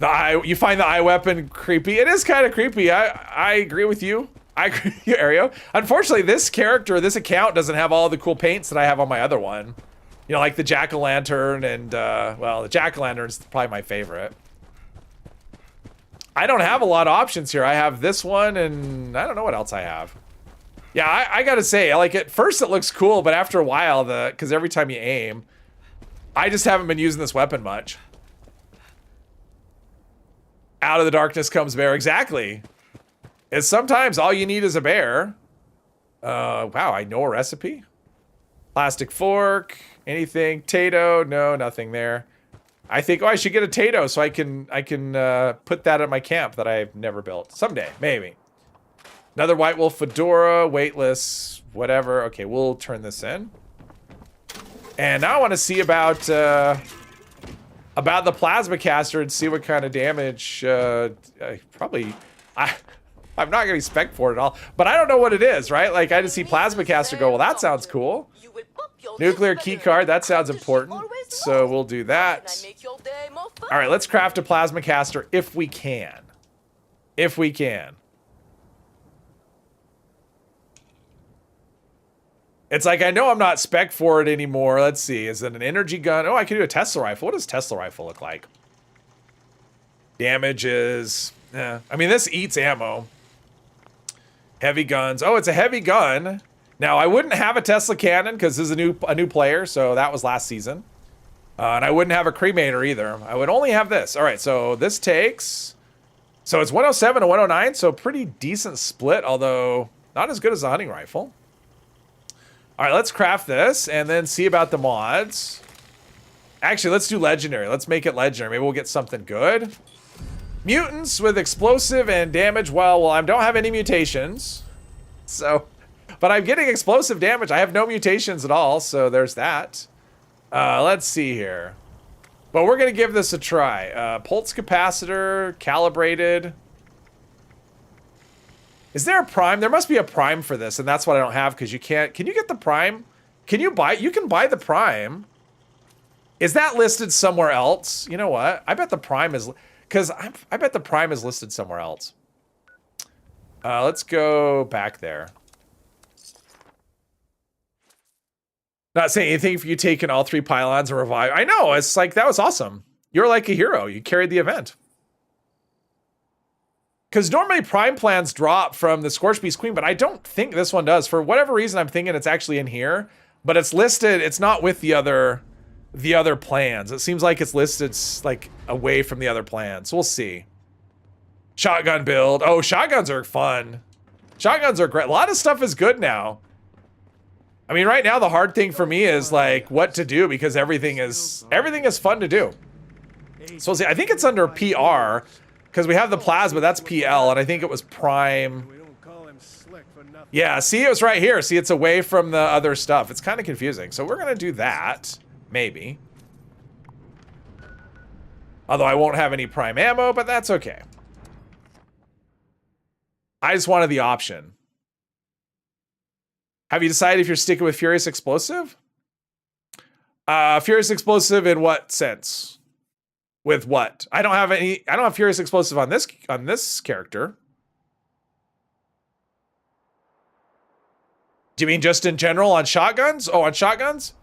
You find the eye weapon creepy? It is kind of creepy. I agree with you. I agree with you, Ario. Unfortunately, this character, this account doesn't have all the cool paints that I have on my other one. You know, like the jack-o'-lantern and, well, the jack-o'-lantern is probably my favorite. I don't have a lot of options here. I have this one, and I don't know what else I have. Yeah, I gotta say, like, at first it looks cool, but after a while, because every time you aim, I just haven't been using this weapon much. Out of the darkness comes bear. Exactly. It's sometimes all you need is a bear. Wow, I know a recipe. Plastic fork, anything. Tato, no, nothing there. I think, oh, I should get a Tato so I can put that at my camp that I've never built. Someday, maybe. Another White Wolf fedora, weightless, whatever. Okay, we'll turn this in. And now I want to see about the Plasma Caster and see what kind of damage. I'm not gonna be spec for it at all, but I don't know what it is, right? Like I just see Plasma Caster go, well, that sounds cool. Nuclear key card, that sounds important. So we'll do that. All right, let's craft a Plasma Caster if we can. If we can. It's like, I know I'm not spec for it anymore. Let's see, is it an energy gun? Oh, I can do a Tesla rifle. What does Tesla rifle look like? Damage is, I mean, this eats ammo. Heavy guns. Oh, it's a heavy gun. Now, I wouldn't have a Tesla cannon because this is a new player, so that was last season. And I wouldn't have a cremator either. I would only have this. All right, so this takes... So it's 107 to 109, so pretty decent split, although not as good as the hunting rifle. All right, let's craft this and then see about the mods. Actually, let's do legendary. Let's make it legendary. Maybe we'll get something good. Mutants with explosive and damage. Well, I don't have any mutations. So, but I'm getting explosive damage. I have no mutations at all, so there's that. Let's see here. But we're going to give this a try. Pulse capacitor, calibrated. Is there a prime? There must be a prime for this, and that's what I don't have because you can't. Can you get the prime? Can you buy? You can buy the prime. Is that listed somewhere else? You know what? I bet the prime is, because I bet the prime is listed somewhere else. Let's go back there. Not saying anything for you taking all 3 pylons and revive. I know, it's like, that was awesome. You're like a hero. You carried the event. Because normally prime plans drop from the Scorched Beast Queen, but I don't think this one does. For whatever reason, I'm thinking it's actually in here, but it's listed. It's not with the other plans. It seems like it's listed like away from the other plans. So we'll see. Shotgun build. Oh, shotguns are fun. Shotguns are great. A lot of stuff is good now. I mean, right now the hard thing for me is like what to do because everything is fun to do. So we'll see. I think it's under PR because we have the plasma. That's PL, and I think it was prime. Yeah, see, it was right here. See, it's away from the other stuff. It's kind of confusing. So we're gonna do that, maybe. Although I won't have any prime ammo, but that's okay. I just wanted the option. Have you decided if you're sticking with Furious Explosive? Furious Explosive in what sense? With what? I don't have Furious Explosive on this character. Do you mean just in general on shotguns? Oh, on shotguns?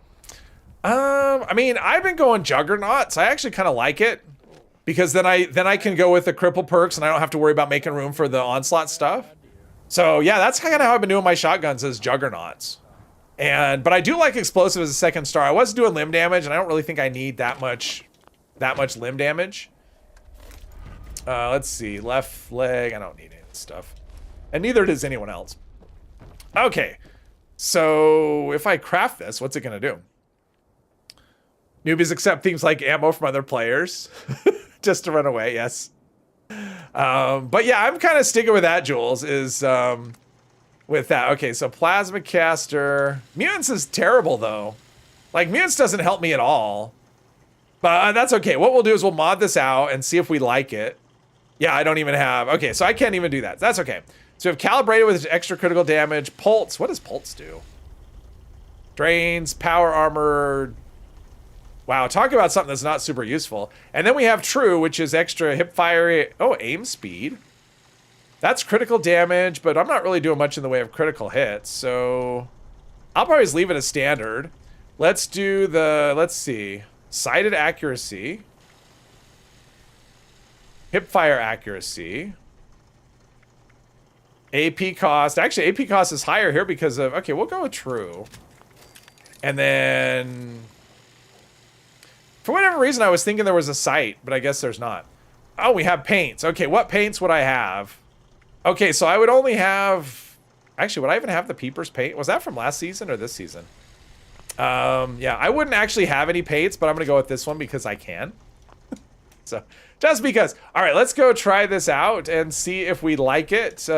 I mean, I've been going Juggernauts. I actually kind of like it because then I can go with the cripple perks and I don't have to worry about making room for the onslaught stuff. So yeah, that's kind of how I've been doing my shotguns is Juggernauts. But I do like explosive as a second star. I was doing limb damage and I don't really think I need that much limb damage. Let's see, left leg. I don't need any of this stuff. And neither does anyone else. Okay. So if I craft this, what's it gonna do? Newbies accept things like ammo from other players. Just to run away, yes. But yeah, I'm kind of sticking with that, Jules, is with that. Okay, so Plasma Caster. Mutants is terrible, though. Like, Mutants doesn't help me at all. But that's okay. What we'll do is we'll mod this out and see if we like it. Yeah, I don't even have... Okay, so I can't even do that. That's okay. So we have Calibrated with extra critical damage. Pulse. What does Pulse do? Drains, Power Armor... Wow, talk about something that's not super useful. And then we have True, which is extra hip fire. Oh, aim speed. That's critical damage, but I'm not really doing much in the way of critical hits. So I'll probably just leave it as standard. Let's do the, let's see. Sighted accuracy. Hip fire accuracy. AP cost. Actually, AP cost is higher here because of, okay, we'll go with True. And then... For whatever reason, I was thinking there was a sight, but I guess there's not. Oh, we have paints. Okay, what paints would I have? Okay, so I would only have... Actually, would I even have the Peepers paint? Was that from last season or this season? Yeah, I wouldn't actually have any paints, but I'm going to go with this one because I can. So, just because. All right, let's go try this out and see if we like it.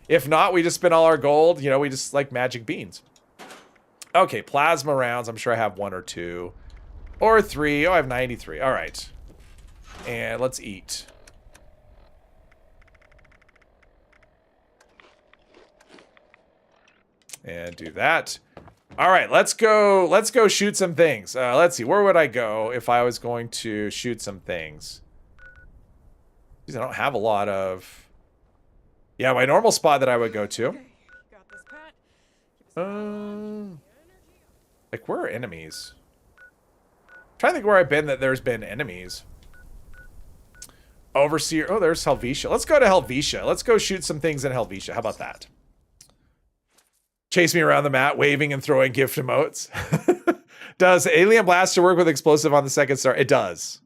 If not, we just spend all our gold. You know, we just like magic beans. Okay, plasma rounds. I'm sure I have 1 or 2. Or 3. Oh, I have 93. All right. And let's eat. And do that. All right, let's go shoot some things. Let's see. Where would I go if I was going to shoot some things? Jeez, I don't have a lot of... Yeah, my normal spot that I would go to. Like, where are enemies? Trying to think where I've been that there's been enemies. Overseer. Oh, there's Helvetia. Let's go to Helvetia. Let's go shoot some things in Helvetia. How about that? Chase me around the mat, waving and throwing gift emotes. Does Alien Blaster work with explosive on the second star? It does.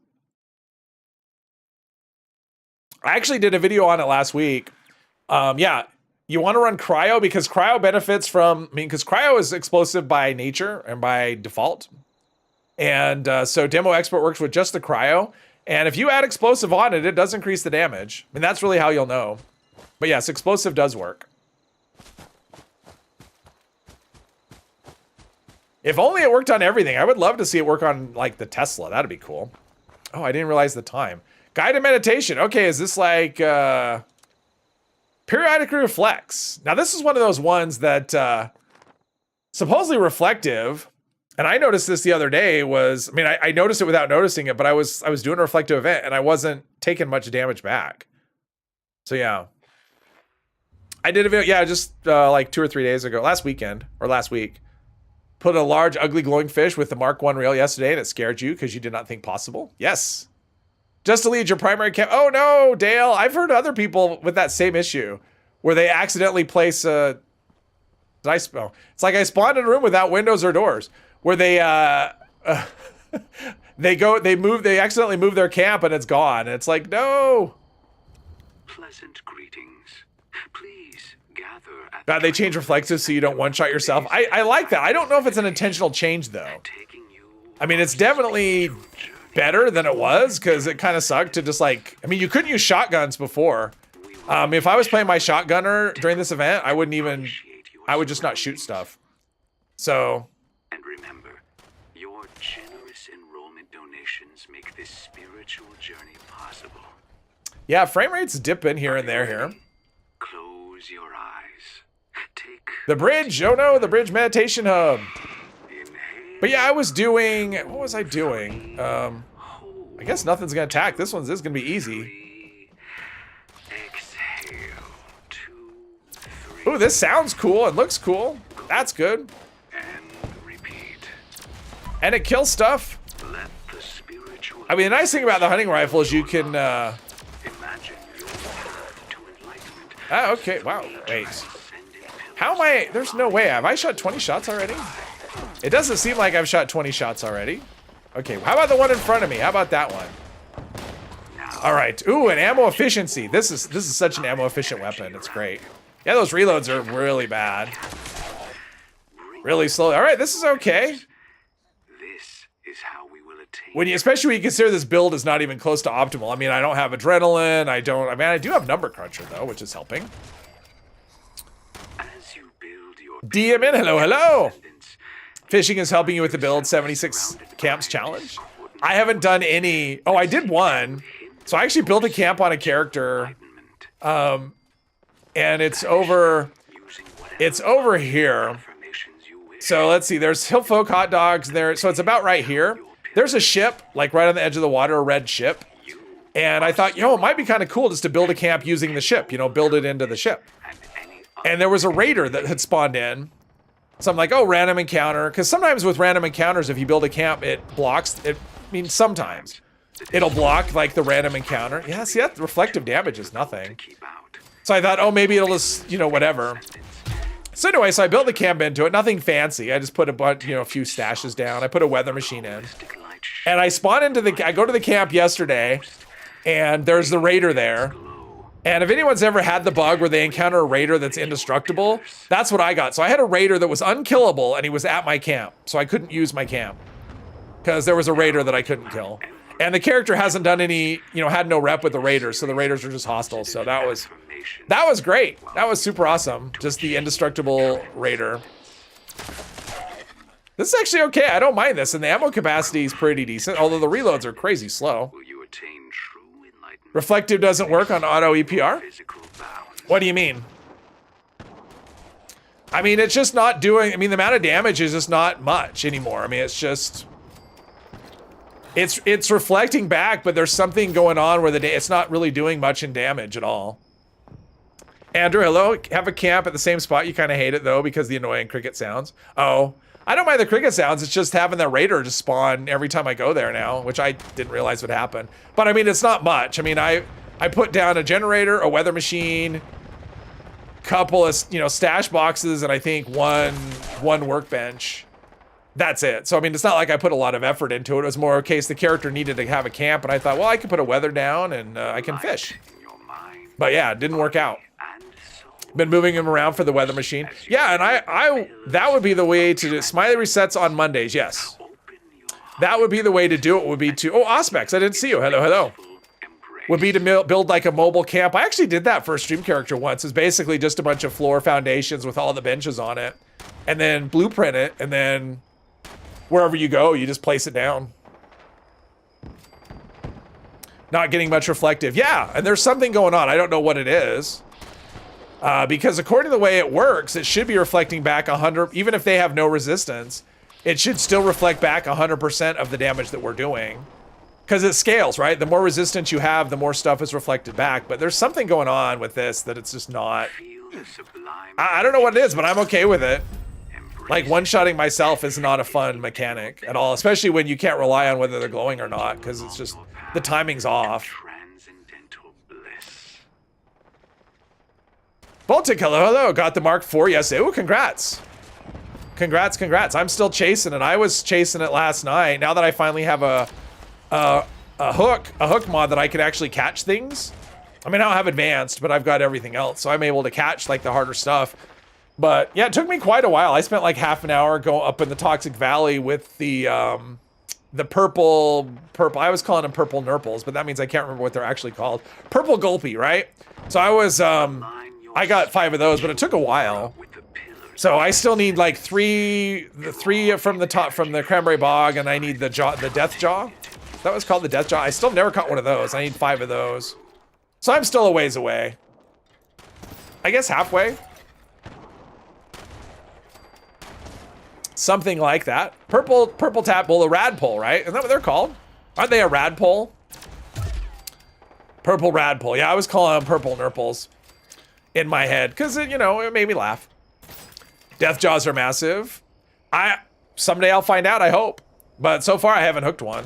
I actually did a video on it last week. Yeah, You want to run cryo because cryo benefits from, I mean, because cryo is explosive by nature and by default. And so Demo Expert works with just the cryo. And if you add explosive on it, it does increase the damage. I mean, that's really how you'll know. But yes, explosive does work. If only it worked on everything. I would love to see it work on, like, the Tesla. That'd be cool. Oh, I didn't realize the time. Guided meditation. Okay, is this like periodically reflects? Now, this is one of those ones that supposedly reflective. And I noticed this the other day was, I mean, I noticed it without noticing it, but I was doing a reflective event and I wasn't taking much damage back. So yeah. I did a video, yeah, just like 2 or 3 days ago, last weekend or last week. Put a large, ugly, glowing fish with the Mark 1 reel yesterday, and it scared you because you did not think possible. Yes. Just to lead your primary camp. Oh no, Dale. I've heard other people with that same issue where they accidentally place a. Did I spell? It's like I spawned in a room without windows or doors where they they accidentally move their camp and it's gone. And it's like, no. Pleasant greetings. Please gather at God, they change reflective so you don't one-shot yourself. I like that. I don't know if it's an intentional change though. I mean, it's definitely better than it was because it kind of sucked to just like, I mean, you couldn't use shotguns before. If I was playing my shotgunner during this event, I would just not shoot stuff. So. And remember, your generous enrollment donations make this spiritual journey possible. Yeah, frame rates dip in here and there here. Close your eyes. Take the bridge. Oh no, the bridge meditation hub. But yeah, I was doing, what was I doing? I guess nothing's gonna attack. This is gonna be easy. Exhale. 2, 3. Ooh, this sounds cool. It looks cool. That's good. And repeat. And it kills stuff. Let the spiritual. I mean, the nice thing about the hunting rifle is you can. Imagine your path to enlightenment. Ah, okay. Wow. Wait. How am I? There's no way. Have I shot 20 shots already? It doesn't seem like I've shot 20 shots already. Okay, how about the one in front of me? How about that one? All right. Ooh, an ammo efficiency. This is such an ammo efficient weapon. It's great. Yeah, those reloads are really bad. Really slow. All right, this is okay. This is how we will attain. When you, especially when you consider this build is not even close to optimal. I mean, I don't have adrenaline. I do have number cruncher though, which is helping. As you build your DM in. Hello, hello. Fishing is helping you with the build 76 camps challenge. I haven't done any. Oh, I did one. So I actually built a camp on a character. And it's over here. So let's see. There's Hillfolk hot dogs there. So it's about right here. There's a ship, like right on the edge of the water, a red ship. And I thought, it might be kind of cool just to build a camp using the ship, build it into the ship. And there was a raider that had spawned in. So I'm like, oh, random encounter. Because sometimes with random encounters, if you build a camp, it blocks. I mean, sometimes it'll block like the random encounter. Yeah, see, that reflective damage is nothing. So I thought, oh, maybe it'll just, whatever. So anyway, so I built the camp into it. Nothing fancy. I just put a bunch, a few stashes down. I put a weather machine in. And I spawn I go to the camp yesterday, and there's the raider there. And if anyone's ever had the bug where they encounter a raider that's indestructible, that's what I got. So I had a raider that was unkillable, and he was at my camp. So I couldn't use my camp because there was a raider that I couldn't kill. And the character hasn't done any, had no rep with the raiders. So the raiders are just hostile. So that was great. That was super awesome. Just the indestructible raider. This is actually okay. I don't mind this. And the ammo capacity is pretty decent, although the reloads are crazy slow. Reflective doesn't work on auto EPR? What do you mean? I mean, it's just not doing, the amount of damage is just not much anymore. I mean, it's just, it's reflecting back, but there's something going on where it's not really doing much in damage at all. Andrew, hello. Have a camp at the same spot. You kind of hate it though, because the annoying cricket sounds. Oh, I don't mind the cricket sounds. It's just having the raider just spawn every time I go there now, which I didn't realize would happen. But I mean, it's not much. I mean, I put down a generator, a weather machine, couple of, stash boxes, and I think one workbench. That's it. So, I mean, it's not like I put a lot of effort into it. It was more a case the character needed to have a camp, and I thought, well, I could put a weather down and I can fish. But yeah, it didn't work out. Been moving him around for the weather machine. Yeah, and I that would be the way to do it. Smiley resets on Mondays, yes. That would be the way to do it, would be to, oh, Auspex, I didn't see you, hello, hello. Would be to build like a mobile camp. I actually did that for a stream character once. It's basically just a bunch of floor foundations with all the benches on it. And then blueprint it, and then wherever you go, you just place it down. Not getting much reflective. Yeah, and there's something going on. I don't know what it is. Because according to the way it works, it should be reflecting back 100, even if they have no resistance, it should still reflect back 100% of the damage that we're doing. Because it scales, right? The more resistance you have, the more stuff is reflected back. But there's something going on with this that it's just not... I don't know what it is, but I'm okay with it. Like, one-shotting myself is not a fun mechanic at all, especially when you can't rely on whether they're glowing or not, because it's just... the timing's off. Baltic, hello, hello. Got the Mark IV, yes. Ooh, congrats. Congrats, congrats. I'm still chasing it. I was chasing it last night. Now that I finally have a hook mod that I can actually catch things. I mean, I don't have advanced, but I've got everything else. So I'm able to catch like the harder stuff. But yeah, it took me quite a while. I spent like half an hour going up in the Toxic Valley with the purple, I was calling them purple nurples, but that means I can't remember what they're actually called. Purple gulpy, right? So I was, I got 5 of those, but it took a while. So I still need like the three from the top, from the Cranberry Bog, and I need the Death Jaw. That was called the Death Jaw. I still never caught one of those. I need 5 of those. So I'm still a ways away. I guess halfway. Something like that. Purple tadpole, a radpole, right? Isn't that what they're called? Aren't they a radpole? Purple radpole. Yeah, I was calling them purple nurples in my head because you know, it made me laugh. Death jaws are massive. Someday I'll find out, I hope. But so far I haven't hooked one.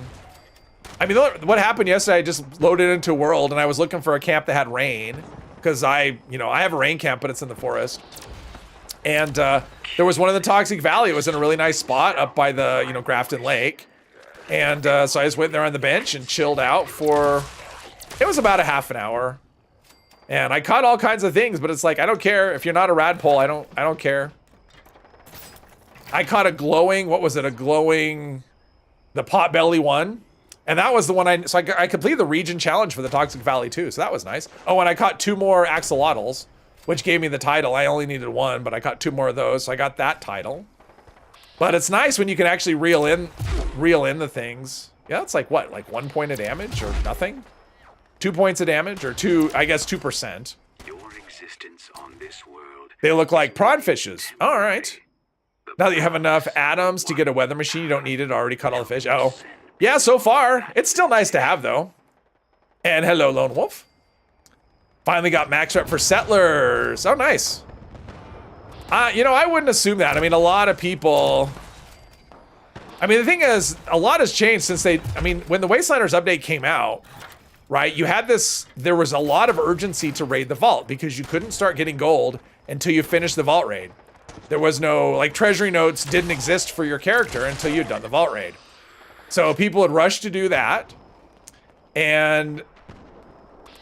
I mean, what happened yesterday, I just loaded into World and I was looking for a camp that had rain because I have a rain camp, but it's in the forest. And there was one in the Toxic Valley. It was in a really nice spot up by the, Grafton Lake. And so I just went there on the bench and chilled out for, it was about a half an hour. And I caught all kinds of things, but it's like, I don't care. If you're not a radpole, I don't care. I caught a glowing, what was it? The potbelly one. And that was the one so I completed the region challenge for the Toxic Valley too. So that was nice. Oh, and I caught 2 more axolotls, which gave me the title. I only needed 1, but I caught 2 more of those. So I got that title. But it's nice when you can actually reel in the things. Yeah, it's like what? Like 1 point of damage or nothing? 2 points of damage or 2%. Your existence on this world. They look like prawn fishes. All right. Now that you have enough atoms to get a weather machine, you don't need it. Already caught all the fish. Oh, yeah, so far. It's still nice to have though. And hello, Lone Wolf. Finally got max rep for settlers. Oh, nice. I wouldn't assume that. I mean, a lot of people... I mean, the thing is, a lot has changed since when the Wastelanders update came out, right? You had there was a lot of urgency to raid the vault because you couldn't start getting gold until you finished the vault raid. There was no, treasury notes didn't exist for your character until you'd done the vault raid. So people had rushed to do that. And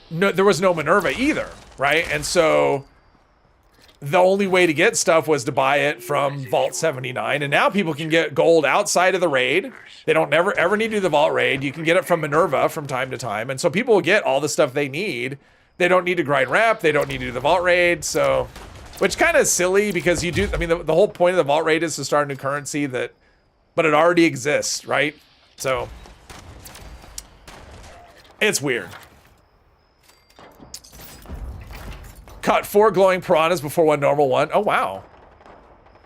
there was no Minerva either, right? And so the only way to get stuff was to buy it from Vault 79. And now people can get gold outside of the raid. They don't ever need to do the vault raid. You can get it from Minerva from time to time. And so people will get all the stuff they need. They don't need to grind rep. They don't need to do the vault raid. So, which kind of silly because you do, the whole point of the vault raid is to start a new currency but it already exists, right? So it's weird. Caught 4 glowing piranhas before 1 normal one. Oh, wow.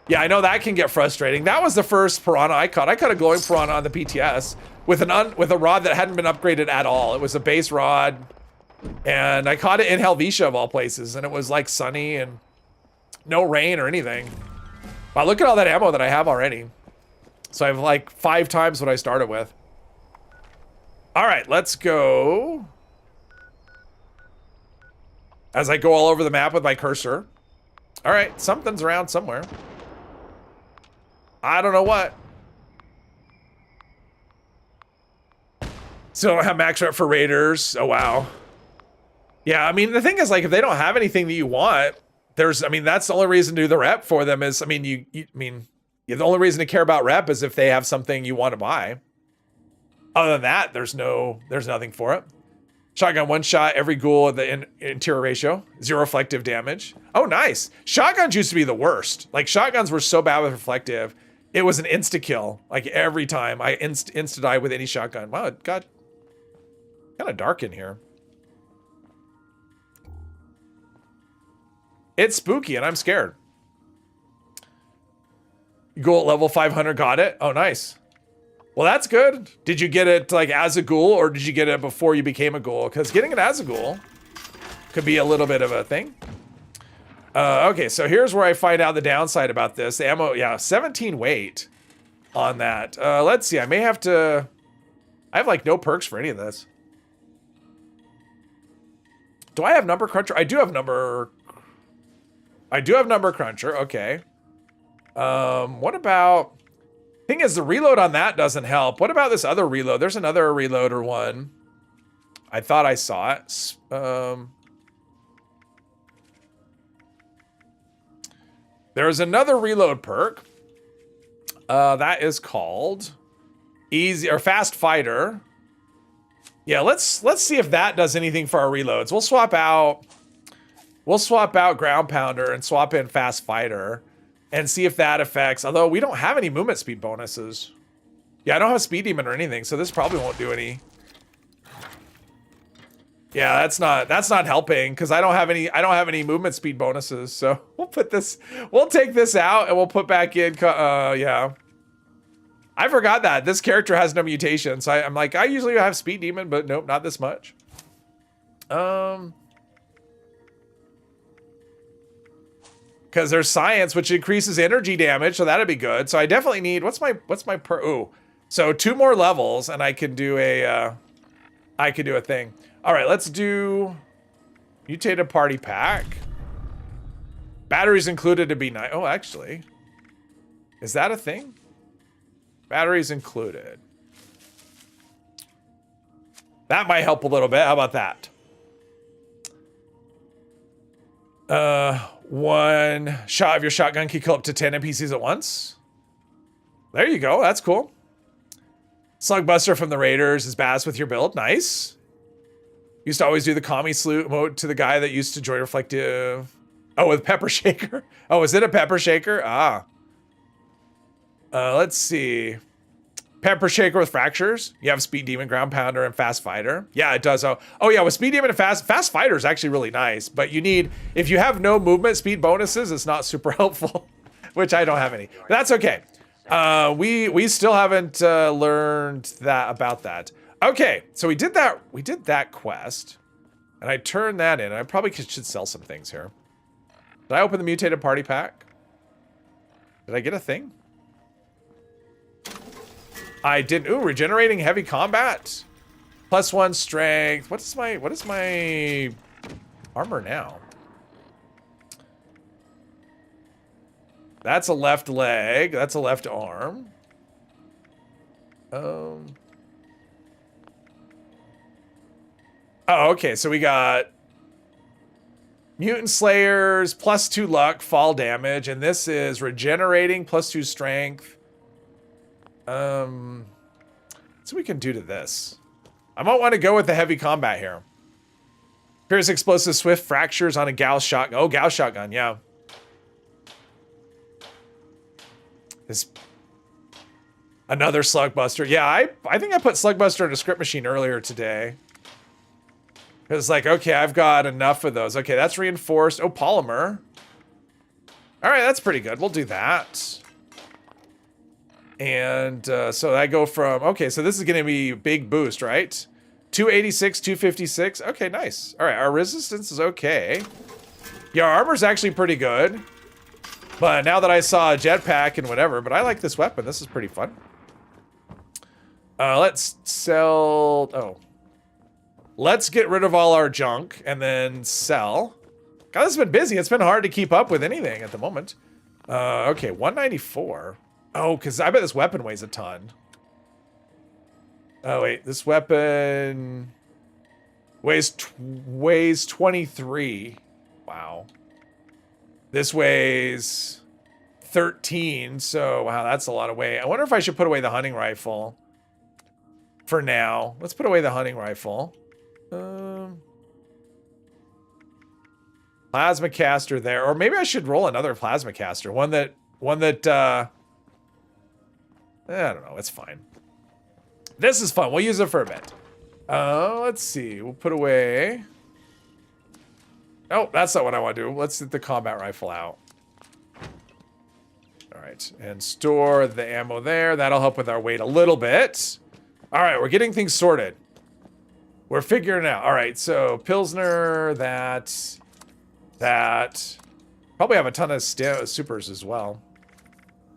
Yeah, I know that can get frustrating. That was the first piranha I caught. I caught a glowing piranha on the PTS with a rod that hadn't been upgraded at all. It was a base rod. And I caught it in Helvetia of all places. And it was like sunny and no rain or anything. Wow, look at all that ammo that I have already. So I have like 5 times what I started with. All right, let's go. As I go all over the map with my cursor. All right, something's around somewhere. I don't know what. Still don't have max rep for raiders. Oh, wow. Yeah, I mean, the thing is, if they don't have anything that you want, I mean, that's the only reason to do the rep for them is, I mean, the only reason to care about rep is if they have something you want to buy. Other than that, there's nothing for it. Shotgun one shot every ghoul at the interior ratio. 0 reflective damage. Oh, nice. Shotguns used to be the worst. Like, shotguns were so bad with reflective. It was an insta-kill. Like, every time I insta-die with any shotgun. Wow, it got kind of dark in here. It's spooky, and I'm scared. Ghoul at level 500 got it. Oh, nice. Well, that's good. Did you get it like as a ghoul, or did you get it before you became a ghoul? Because getting it as a ghoul could be a little bit of a thing. Okay, so here's where I find out the downside about this. The ammo, yeah, 17 weight on that. Let's see. I may have to. I have like no perks for any of this. Do I have number cruncher? I do have number. I do have number cruncher. Okay. What about? Thing is, the reload on that doesn't help. What about this other reload? There's another reloader one. I thought I saw it. There's another reload perk. That is called Easy or Fast Fighter. Yeah, let's see if that does anything for our reloads. We'll swap out Ground Pounder and swap in Fast Fighter. And see if that affects, although we don't have any movement speed bonuses. Yeah, I don't have Speed Demon or anything, so this probably won't do any. Yeah, that's not helping, because I don't have any movement speed bonuses, so we'll take this out and we'll put back in, yeah. I forgot that. This character has no mutation, so I'm like, I usually have Speed Demon, but nope, not this much. Because there's science, which increases energy damage, so that'd be good. So I definitely need, what's my ooh. So 2 more levels, and I can do a thing. All right, let's do mutated party pack. Batteries included to be nice. Oh, actually, is that a thing? Batteries included. That might help a little bit. How about that? 1 shot of your shotgun can kill up to 10 NPCs at once. There you go. That's cool. Slugbuster from the Raiders is badass with your build. Nice. Used to always do the commie salute emote to the guy that used to joy reflective. Oh, with Pepper Shaker. Oh, is it a Pepper Shaker? Ah. Let's see. Pepper Shaker with fractures. You have Speed Demon, Ground Pounder, and Fast Fighter. Yeah, it does. Oh yeah, with Speed Demon and Fast Fighter is actually really nice. But you need, if you have no movement speed bonuses, it's not super helpful, which I don't have any. But that's okay. We still haven't learned that about that. Okay, so we did that quest, and I turned that in. I probably should sell some things here. Did I open the mutated party pack? Did I get a thing? I did. Ooh, regenerating heavy combat. +1 strength. What is my armor now? That's a left leg. That's a left arm. Oh, okay. So we got Mutant Slayers, +2 luck, fall damage, and this is regenerating, +2 strength. So we can do to this. I might want to go with the heavy combat here. Pierce explosive swift fractures on a Gauss shotgun. Oh, Gauss shotgun, yeah. This another Slugbuster. Yeah, I think I put Slugbuster in a script machine earlier today. It was like, okay, I've got enough of those. Okay, that's reinforced. Oh, polymer. All right, that's pretty good. We'll do that. And so I go from, okay, so this is going to be a big boost, right? 286, 256. Okay, nice. All right, our resistance is okay. Yeah, our armor's actually pretty good. But now that I saw a jetpack and whatever, but I like this weapon. This is pretty fun. Let's sell, oh. Let's get rid of all our junk and then sell. God, this has been busy. It's been hard to keep up with anything at the moment. Okay, 194. Oh, because I bet this weapon weighs a ton. Oh, wait. This weapon weighs 23. Wow. This weighs 13, so wow, that's a lot of weight. I wonder if I should put away the hunting rifle for now. Let's put away the hunting rifle. Plasma caster there, or maybe I should roll another plasma caster. One that I don't know. It's fine. This is fun. We'll use it for a bit. Let's see. We'll put away. Oh, that's not what I want to do. Let's get the combat rifle out. All right, and store the ammo there. That'll help with our weight a little bit. All right, we're getting things sorted. We're figuring it out. All right, so Pilsner, that. Probably have a ton of supers as well.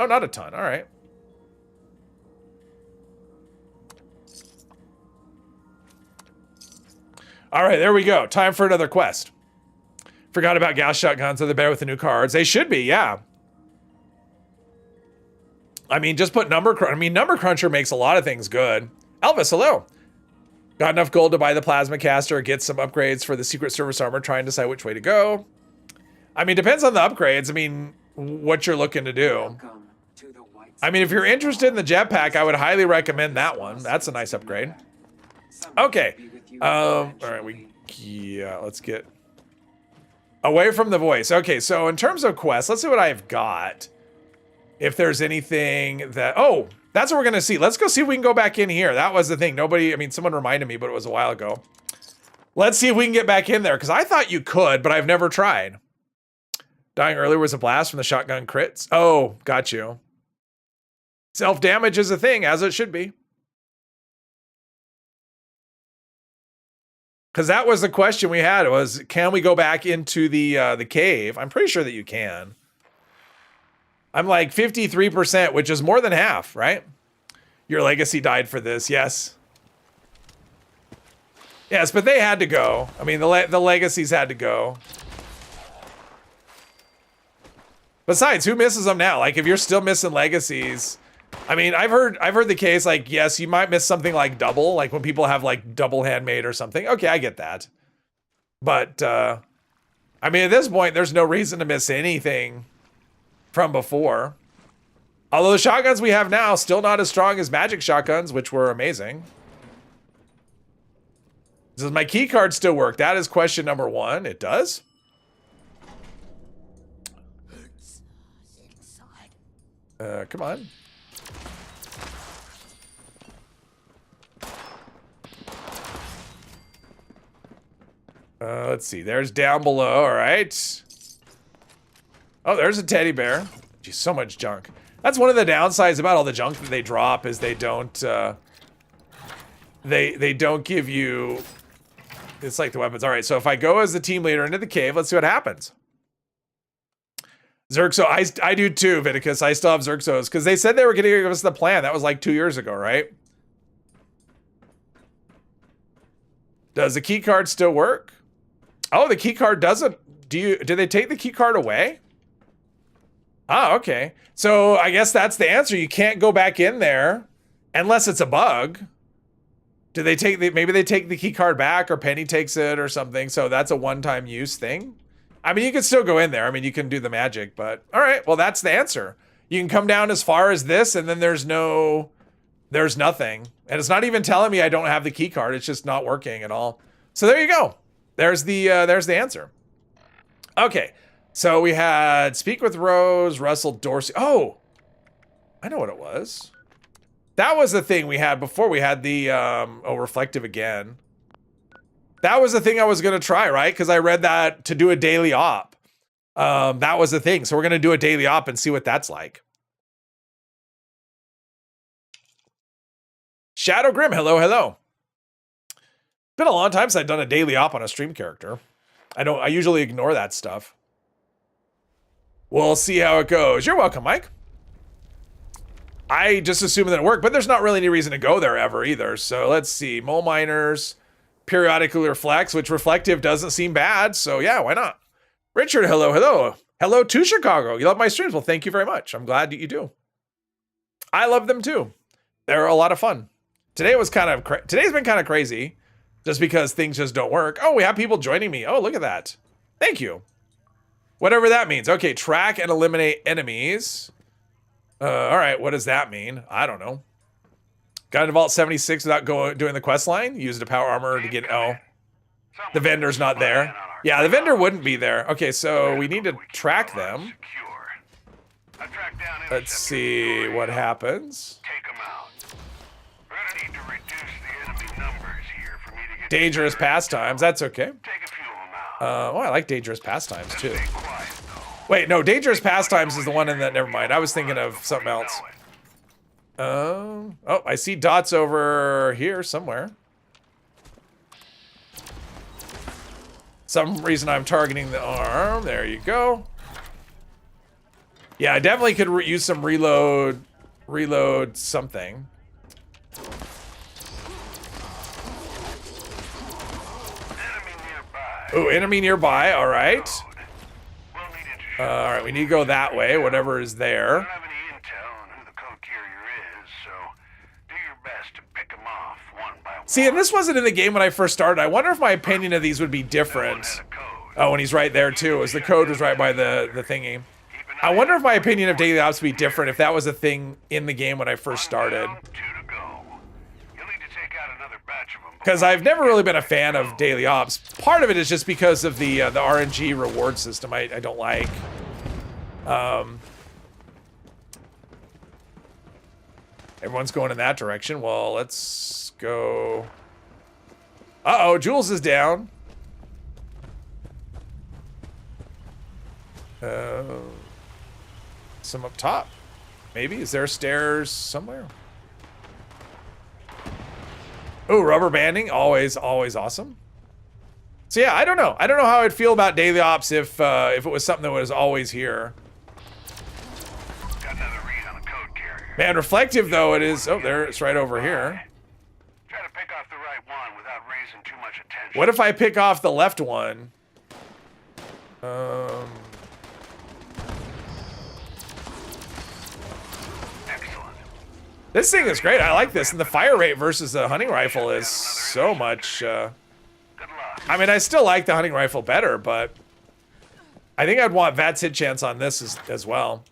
Oh, not a ton. All right. All right, there we go. Time for another quest. Forgot about gas shotguns. Are they better with the new cards? They should be, yeah. I mean, just put Number Cruncher makes a lot of things good. Elvis, hello. Got enough gold to buy the plasma caster, get some upgrades for the Secret Service armor, try and decide which way to go. I mean, depends on the upgrades. I mean, what you're looking to do. I mean, if you're interested in the jetpack, I would highly recommend that one. That's a nice upgrade. Okay. All right, let's get away from the voice. Okay, so in terms of quests, let's see what I've got. If there's anything that, oh, that's what we're gonna see. Let's go see if we can go back in here. That was the thing. Nobody, I mean, someone reminded me, but it was a while ago. Let's see if we can get back in there, because I thought you could, but I've never tried. Dying earlier was a blast from the shotgun crits. Oh, got you. Self-damage is a thing, as it should be. Because that was the question we had, was can we go back into the cave? I'm pretty sure that you can. I'm like 53%, which is more than half, right? Your legacy died for this, yes. Yes, but they had to go. I mean, the legacies had to go. Besides, who misses them now? Like, if you're still missing legacies, I mean, I've heard the case, like, yes, you might miss something like double, like when people have like double handmade or something. Okay, I get that. But I mean, at this point, there's no reason to miss anything from before. Although the shotguns we have now still not as strong as magic shotguns, which were amazing. Does my key card still work? That is question number one. It does. Come on. Let's see. There's down below. All right. Oh, there's a teddy bear. Geez, so much junk. That's one of the downsides about all the junk that they drop is they don't they don't give you. It's like the weapons. All right. So if I go as the team leader into the cave, let's see what happens. Xerxo, I do too, Viticus. I still have Xerxos because they said they were going to give us the plan. That was like 2 years ago, right? Does the key card still work? Oh, the key card doesn't. Do they take the key card away? Ah, okay. So I guess that's the answer. You can't go back in there unless it's a bug. Do they take maybe they take the key card back, or Penny takes it or something? So that's a one-time use thing. I mean, you can still go in there. I mean, you can do the magic, but all right. Well, that's the answer. You can come down as far as this, and then there's nothing. And it's not even telling me I don't have the key card. It's just not working at all. So there you go. There's the answer. Okay. So we had Speak with Rose, Russell Dorsey. Oh, I know what it was. That was the thing we had before. We had the, Reflective again. That was the thing I was going to try, right? Because I read that to do a daily op. That was the thing. So we're going to do a daily op and see what that's like. Shadow Grim, hello, hello. It's been a long time since I've done a daily op on a stream character. I usually ignore that stuff. We'll see how it goes. You're welcome, Mike. I just assumed that it worked, but there's not really any reason to go there ever either. So let's see. Mole Miners. Periodically reflects, which reflective doesn't seem bad. So yeah, why not? Richard, hello, hello. Hello to Chicago. You love my streams? Well, thank you very much. I'm glad that you do. I love them too. They're a lot of fun. Today's been kind of crazy just because things just don't work. Oh, we have people joining me. Oh, look at that. Thank you. Whatever that means. Okay, track and eliminate enemies. All right, what does that mean? I don't know. Got into Vault 76 without doing the quest line? Used a power armor to get... Oh. The vendor's not there. Yeah, the vendor wouldn't be there. Okay, so we need to track them. Let's see what happens. Dangerous pastimes. That's okay. Oh, I like dangerous pastimes too. Wait, no, dangerous pastimes is the one in that. Never mind. I was thinking of something else. Oh, I see dots over here somewhere. Some reason I'm targeting the arm. There you go. Yeah, I definitely could use some reload something. Oh, enemy nearby. All right. All right, we need to go that way. Whatever is there. See, and this wasn't in the game when I first started. I wonder if my opinion of these would be different. Oh, and he's right there too. As the code was right by the thingy. I wonder if my opinion of daily ops would be different if that was a thing in the game when I first started. Because I've never really been a fan of daily ops. Part of it is just because of the RNG reward system I don't like. Everyone's going in that direction. Well, let's go. Uh-oh, Jules is down. Some up top. Maybe. Is there stairs somewhere? Oh, rubber banding. Always awesome. So yeah, I don't know. I don't know how I'd feel about daily ops if it was something that was always here. Man, reflective though it is. Oh, there it's right over here. Try to pick off the right one without raising too much attention. What if I pick off the left one? Excellent. This thing is great. I like this. And the fire rate versus the hunting rifle is so much. I mean, I still like the hunting rifle better, but I think I'd want VATS hit chance on this as well.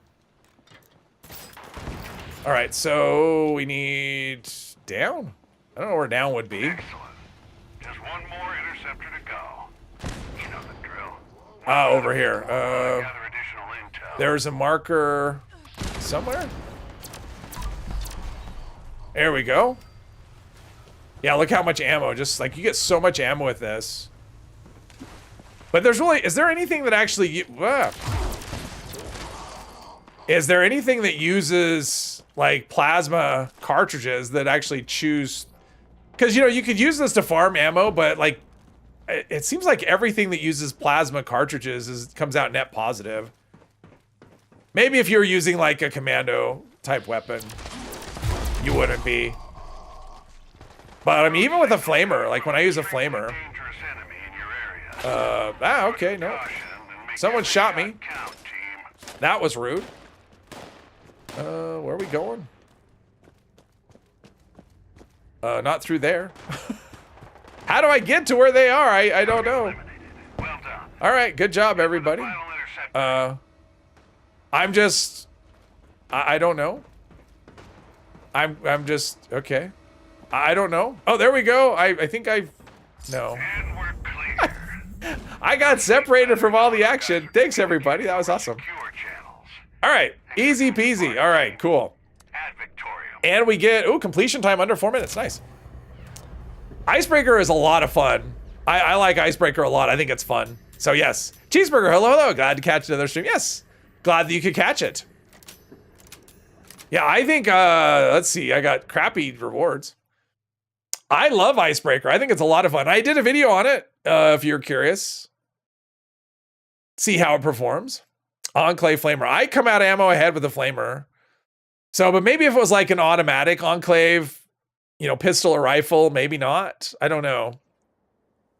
All right, so we need down. I don't know where down would be. Excellent. Just one more interceptor to go. You know the drill. Over here. Gather additional intel. There's a marker somewhere. There we go. Yeah, look how much ammo. Just like you get so much ammo with this. But there's really, is there anything that actually, is there anything that uses like plasma cartridges that actually choose? Because, you know, you could use this to farm ammo, but like, it seems like everything that uses plasma cartridges comes out net positive. Maybe if you're using like a commando type weapon, you wouldn't be. But I mean, even with a flamer, like when I use a flamer. Okay, no. Someone shot me. That was rude. Where are we going? Not through there. How do I get to where they are? I don't know. All right, good job, everybody. I'm just, I don't know. I'm just, okay. I don't know. Oh, there we go. I think no. I got separated from all the action. Thanks, everybody. That was awesome. All right, easy peasy. All right, cool. And we get, ooh, completion time under 4 minutes. Nice. Icebreaker is a lot of fun. I like Icebreaker a lot. I think it's fun. So yes. Cheeseburger, hello. Glad to catch another stream. Yes. Glad that you could catch it. Yeah, I think, let's see. I got crappy rewards. I love Icebreaker. I think it's a lot of fun. I did a video on it, if you're curious. See how it performs. Enclave Flamer. I come out ammo ahead with the Flamer. So, but maybe if it was like an automatic Enclave, you know, pistol or rifle, maybe not. I don't know.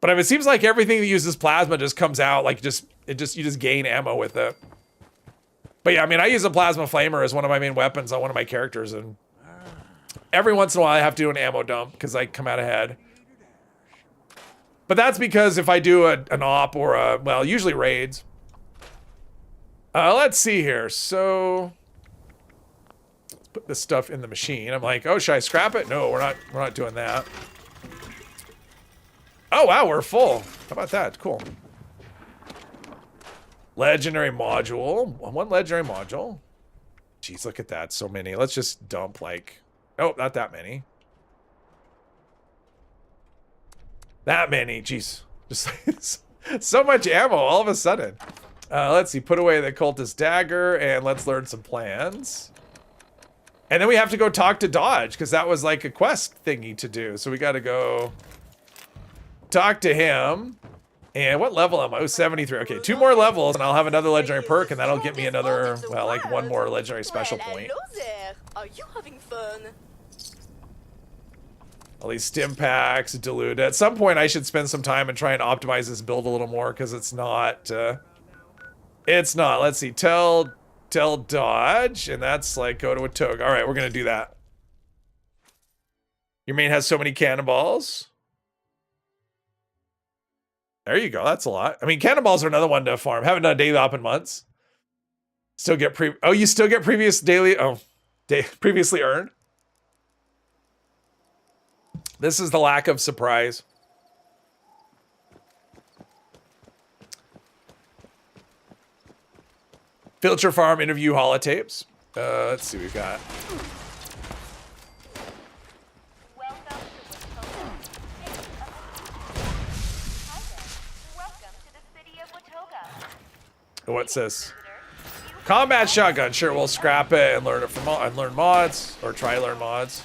But it seems like everything that uses plasma just comes out like you just gain ammo with it. But yeah, I mean, I use a plasma flamer as one of my main weapons on one of my characters, and every once in a while I have to do an ammo dump because I come out ahead. But that's because if I do an op or well, usually raids, Let's see here. So let's put this stuff in the machine. I'm like, oh, should I scrap it? No, we're not doing that. Oh wow, we're full. How about that? Cool. Legendary module. One legendary module. Jeez, look at that. So many. Let's just dump like, oh, not that many. That many. Jeez. Just so much ammo all of a sudden. Let's see. Put away the cultist dagger and let's learn some plans. And then we have to go talk to Dodge because that was like a quest thingy to do. So we got to go talk to him. And what level am I? Oh, 73. Okay, 2 more levels and I'll have another legendary perk and that'll get me another, well, like 1 more legendary special point. Are you having fun? All these stim packs, dilute. At some point I should spend some time and try and optimize this build a little more because it's not, let's see, tell Dodge, and that's like go to a Toga. All right, we're gonna do that. Your main has so many cannonballs. There you go. That's a lot. I mean, cannonballs are another one to farm. Haven't done a daily op in months. Still get you still get previous daily. Previously earned. This is the lack of surprise. Filter farm interview holotapes. Let's see what we've got. What's this? Combat shotgun. Sure, we'll scrap it and learn it from learn mods or try learn mods.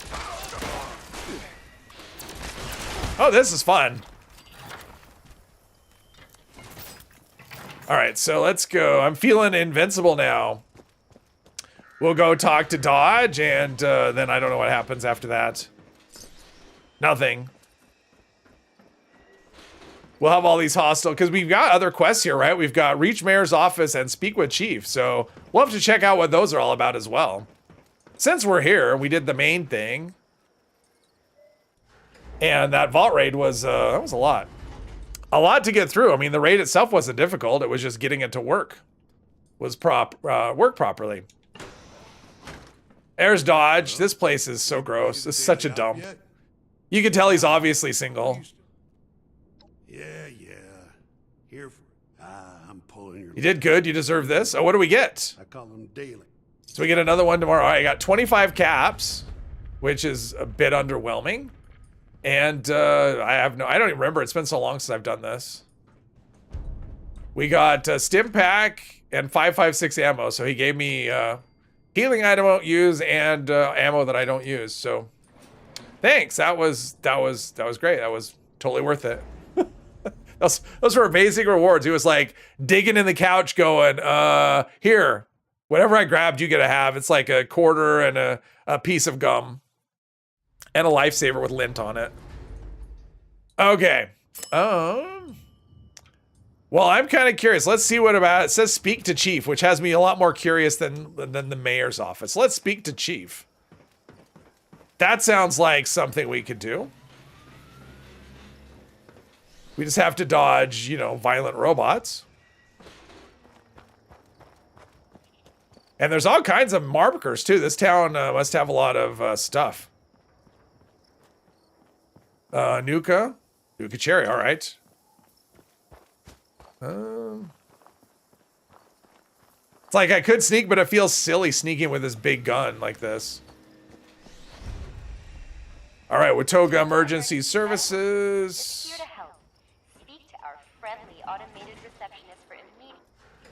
Oh, this is fun. All right, so let's go. I'm feeling invincible now. We'll go talk to Dodge, and then I don't know what happens after that. Nothing. We'll have all these hostile, because we've got other quests here, right? We've got Reach Mayor's Office and Speak with Chief, so we'll have to check out what those are all about as well. Since we're here, we did the main thing. And that vault raid was, that was a lot. A lot to get through. I mean, the raid itself wasn't difficult. It was just getting it to work. Work properly. There's Dodge. This place is so gross. It's such a dump. You can tell he's obviously single. Yeah. Here for I'm pulling your. You did good. You deserve this. Oh, what do we get? I call them daily. So we get another one tomorrow. All right, I got 25 caps, which is a bit underwhelming. And I don't even remember. It's been so long since I've done this. We got stim pack and 5.56 ammo. So he gave me healing I don't use and ammo that I don't use. So thanks. That was great. That was totally worth it. Those were amazing rewards. He was like digging in the couch going, here, whatever I grabbed, you get to have. It's like a quarter and a piece of gum. And a lifesaver with lint on it. Okay. Well, I'm kind of curious. Let's see what about it. It says speak to Chief, which has me a lot more curious than the mayor's office. Let's speak to Chief. That sounds like something we could do. We just have to dodge, violent robots. And there's all kinds of markers, too. This town must have a lot of stuff. Nuka Cherry, all right. It's like I could sneak, but it feels silly sneaking with this big gun like this. All right, Watoga Emergency Services. Here to help. Speak to our friendly automated receptionist for immediate.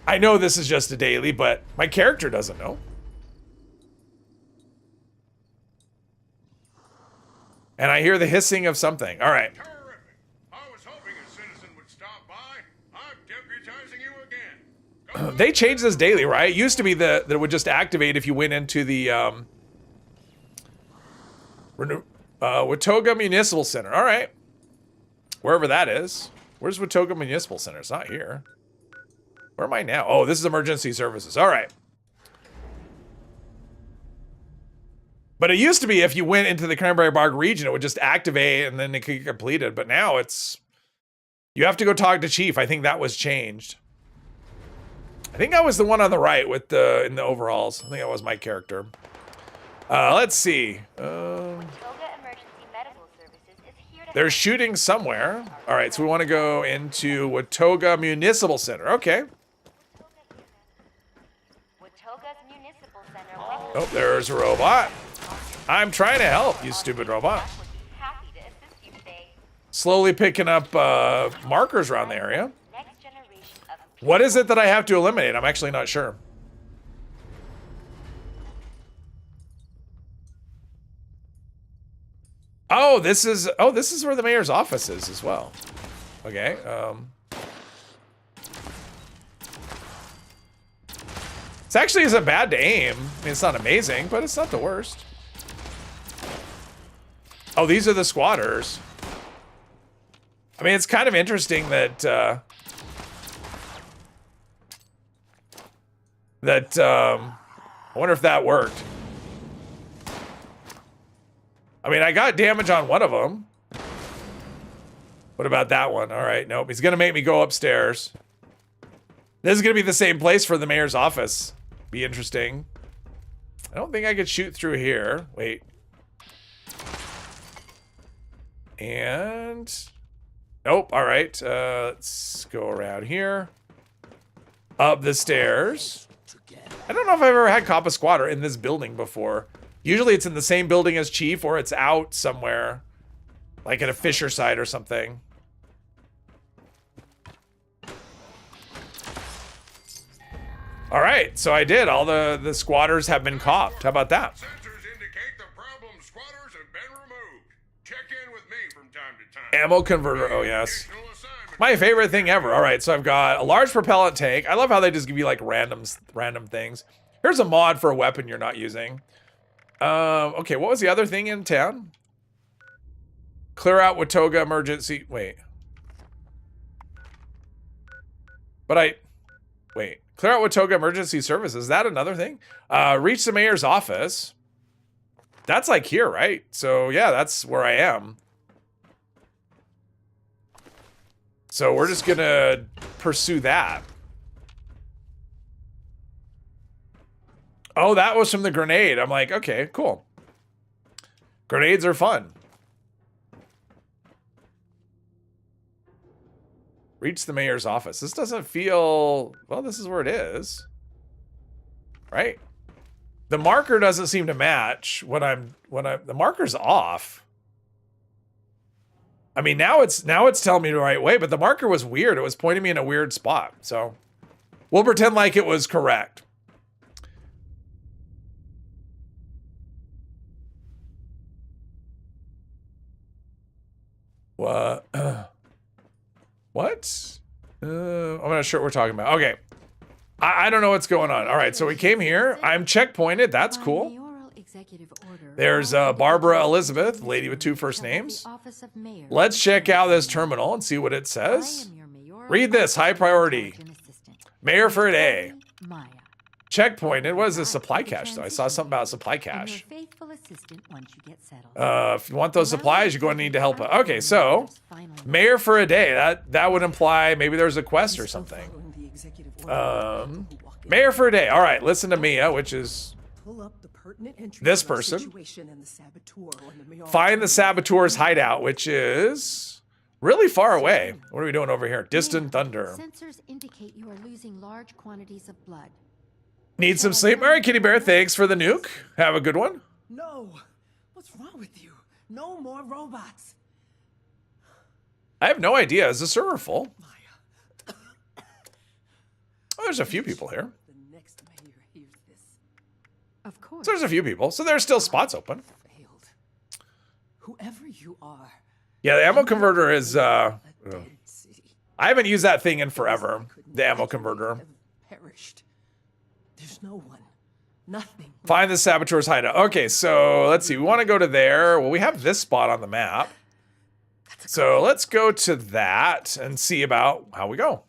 I know this is just a daily, but my character doesn't know. And I hear the hissing of something. All right. Terrific. I was hoping a citizen would stop by. I'm deputizing you again. They changed this daily, right? It used to be that it would just activate if you went into the Watoga Municipal Center. All right. Wherever that is. Where's Watoga Municipal Center? It's not here. Where am I now? Oh, this is emergency services. All right. But it used to be if you went into the Cranberry Bog region, it would just activate and then it could get completed. But now you have to go talk to Chief. I think that was changed. I think I was the one on the right with the in the overalls. I think that was my character. Let's see. They're shooting somewhere. All right, so we want to go into Watoga Municipal Center. Okay. Oh, there's a robot. I'm trying to help, you stupid robot. Slowly picking up markers around the area. What is it that I have to eliminate? I'm actually not sure. Oh, this is where the mayor's office is as well. Okay. This actually isn't bad to aim. I mean, it's not amazing, but it's not the worst. Oh, these are the squatters. I mean, it's kind of interesting that I wonder if that worked. I mean, I got damage on one of them. What about that one? All right, nope. He's gonna make me go upstairs. This is gonna be the same place for the mayor's office. Be interesting. I don't think I could shoot through here. Wait. And nope. All right. Let's go around here. Up the stairs. I don't know if I've ever had Cop a Squatter in this building before. Usually it's in the same building as Chief, or it's out somewhere. Like at a Fisher site or something. All right, so I did. All the squatters have been copped. How about that? Sensors indicate the problem squatters have been removed. Check in with me from time to time. Ammo converter. Oh, yes. My favorite thing ever. All right, so I've got a large propellant tank. I love how they just give you like random things. Here's a mod for a weapon you're not using. Okay, what was the other thing in town? Clear out Watoga emergency. Wait. Wait. Clear out Watoga emergency services. Is that another thing? Reach the mayor's office. That's like here, right? So yeah, that's where I am. So we're just gonna pursue that. Oh, that was from the grenade. I'm like, okay, cool. Grenades are fun. Reach the mayor's office. This doesn't feel... Well, this is where it is. Right? The marker doesn't seem to match when I'm... The marker's off. I mean, now it's telling me the right way, but the marker was weird. It was pointing me in a weird spot. So we'll pretend like it was correct. What? What? I'm not sure what we're talking about. Okay. I don't know what's going on. All right, so we came here. I'm checkpointed. That's cool. There's Barbara Elizabeth, lady with 2 first names. Let's check out this terminal and see what it says. Read this. High priority. Mayor for a day. Checkpointed. What is this? Supply cache, though? I saw something about supply cache. If you want those supplies, you're going to need to help. Okay, so mayor for a day. That would imply maybe there's a quest or something. Mayor for a day. All right, listen to Mia, which is this person. Find the saboteur's hideout, which is really far away. What are we doing over here? Distant thunder. Sensors indicate you are losing large quantities of blood. Need some sleep? All right, Kitty Bear, thanks for the nuke. Have a good one. No. What's wrong with you? No more robots. I have no idea. Is the server full? Oh, there's a few people here. The next mayor hears this. Of course. So there's a few people. So there's still spots open. Failed. Whoever you are. Yeah, the ammo converter is I haven't used that thing in forever. The ammo converter. Perished. There's no one. Nothing. Find the saboteur's hideout. Okay, so let's see. We want to go to there. Well, we have this spot on the map. So let's go to that and see about how we go.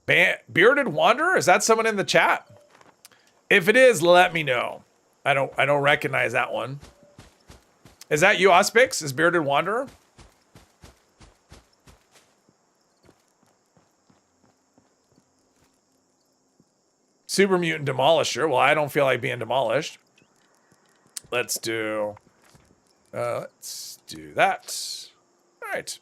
Bearded Wanderer? Is that someone in the chat? If it is, let me know. I don't recognize that one. Is that you, Auspix? Is Bearded Wanderer? Super Mutant Demolisher. Well, I don't feel like being demolished. Let's do that. All right.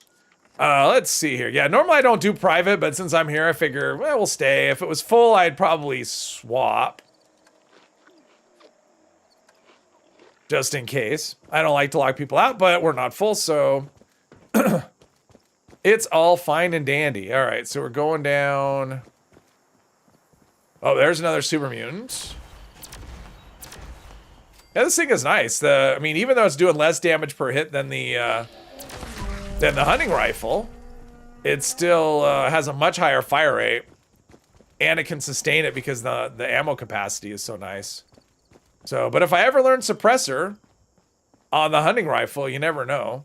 Let's see here. Yeah, normally I don't do private, but since I'm here, I figure, well, we'll stay. If it was full, I'd probably swap. Just in case. I don't like to lock people out, but we're not full, so it's all fine and dandy. All right, so we're going down. Oh, there's another super mutant. Yeah, this thing is nice. I mean, even though it's doing less damage per hit than the hunting rifle, it still has a much higher fire rate, and it can sustain it because the ammo capacity is so nice. So, but if I ever learn suppressor on the hunting rifle, you never know.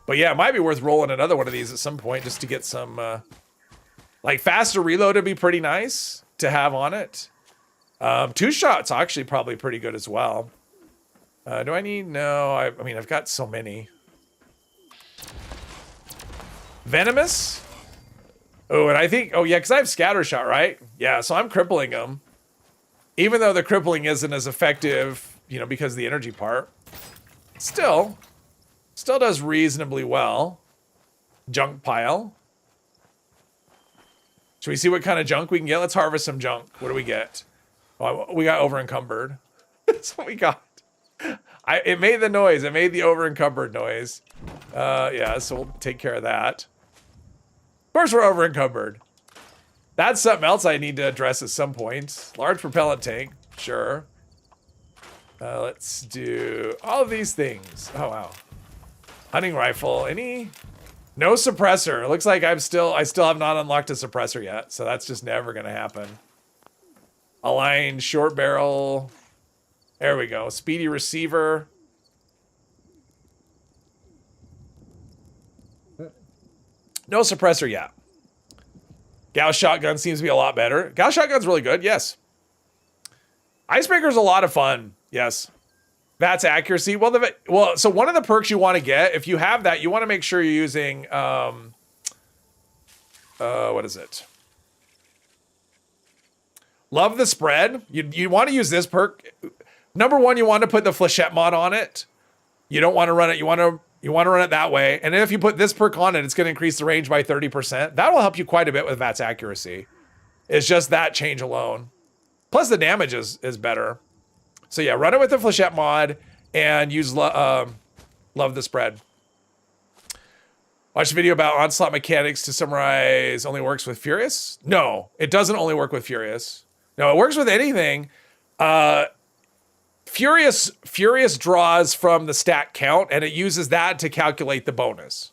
But yeah, it might be worth rolling another one of these at some point just to get some, like faster reload would be pretty nice to have on it. 2 shots actually probably pretty good as well. Do I need? No, I mean, I've got so many. Venomous? Oh, and I think, oh yeah, because I have scatter shot, right? Yeah, so I'm crippling them. Even though the crippling isn't as effective, you know, because of the energy part. Still does reasonably well. Junk pile. Should we see what kind of junk we can get? Let's harvest some junk. What do we get? Oh, we got over encumbered. That's what we got. It made the noise. It made the over encumbered noise. Yeah, so we'll take care of that. Of course we're over encumbered. That's something else I need to address at some point. Large propellant tank, sure. Let's do all of these things. Oh wow. Hunting rifle, any? No suppressor. It looks like I still have not unlocked a suppressor yet, so that's just never gonna happen. Aligned short barrel. There we go. Speedy receiver. No suppressor yet. Gauss shotgun seems to be a lot better. Gauss shotgun's really good, yes. Icebreaker's a lot of fun, yes. That's accuracy. Well, so one of the perks you want to get, if you have that, you want to make sure you're using, what is it? Love the spread. You want to use this perk. Number one, you want to put the flechette mod on it. You don't want to run it. You want to run it that way. And then if you put this perk on it, it's going to increase the range by 30%. That will help you quite a bit with VATS accuracy. It's just that change alone. Plus the damage is better. So yeah, run it with the flechette mod and use Love the Spread. Watch a video about onslaught mechanics to summarize. Only works with Furious? No, it doesn't only work with Furious. No, it works with anything. Furious draws from the stack count, and it uses that to calculate the bonus.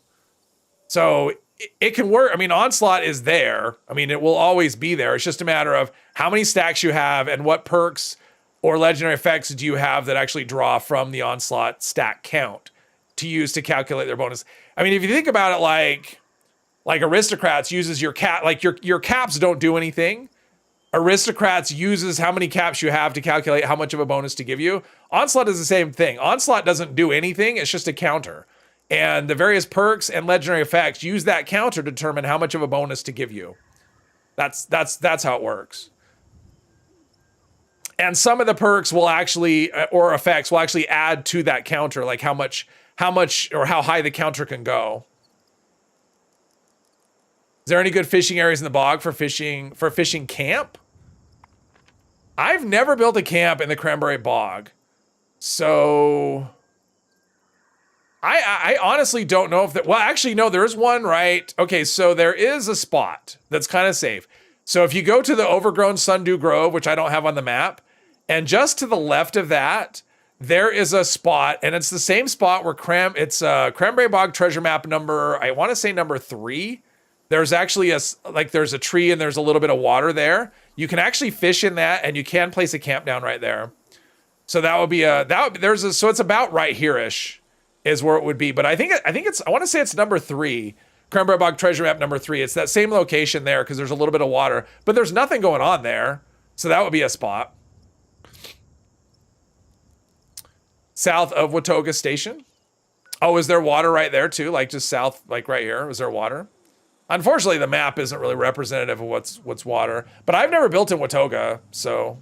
So it can work. I mean, Onslaught is there. I mean, it will always be there. It's just a matter of how many stacks you have and what perks or legendary effects do you have that actually draw from the Onslaught stack count to use to calculate their bonus. I mean, if you think about it like Aristocrats uses your cap, like your caps don't do anything. Aristocrats uses how many caps you have to calculate how much of a bonus to give you. Onslaught is the same thing. Onslaught doesn't do anything. It's just a counter. And the various perks and legendary effects use that counter to determine how much of a bonus to give you. That's how it works. And some of the perks will actually, or effects will actually add to that counter, like how much or how high the counter can go. Is there any good fishing areas in the bog for fishing camp? I've never built a camp in the Cranberry Bog. So I honestly don't know if that, well, actually, no, there's one, right? Okay, so there is a spot that's kind of safe. So if you go to the overgrown Sundew Grove, which I don't have on the map, and just to the left of that, there is a spot, and it's the same spot where Cranberry Bog treasure map number, I want to say number 3. There's actually there's a tree and there's a little bit of water there. You can actually fish in that, and you can place a camp down right there. So that would be so it's about right here-ish is where it would be. But I want to say it's number 3, Cranberry Bog treasure map number 3. It's that same location there because there's a little bit of water, but there's nothing going on there. So that would be a spot. South of Watoga Station. Oh, is there water right there too? Like just south, like right here? Is there water? Unfortunately, the map isn't really representative of what's water. But I've never built in Watoga, so.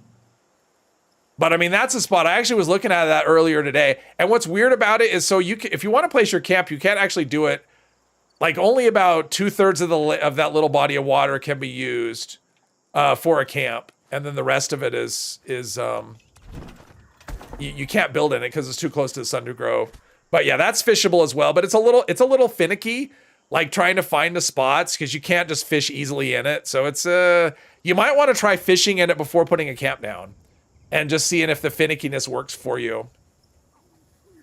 But I mean, that's a spot. I actually was looking at that earlier today. And what's weird about it is, so if you want to place your camp, you can't actually do it. Like only about 2/3 of that little body of water can be used for a camp, and then the rest of it is you can't build in it because it's too close to the Sundew Grove. But yeah, that's fishable as well. But it's a little finicky, like trying to find the spots because you can't just fish easily in it. So it's you might want to try fishing in it before putting a camp down, and just seeing if the finickiness works for you.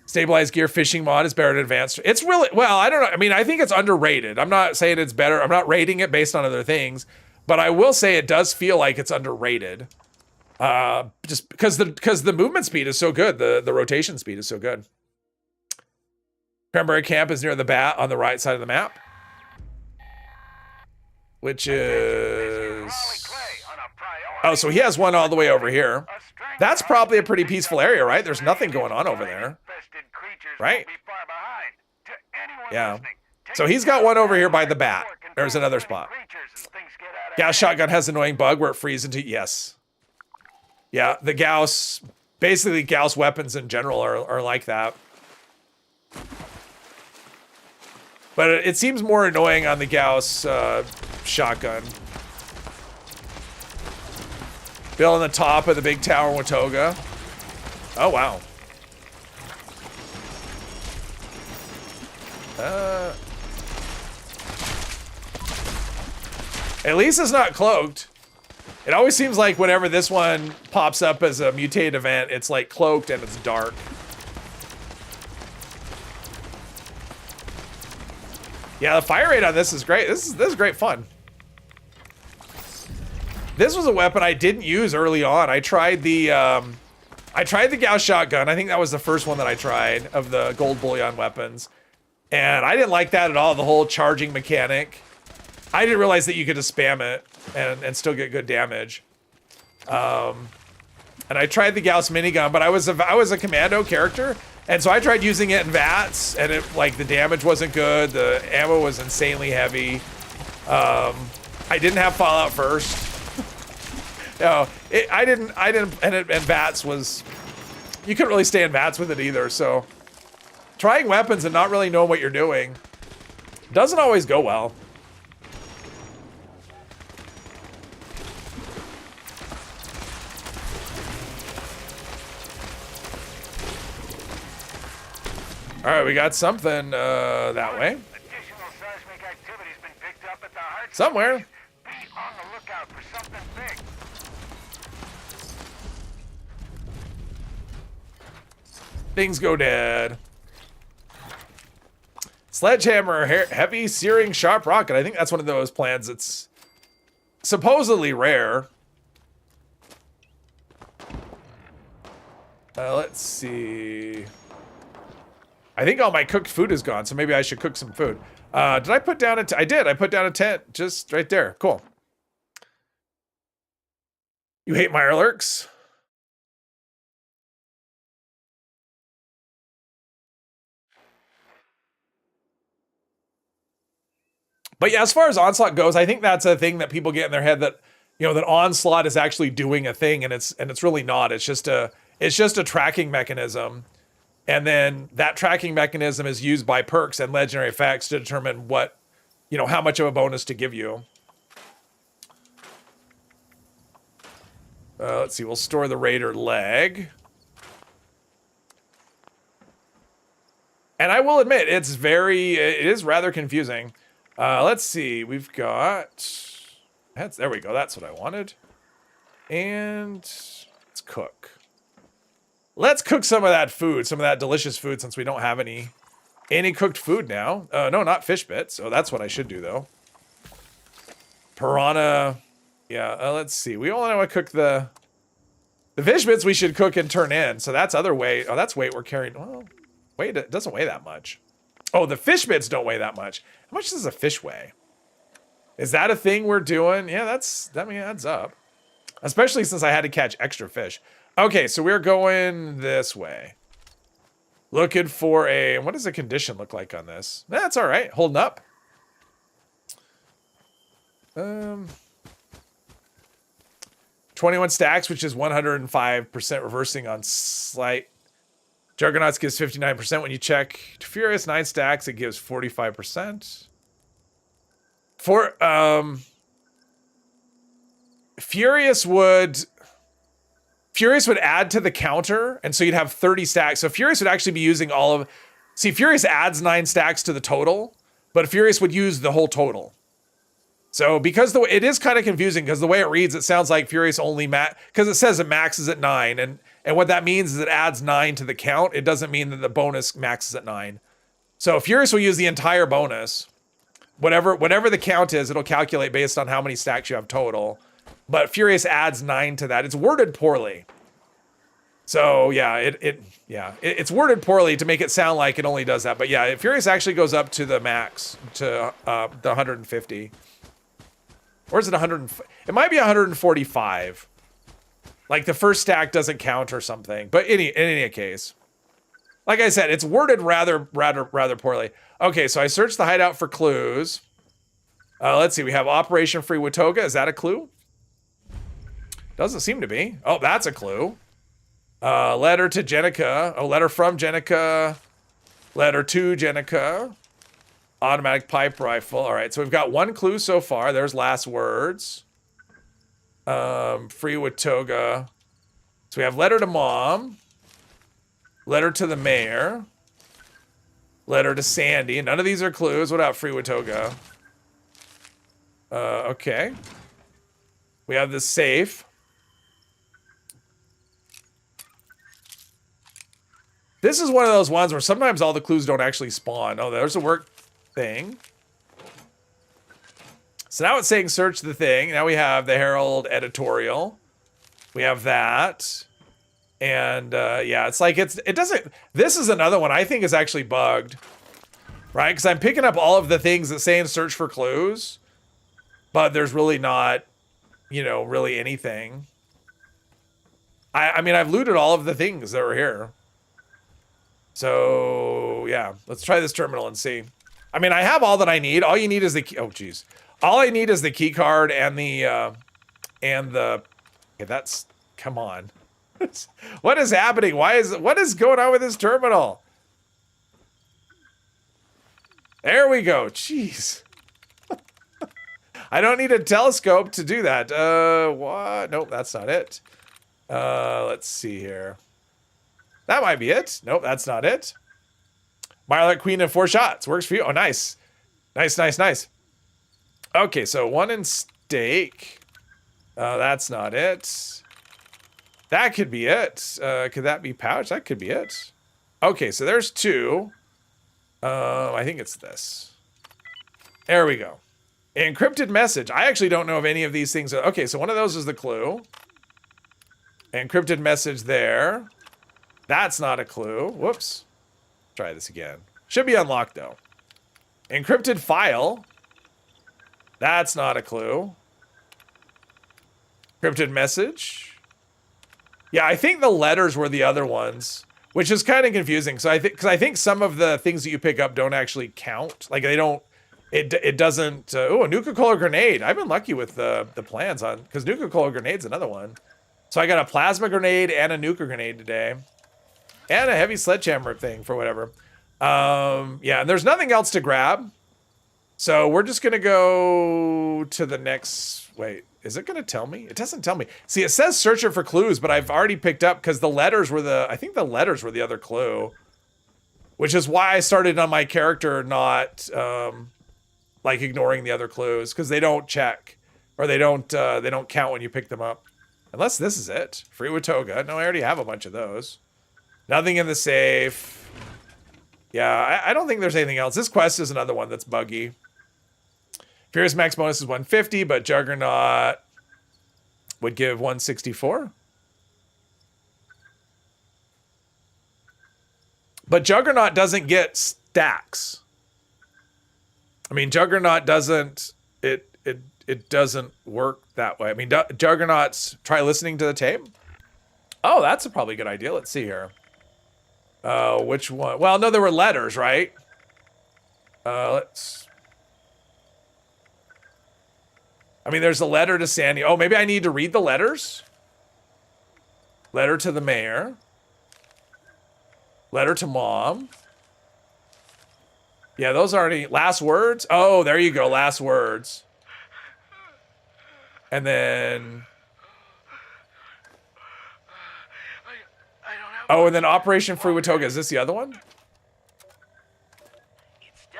Stabilized gear fishing mod is better than advanced. It's really, well, I don't know. I mean, I think it's underrated. I'm not saying it's better. I'm not rating it based on other things, but I will say it does feel like it's underrated. Just because the movement speed is so good. The rotation speed is so good. Cranberry Camp is near the bat on the right side of the map, which is, oh, so he has one all the way over here. That's probably a pretty peaceful area, right? There's nothing going on over there, right? Yeah. So he's got one over here by the bat. There's another spot. Gauss shotgun has an annoying bug where it freezes into, yes. Yeah, the Gauss, basically Gauss weapons in general are like that. But it seems more annoying on the Gauss shotgun. Bill on the top of the big tower in Watoga. Oh, wow. At least it's not cloaked. It always seems like whenever this one pops up as a mutated event, it's like cloaked and it's dark. Yeah, the fire rate on this is great. This is great fun. This was a weapon I didn't use early on. I tried the Gauss shotgun. I think that was the first one that I tried of the gold bullion weapons. And I didn't like that at all, the whole charging mechanic. I didn't realize that you could just spam it and still get good damage. And I tried the Gauss minigun, but I was a commando character, and so I tried using it in VATS, and it, like, the damage wasn't good, the ammo was insanely heavy. I didn't have Fallout first. No, and VATS was, you couldn't really stay in VATS with it either, so trying weapons and not really knowing what you're doing doesn't always go well. All right, we got something that way. Somewhere. Things go dead. Sledgehammer, heavy, searing, sharp rocket. I think that's one of those plans that's supposedly rare. Let's see. I think all my cooked food is gone, so maybe I should cook some food. Did I put down a tent? I did. I put down a tent just right there. Cool. You hate Mirelurks? But yeah, as far as Onslaught goes, I think that's a thing that people get in their head that, you know, that Onslaught is actually doing a thing, and it's really not. It's just a tracking mechanism. And then that tracking mechanism is used by perks and legendary effects to determine what, you know, how much of a bonus to give you. Let's see, we'll store the Raider leg. And I will admit, it is rather confusing. Let's see, we've got, there we go, that's what I wanted. And let's cook. Let's cook some of that food, some of that delicious food, since we don't have any cooked food now. No, not fish bits. Oh, that's what I should do, though. Piranha. Yeah, let's see. We only want to cook the fish bits we should cook and turn in. So that's other weight. Oh, that's weight we're carrying. Well, weight, it doesn't weigh that much. Oh, the fish bits don't weigh that much. How much does a fish weigh? Is that a thing we're doing? Yeah, that adds up. Especially since I had to catch extra fish. Okay, so we're going this way. Looking for a, what does the condition look like on this? That's all right. Holding up. 21 stacks, which is 105% reversing on slight. Juggernauts gives 59% when you check. Furious 9 stacks, it gives 45%. Furious would add to the counter, and so you'd have 30 stacks. So Furious would actually be using all of. See, Furious adds 9 stacks to the total, but Furious would use the whole total. So because it is kind of confusing because the way it reads, it sounds like Furious only because it says it maxes at 9, and what that means is it adds 9 to the count. It doesn't mean that the bonus maxes at 9. So Furious will use the entire bonus. Whatever the count is, it'll calculate based on how many stacks you have total. But Furious adds 9 to that. It's worded poorly. So yeah, it's worded poorly to make it sound like it only does that. But yeah, Furious actually goes up to the max, to the 150. Or is it 100? It might be 145. Like the first stack doesn't count or something. But in any case, like I said, it's worded rather poorly. Okay, so I searched the hideout for clues. Let's see. We have Operation Free Watoga. Is that a clue? Doesn't seem to be. Oh, that's a clue. Letter to Jenica. Oh, letter from Jenica. Letter to Jenica. Automatic pipe rifle. All right, so we've got 1 clue so far. There's last words. Free Watoga. So we have letter to mom. Letter to the mayor. Letter to Sandy. None of these are clues. What about Free Watoga? Okay. We have the safe. This is one of those ones where sometimes all the clues don't actually spawn. Oh, there's a work thing. So now it's saying search the thing. Now we have the Herald editorial. We have that. And yeah, it's like it doesn't. This is another one I think is actually bugged. Right? Because I'm picking up all of the things that say in search for clues. But there's really not, really anything. I mean, I've looted all of the things that were here. So, yeah, let's try this terminal and see. I mean, I have all that I need. All you need is the key. Oh, geez. All I need is the key card and the, okay, that's, come on. What is happening? What is going on with this terminal? There we go. Jeez. I don't need a telescope to do that. What? Nope, that's not it. Let's see here. That might be it. Nope, that's not it. Mirelite Queen in 4 shots. Works for you. Oh, nice. Nice. Okay, so 1 in steak. That's not it. That could be it. Could that be pouch? That could be it. Okay, so there's 2. I think it's this. There we go. Encrypted message. I actually don't know if any of these things are... Okay, so one of those is the clue. Encrypted message there. That's not a clue. Whoops. Try this again. Should be unlocked, though. Encrypted file. That's not a clue. Encrypted message. Yeah, I think the letters were the other ones, which is kind of confusing. So I think some of the things that you pick up don't actually count. Like they don't. It doesn't. Oh, a Nuka-Cola grenade. I've been lucky with the plans on because Nuka-Cola grenade's another one. So I got a plasma grenade and a Nuka grenade today. And a heavy sledgehammer thing for whatever. Yeah, and there's nothing else to grab. So we're just going to go to the next... Wait, is it going to tell me? It doesn't tell me. See, it says search it for clues, but I've already picked up because the letters were the... I think the letters were the other clue. Which is why I started on my character not, like, ignoring the other clues. Because they don't check. Or they don't count when you pick them up. Unless this is it. Free Watoga. No, I already have a bunch of those. Nothing in the safe. Yeah, I don't think there's anything else. This quest is another one that's buggy. Furious max bonus is 150, but Juggernaut would give 164. But Juggernaut doesn't get stacks. I mean, Juggernaut doesn't... It doesn't work that way. I mean, Juggernauts... Try listening to the tape. Oh, that's a probably good idea. Let's see here. Which one? Well, no, there were letters, right? Let's... I mean, there's a letter to Sandy. Oh, maybe I need to read the letters? Letter to the mayor. Letter to mom. Yeah, those already... Last words? Oh, there you go. Last words. And then... Oh, and then Operation Fruitoga. Is this the other one?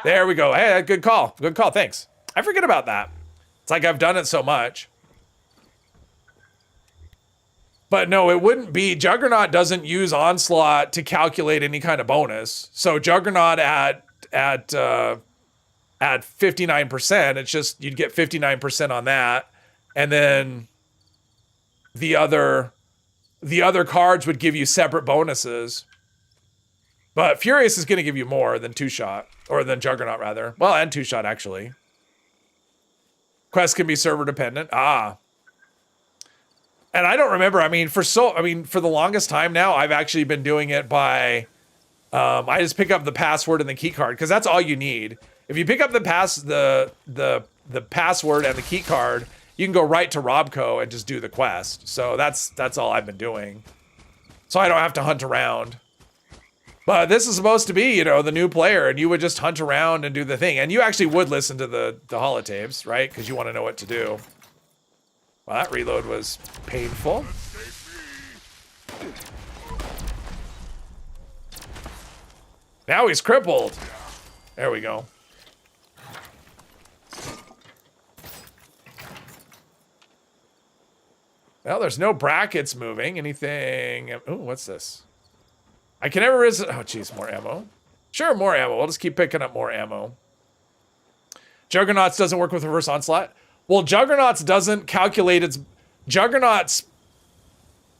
There we go. Hey, good call. Good call. Thanks. I forget about that. It's like I've done it so much. But no, it wouldn't be. Juggernaut doesn't use Onslaught to calculate any kind of bonus. So Juggernaut at 59%, it's just you'd get 59% on that, and then the other cards would give you separate bonuses. But Furious is going to give you more than Two-Shot, or than Juggernaut rather. Well, and Two-Shot actually. Quests can be server dependent. Ah. And I don't remember. I mean, for the longest time now, I've actually been doing it by, I just pick up the password and the key card, because that's all you need. If you pick up the password and the key card, you can go right to Robco and just do the quest. So that's all I've been doing. So I don't have to hunt around. But this is supposed to be, you know, the new player, and you would just hunt around and do the thing. And you actually would listen to the holotapes, right? Because you want to know what to do. Well, that reload was painful. Now he's crippled. There we go. Well, there's no brackets moving. Anything? Ooh, what's this? I can never resist. Oh, geez, more ammo. Sure, more ammo. We'll just keep picking up more ammo. Juggernauts doesn't work with reverse onslaught. Well, Juggernauts doesn't calculate its... Juggernauts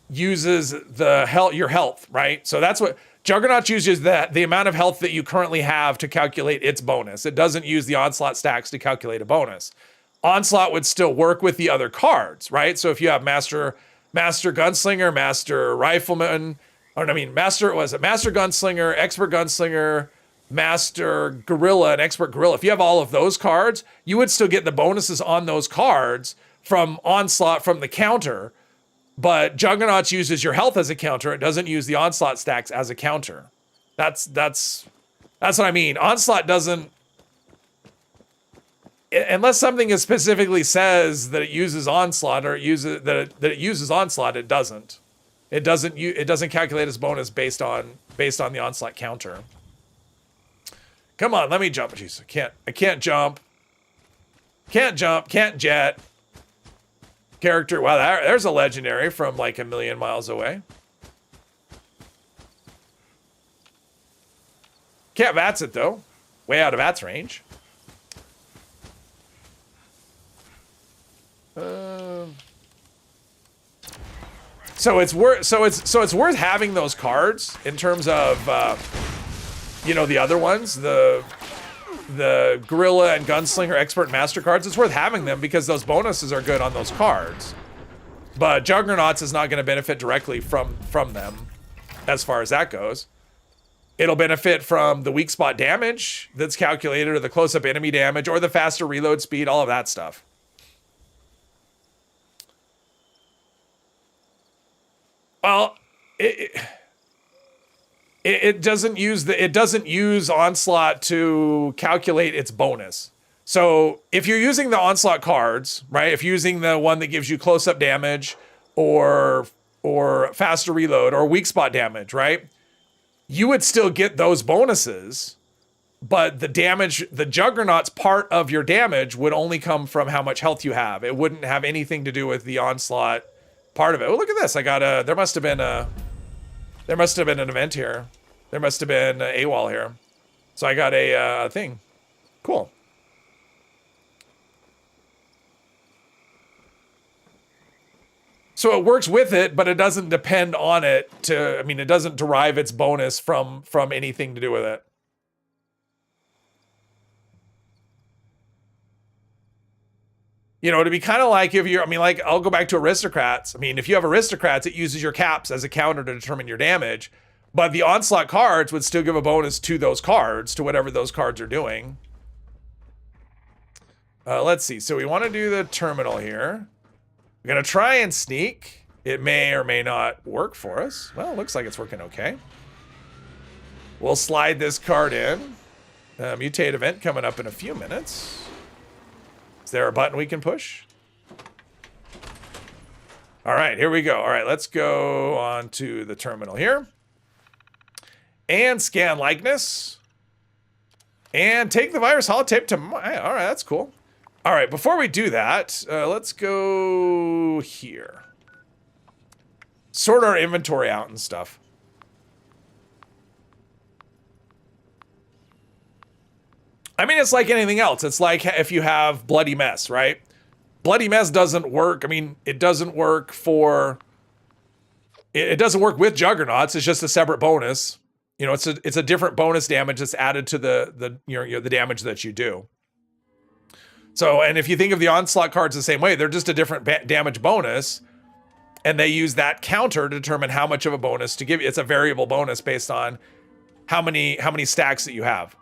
uses your health, right? So that's what... Juggernauts uses the amount of health that you currently have to calculate its bonus. It doesn't use the onslaught stacks to calculate a bonus. Onslaught would still work with the other cards, right? So if you have Master Gunslinger, Master Rifleman... Master Gunslinger, Expert Gunslinger, Master Gorilla, and Expert Gorilla. If you have all of those cards, you would still get the bonuses on those cards from Onslaught from the counter. But Juggernauts uses your health as a counter. It doesn't use the Onslaught stacks as a counter. That's what I mean. Onslaught doesn't... Unless something specifically says that it uses Onslaught, or it uses Onslaught, it doesn't. It doesn't calculate its bonus based on the Onslaught counter. Come on, let me jump. Jeez, I can't jump. Can't jump, can't jet. Character, wow, there's a legendary from like a million miles away. Can't VATS it though. Way out of VATS range. So it's worth having those cards in terms of you know, the other ones, the Gorilla and Gunslinger Expert Master cards. It's worth having them because those bonuses are good on those cards. But Juggernauts is not going to benefit directly from them as far as that goes. It'll benefit from the weak spot damage that's calculated, or the close-up enemy damage, or the faster reload speed, all of that stuff. Well, it doesn't use Onslaught to calculate its bonus. So if you're using the Onslaught cards, right? If you're using the one that gives you close-up damage, or faster reload, or weak spot damage, right? You would still get those bonuses, but the damage, the Juggernaut's part of your damage would only come from how much health you have. It wouldn't have anything to do with the Onslaught part of it. Oh, look at this. I got there must have been an event here. There must have been a AWOL here. So I got a thing. Cool. So it works with it, but it doesn't depend on it to, I mean, it doesn't derive its bonus from anything to do with it. You know, to be kind of like if you're, I mean, like, I'll go back to Aristocrats. I mean, if you have Aristocrats, it uses your caps as a counter to determine your damage. But the Onslaught cards would still give a bonus to those cards, to whatever those cards are doing. Let's see. So we want to do the terminal here. We're going to try and sneak. It may or may not work for us. Well, it looks like it's working okay. We'll slide this card in. Mutate event coming up in a few minutes. Is there a button we can push? All right, here we go. All right, let's go on to the terminal here. And scan likeness. And take the virus holotape to my... All right, that's cool. All right, before we do that, let's go here. Sort our inventory out and stuff. I mean, it's like anything else. It's like if you have Bloody Mess, right? Bloody Mess doesn't work. I mean, it doesn't work for... It doesn't work with Juggernauts. It's just a separate bonus. You know, it's a different bonus damage that's added to the damage that you do. So, and if you think of the Onslaught cards the same way, they're just a different damage bonus, and they use that counter to determine how much of a bonus to give you. It's a variable bonus based on how many stacks that you have.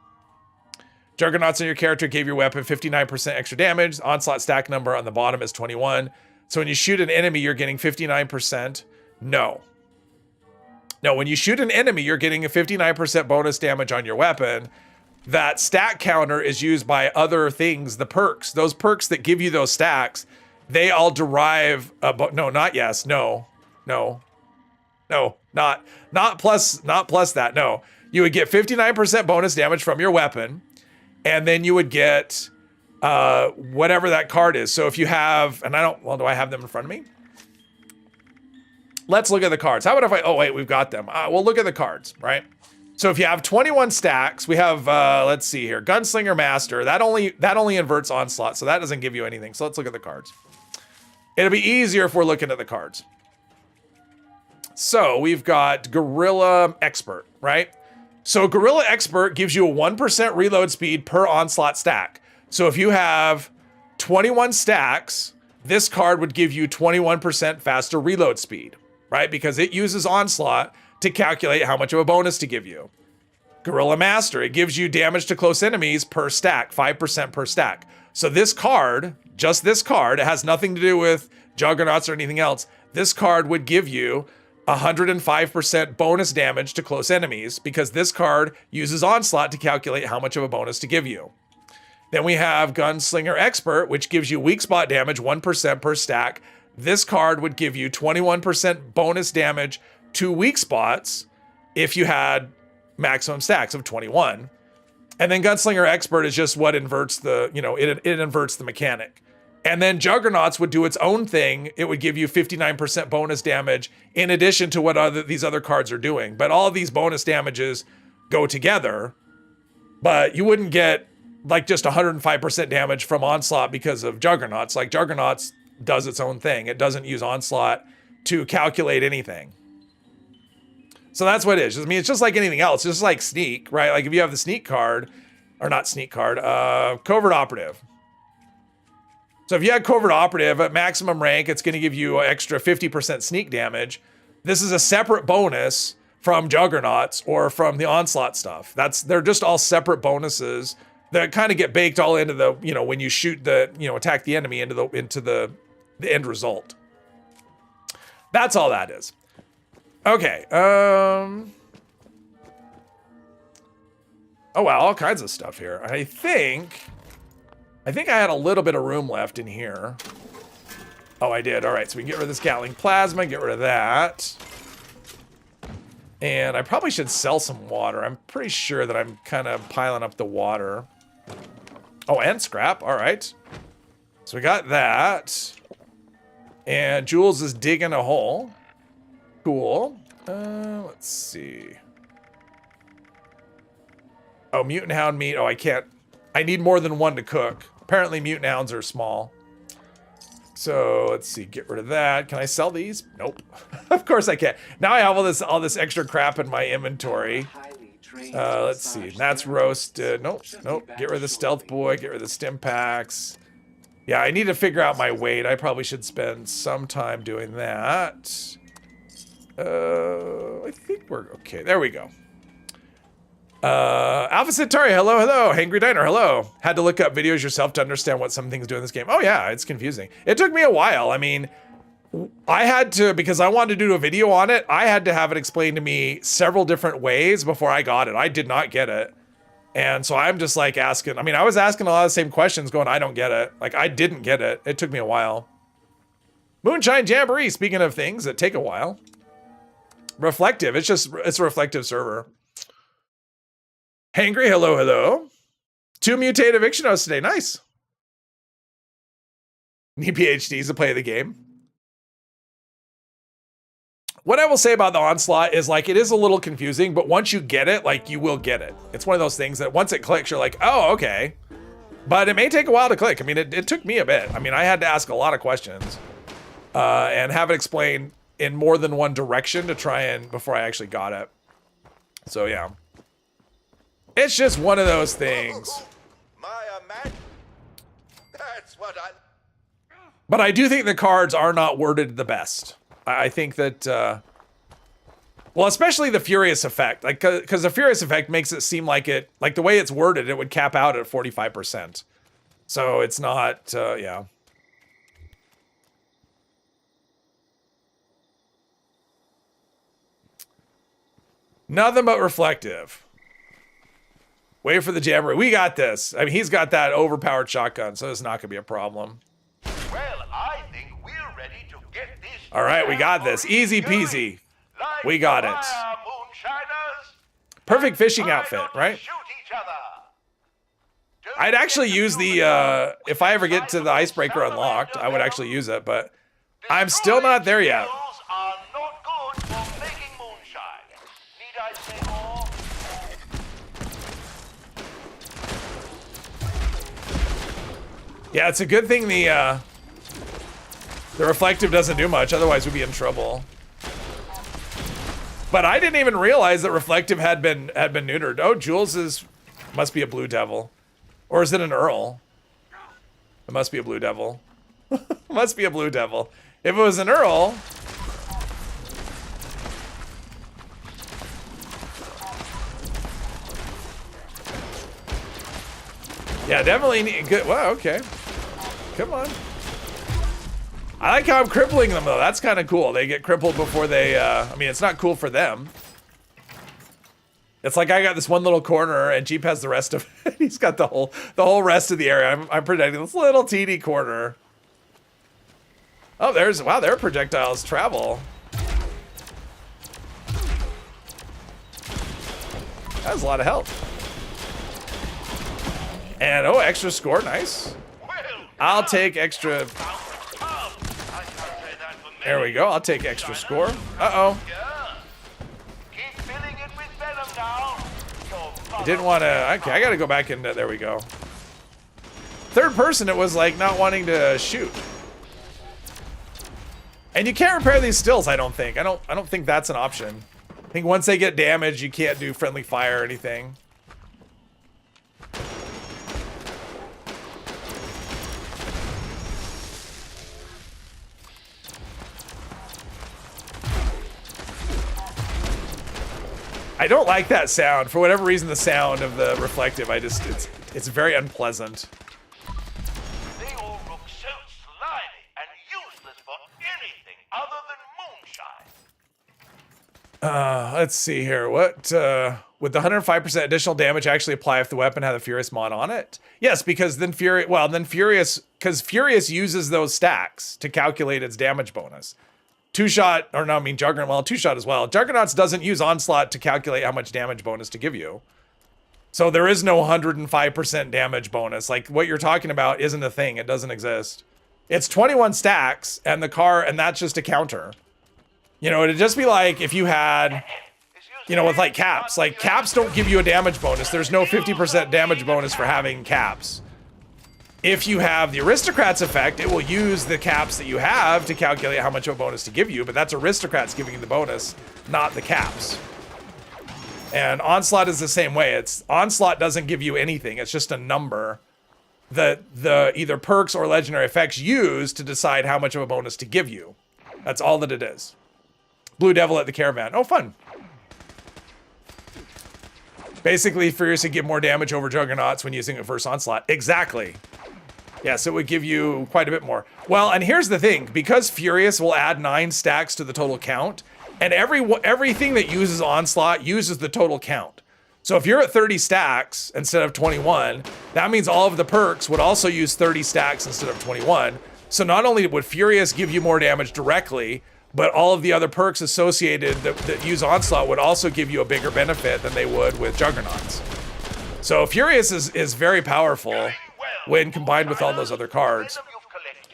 Juggernauts on your character gave your weapon 59% extra damage. Onslaught stack number on the bottom is 21. So when you shoot an enemy, you're getting 59%. No, when you shoot an enemy, you're getting a 59% bonus damage on your weapon. That stack counter is used by other things, the perks. Those perks that give you those stacks, they all derive not plus that. No. You would get 59% bonus damage from your weapon, and then you would get whatever that card is. So if you have, do I have them in front of me? Let's look at the cards. How about if oh wait, we've got them. We'll look at the cards, right? So if you have 21 stacks, we have, let's see here, Gunslinger Master. That only inverts Onslaught, so that doesn't give you anything. So let's look at the cards. It'll be easier if we're looking at the cards. So we've got Guerrilla Expert, right? So Guerrilla Expert gives you a 1% reload speed per Onslaught stack. So if you have 21 stacks, this card would give you 21% faster reload speed, right? Because it uses Onslaught to calculate how much of a bonus to give you. Guerrilla Master, it gives you damage to close enemies per stack, 5% per stack. So this card, just this card, it has nothing to do with Juggernauts or anything else. This card would give you 105% bonus damage to close enemies because this card uses Onslaught to calculate how much of a bonus to give you. Then we have Gunslinger Expert, which gives you weak spot damage 1% per stack. This card would give you 21% bonus damage to weak spots if you had maximum stacks of 21. And then Gunslinger Expert is just what inverts the, it inverts the mechanic. And then Juggernauts would do its own thing. It would give you 59% bonus damage in addition to what these other cards are doing. But all of these bonus damages go together, but you wouldn't get like just 105% damage from Onslaught because of Juggernauts. Like Juggernauts does its own thing. It doesn't use Onslaught to calculate anything. So that's what it is. I mean, it's just like anything else. It's just like Sneak, right? Like if you have the Sneak card, or not Sneak card, Covert Operative. So if you had Covert Operative at maximum rank, it's going to give you an extra 50% sneak damage. This is a separate bonus from Juggernauts or from the Onslaught stuff. They're just all separate bonuses that kind of get baked all into the, when you shoot the, attack the enemy into the end result. That's all that is. Okay. Oh wow, all kinds of stuff here. I think I had a little bit of room left in here. Oh, I did. All right, so we can get rid of this Gatling Plasma, get rid of that. And I probably should sell some water. I'm pretty sure that I'm kind of piling up the water. Oh, and scrap. All right. So we got that. And Jules is digging a hole. Cool. Let's see. Oh, Mutant Hound meat. Oh, I can't. I need more than one to cook. Apparently Mutant Hounds are small. So let's see, get rid of that. Can I sell these? Nope. Of course I can't. Now I have all this extra crap in my inventory. Let's see, that's roasted. Nope. Get rid of the Stealth Boy, get rid of the Stim Packs. Yeah, I need to figure out my weight. I probably should spend some time doing that. I think we're okay. There we go. Alpha Centauri, hello, hello. Hangry Diner, hello. Had to look up videos yourself to understand what some things do in this game. Oh yeah, it's confusing. It took me a while. I mean, I had to, because I wanted to do a video on it, I had to have it explained to me several different ways before I got it. I did not get it. And so I'm just like asking, I mean, I was asking a lot of the same questions going, I don't get it. Like, I didn't get it. It took me a while. Moonshine Jamboree, speaking of things that take a while. Reflective, it's a reflective server. Hangry, hello, hello. 2 mutate eviction notes today, nice. Need PhDs to play the game. What I will say about the Onslaught is, like, it is a little confusing, but once you get it, like, you will get it. It's one of those things that once it clicks, you're like, oh, okay. But it may take a while to click. I mean, it took me a bit. I mean, I had to ask a lot of questions and have it explained in more than one direction to try and, before I actually got it. So, yeah. It's just one of those things. Maya, man. That's what I... But I do think the cards are not worded the best. I think that, well, especially the Furious effect, like, because the Furious effect makes it seem like it, like the way it's worded, it would cap out at 45%. So it's not, yeah. Nothing but reflective. Wait for the jamboree. We got this. I mean, he's got that overpowered shotgun, so it's not going to be a problem. Well, I think we're ready to get this... All right, we got this. Easy peasy. We got it. Perfect fishing outfit, right? I'd actually use the, if I ever get to the icebreaker unlocked, I would actually use it, but I'm still not there yet. Yeah, it's a good thing the reflective doesn't do much, otherwise we'd be in trouble. But I didn't even realize that reflective had been neutered. Oh, Jules must be a blue devil. Or is it an Earl? It must be a blue devil. Must be a blue devil. If it was an Earl... Yeah, definitely need good. Wow, okay. Come on. I like how I'm crippling them, though. That's kind of cool. They get crippled before they, I mean, it's not cool for them. It's like I got this one little corner, and Jeep has the rest of it. He's got the whole rest of the area. I'm protecting this little teeny corner. Oh, wow, their projectiles travel. That was a lot of health. And, oh, extra score, nice. I'll take extra... There we go, I'll take extra score. Uh-oh. I didn't want to... Okay, I gotta go back into... There we go. Third person, it was like not wanting to shoot. And you can't repair these stills, I don't think. I don't think that's an option. I think once they get damaged, you can't do friendly fire or anything. I don't like that sound. For whatever reason, the sound of the reflective, it's very unpleasant. They all look so slimy and useless for anything other than moonshine. Let's see here. What, would the 105% additional damage actually apply if the weapon had the Furious mod on it? Yes, because then Furious uses those stacks to calculate its damage bonus. Two-shot, or no, I mean Juggernaut, well, two-shot as well. Juggernauts doesn't use Onslaught to calculate how much damage bonus to give you. So there is no 105% damage bonus. Like, what you're talking about isn't a thing. It doesn't exist. It's 21 stacks, and and that's just a counter. You know, it'd just be like if you had, you know, with like caps. Like, caps don't give you a damage bonus. There's no 50% damage bonus for having caps. If you have the Aristocrats effect, it will use the caps that you have to calculate how much of a bonus to give you, but that's Aristocrats giving you the bonus, not the caps. And Onslaught is the same way. Onslaught doesn't give you anything. It's just a number that the either perks or legendary effects use to decide how much of a bonus to give you. That's all that it is. Blue Devil at the Caravan. Oh, fun. Basically, Furious would give more damage over Juggernauts when using Reverse Onslaught. Exactly. Yes, it would give you quite a bit more. Well, and here's the thing. Because Furious will add 9 stacks to the total count, and everything that uses Onslaught uses the total count. So if you're at 30 stacks instead of 21, that means all of the perks would also use 30 stacks instead of 21. So not only would Furious give you more damage directly, but all of the other perks associated that use Onslaught would also give you a bigger benefit than they would with Juggernauts. So Furious is very powerful when combined with all those other cards,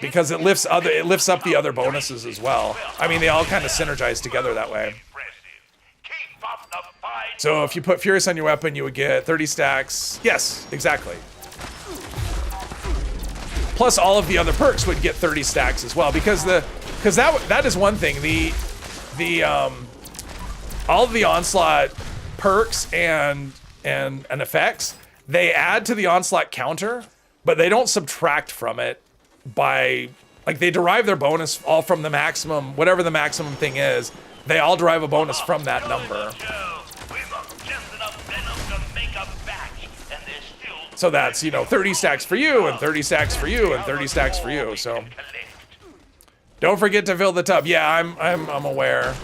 because it lifts up the other bonuses as well. I mean, they all kind of synergize together that way. So if you put Furious on your weapon, you would get 30 stacks. Yes, exactly. Plus all of the other perks would get 30 stacks as well, because that is one thing. All of the Onslaught perks and effects, they add to the Onslaught counter, but they don't subtract from it by, like, they derive their bonus all from the maximum, whatever the maximum thing is. They all derive a bonus from that number. So that's, 30 stacks for you, and 30 stacks for you, and 30 stacks for you. So don't forget to fill the tub. Yeah, I'm aware.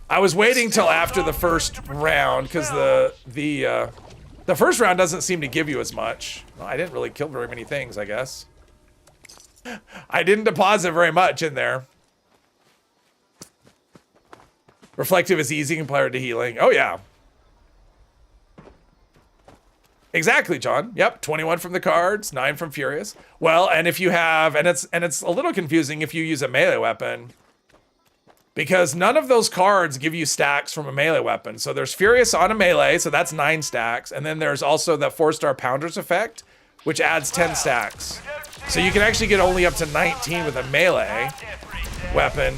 I was waiting till after the first round, because the first round doesn't seem to give you as much. Well, I didn't really kill very many things, I guess. I didn't deposit very much in there. Reflective is easy compared to healing. Oh yeah. Exactly, John. Yep, 21 from the cards, 9 from Furious. Well, and if you have, and it's a little confusing if you use a melee weapon, because none of those cards give you stacks from a melee weapon. So there's Furious on a melee, so that's 9 stacks, and then there's also the 4-star Pounders effect, which adds 10 stacks. So you can actually get only up to 19 with a melee weapon,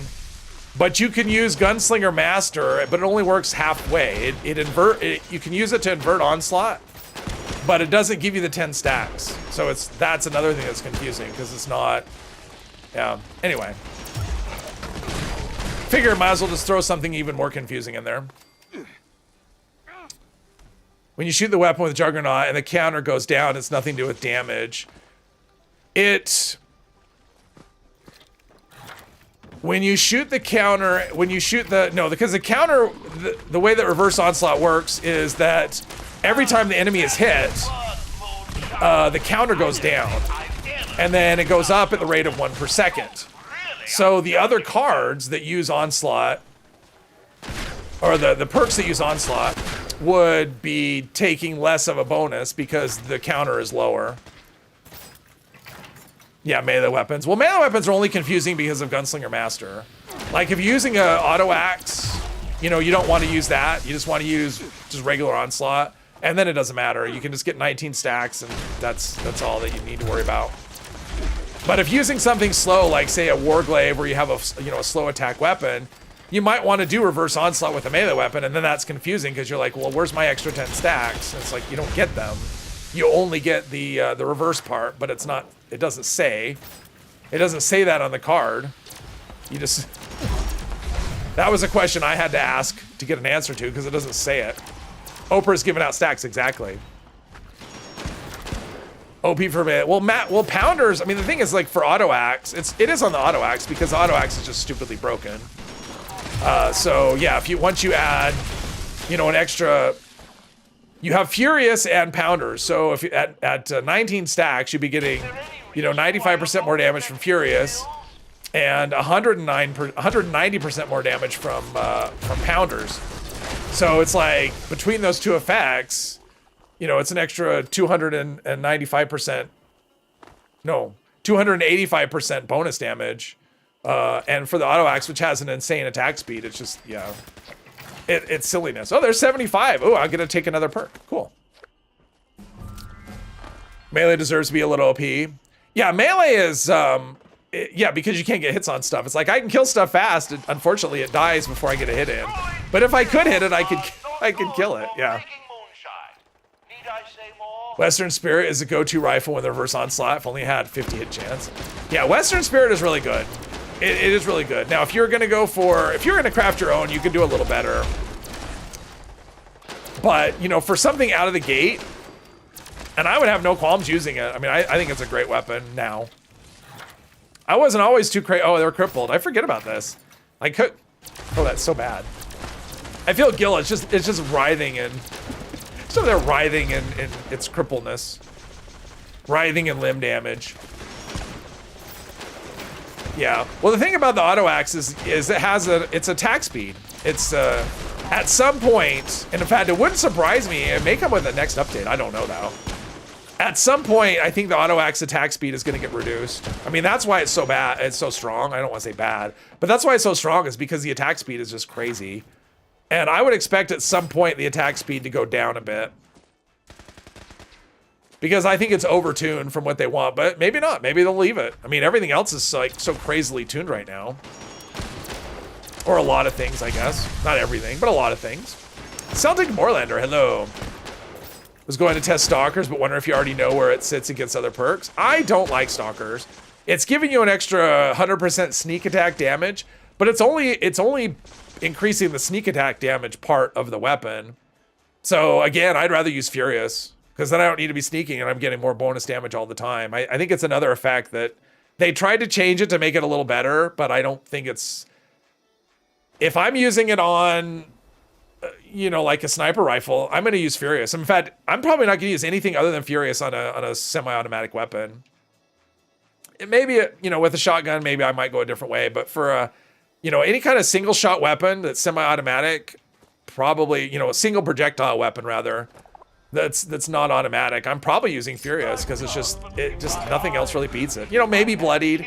but you can use Gunslinger Master, but it only works halfway. You can use it to invert Onslaught, but it doesn't give you the 10 stacks. So that's another thing that's confusing, because it's not, yeah. Anyway. Figure might as well just throw something even more confusing in there. When you shoot the weapon with Juggernaut and the counter goes down, it's nothing to do with damage. When you shoot the counter, because the counter, the way that Reverse Onslaught works is that every time the enemy is hit, the counter goes down, and then it goes up at the rate of 1 per second. So the other cards that use Onslaught, or the perks that use Onslaught, would be taking less of a bonus because the counter is lower. Yeah, melee weapons. Well, melee weapons are only confusing because of Gunslinger Master. Like, if you're using a auto axe, you don't want to use that. You just want to use just regular Onslaught, and then it doesn't matter. You can just get 19 stacks, and that's all that you need to worry about. But if using something slow, like say a Warglaive, where you have a slow attack weapon, you might want to do Reverse Onslaught with a melee weapon, and then that's confusing because you're like, well, where's my extra 10 stacks? And it's like, you don't get them. You only get the reverse part, but it's not. It doesn't say. It doesn't say that on the card. You just. That was a question I had to ask to get an answer to, because it doesn't say it. Oprah's giving out stacks, exactly. OP for me. Well, Pounders, I mean, the thing is, like, for auto axe, it is on the auto axe, because auto axe is just stupidly broken. So yeah, once you add, an extra, you have Furious and Pounders. So if you, at 19 stacks, you'd be getting, 95% more damage from Furious, and 190% more damage from Pounders. So it's like, between those two effects, it's an extra 285%, no, 285% bonus damage. And for the auto axe, which has an insane attack speed, it's just, yeah, it's silliness. Oh, there's 75. Oh, I'm gonna take another perk. Cool. Melee deserves to be a little OP. Yeah, melee is, yeah, because you can't get hits on stuff. It's like, I can kill stuff fast. Unfortunately, it dies before I get a hit in. But if I could hit it, I could kill it. Yeah. Western Spirit is a go-to rifle with a reverse onslaught. If only had 50 hit chance. Yeah, Western Spirit is really good. It is really good. Now, if you're gonna craft your own, you can do a little better. But, you know, for something out of the gate, and I would have no qualms using it. I mean, I think it's a great weapon now. I wasn't always too crazy. Oh, they're crippled. I forget about this. Like, oh, that's so bad. I feel Gil, it's just writhing and so they're writhing in its crippleness. Writhing in limb damage. Yeah. Well, the thing about the auto axe is it has its attack speed. It's at some point, and in fact, it wouldn't surprise me. It may come with the next update. I don't know though. At some point, I think the auto axe attack speed is going to get reduced. I mean, that's why it's so bad. It's so strong. I don't want to say bad, but that's why it's so strong is because the attack speed is just crazy. And I would expect at some point the attack speed to go down a bit. Because I think it's overtuned from what they want, but maybe not. Maybe they'll leave it. I mean, everything else is like so crazily tuned right now. Or a lot of things, I guess. Not everything, but a lot of things. Celtic Moorlander, hello. Was going to test Stalkers, but wonder if you already know where it sits against other perks. I don't like Stalkers. It's giving you an extra 100% sneak attack damage, but it's only increasing the sneak attack damage part of the weapon. So again, I'd rather use Furious, because then I don't need to be sneaking and I'm getting more bonus damage all the time. I think it's another effect that they tried to change it to make it a little better, but I don't think it's... If I'm using it on, you know, like a sniper rifle, I'm going to use Furious. In fact, I'm probably not going to use anything other than Furious on a semi-automatic weapon. It maybe, you know, with a shotgun, maybe I might go a different way, but for a, you know, any kind of single shot weapon that's semi-automatic, probably, you know, a single projectile weapon rather, that's not automatic, I'm probably using Furious because it's just nothing else really beats it. You know, maybe Bloodied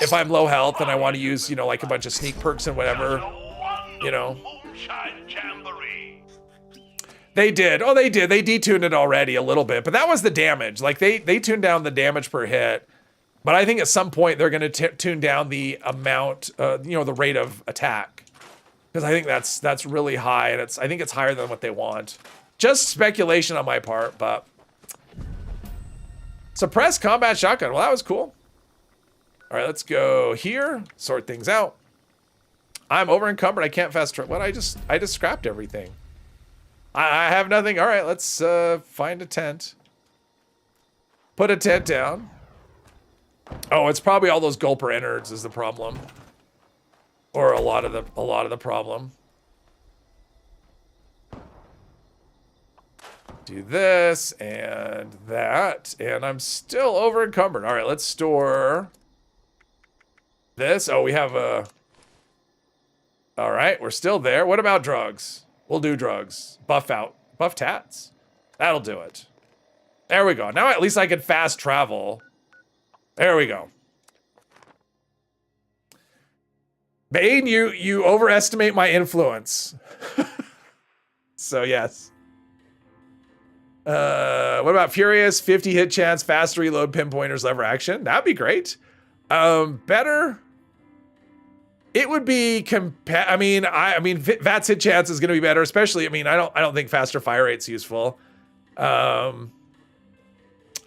if I'm low health and I want to use, you know, like a bunch of sneak perks and whatever, you know. They did. Oh, they did. They detuned it already a little bit, but that was the damage. Like they tuned down the damage per hit, but I think at some point they're going to tune down the amount, you know, the rate of attack, because I think that's really high, and I think it's higher than what they want. Just speculation on my part, but suppressed combat shotgun. Well, that was cool. All right, let's go here. Sort things out. I'm over encumbered. I can't fast travel. What? I just scrapped everything. I have nothing. All right, let's find a tent. Put a tent down. Oh, it's probably all those gulper innards is the problem, or a lot of the problem. Do this and that, and I'm still over encumbered. All right, let's store this. Oh, we have a... All right, we're still there. What about drugs? We'll do drugs. Buff out. Buff tats. That'll do it. There we go. Now at least I can fast travel. There we go. Bane, you overestimate my influence. So yes. What about Furious? 50 hit chance, fast reload, pinpointers, lever action. That'd be great. Better. It would be I mean, VATS hit chance is going to be better, especially. I mean, I don't think faster fire rate's useful. I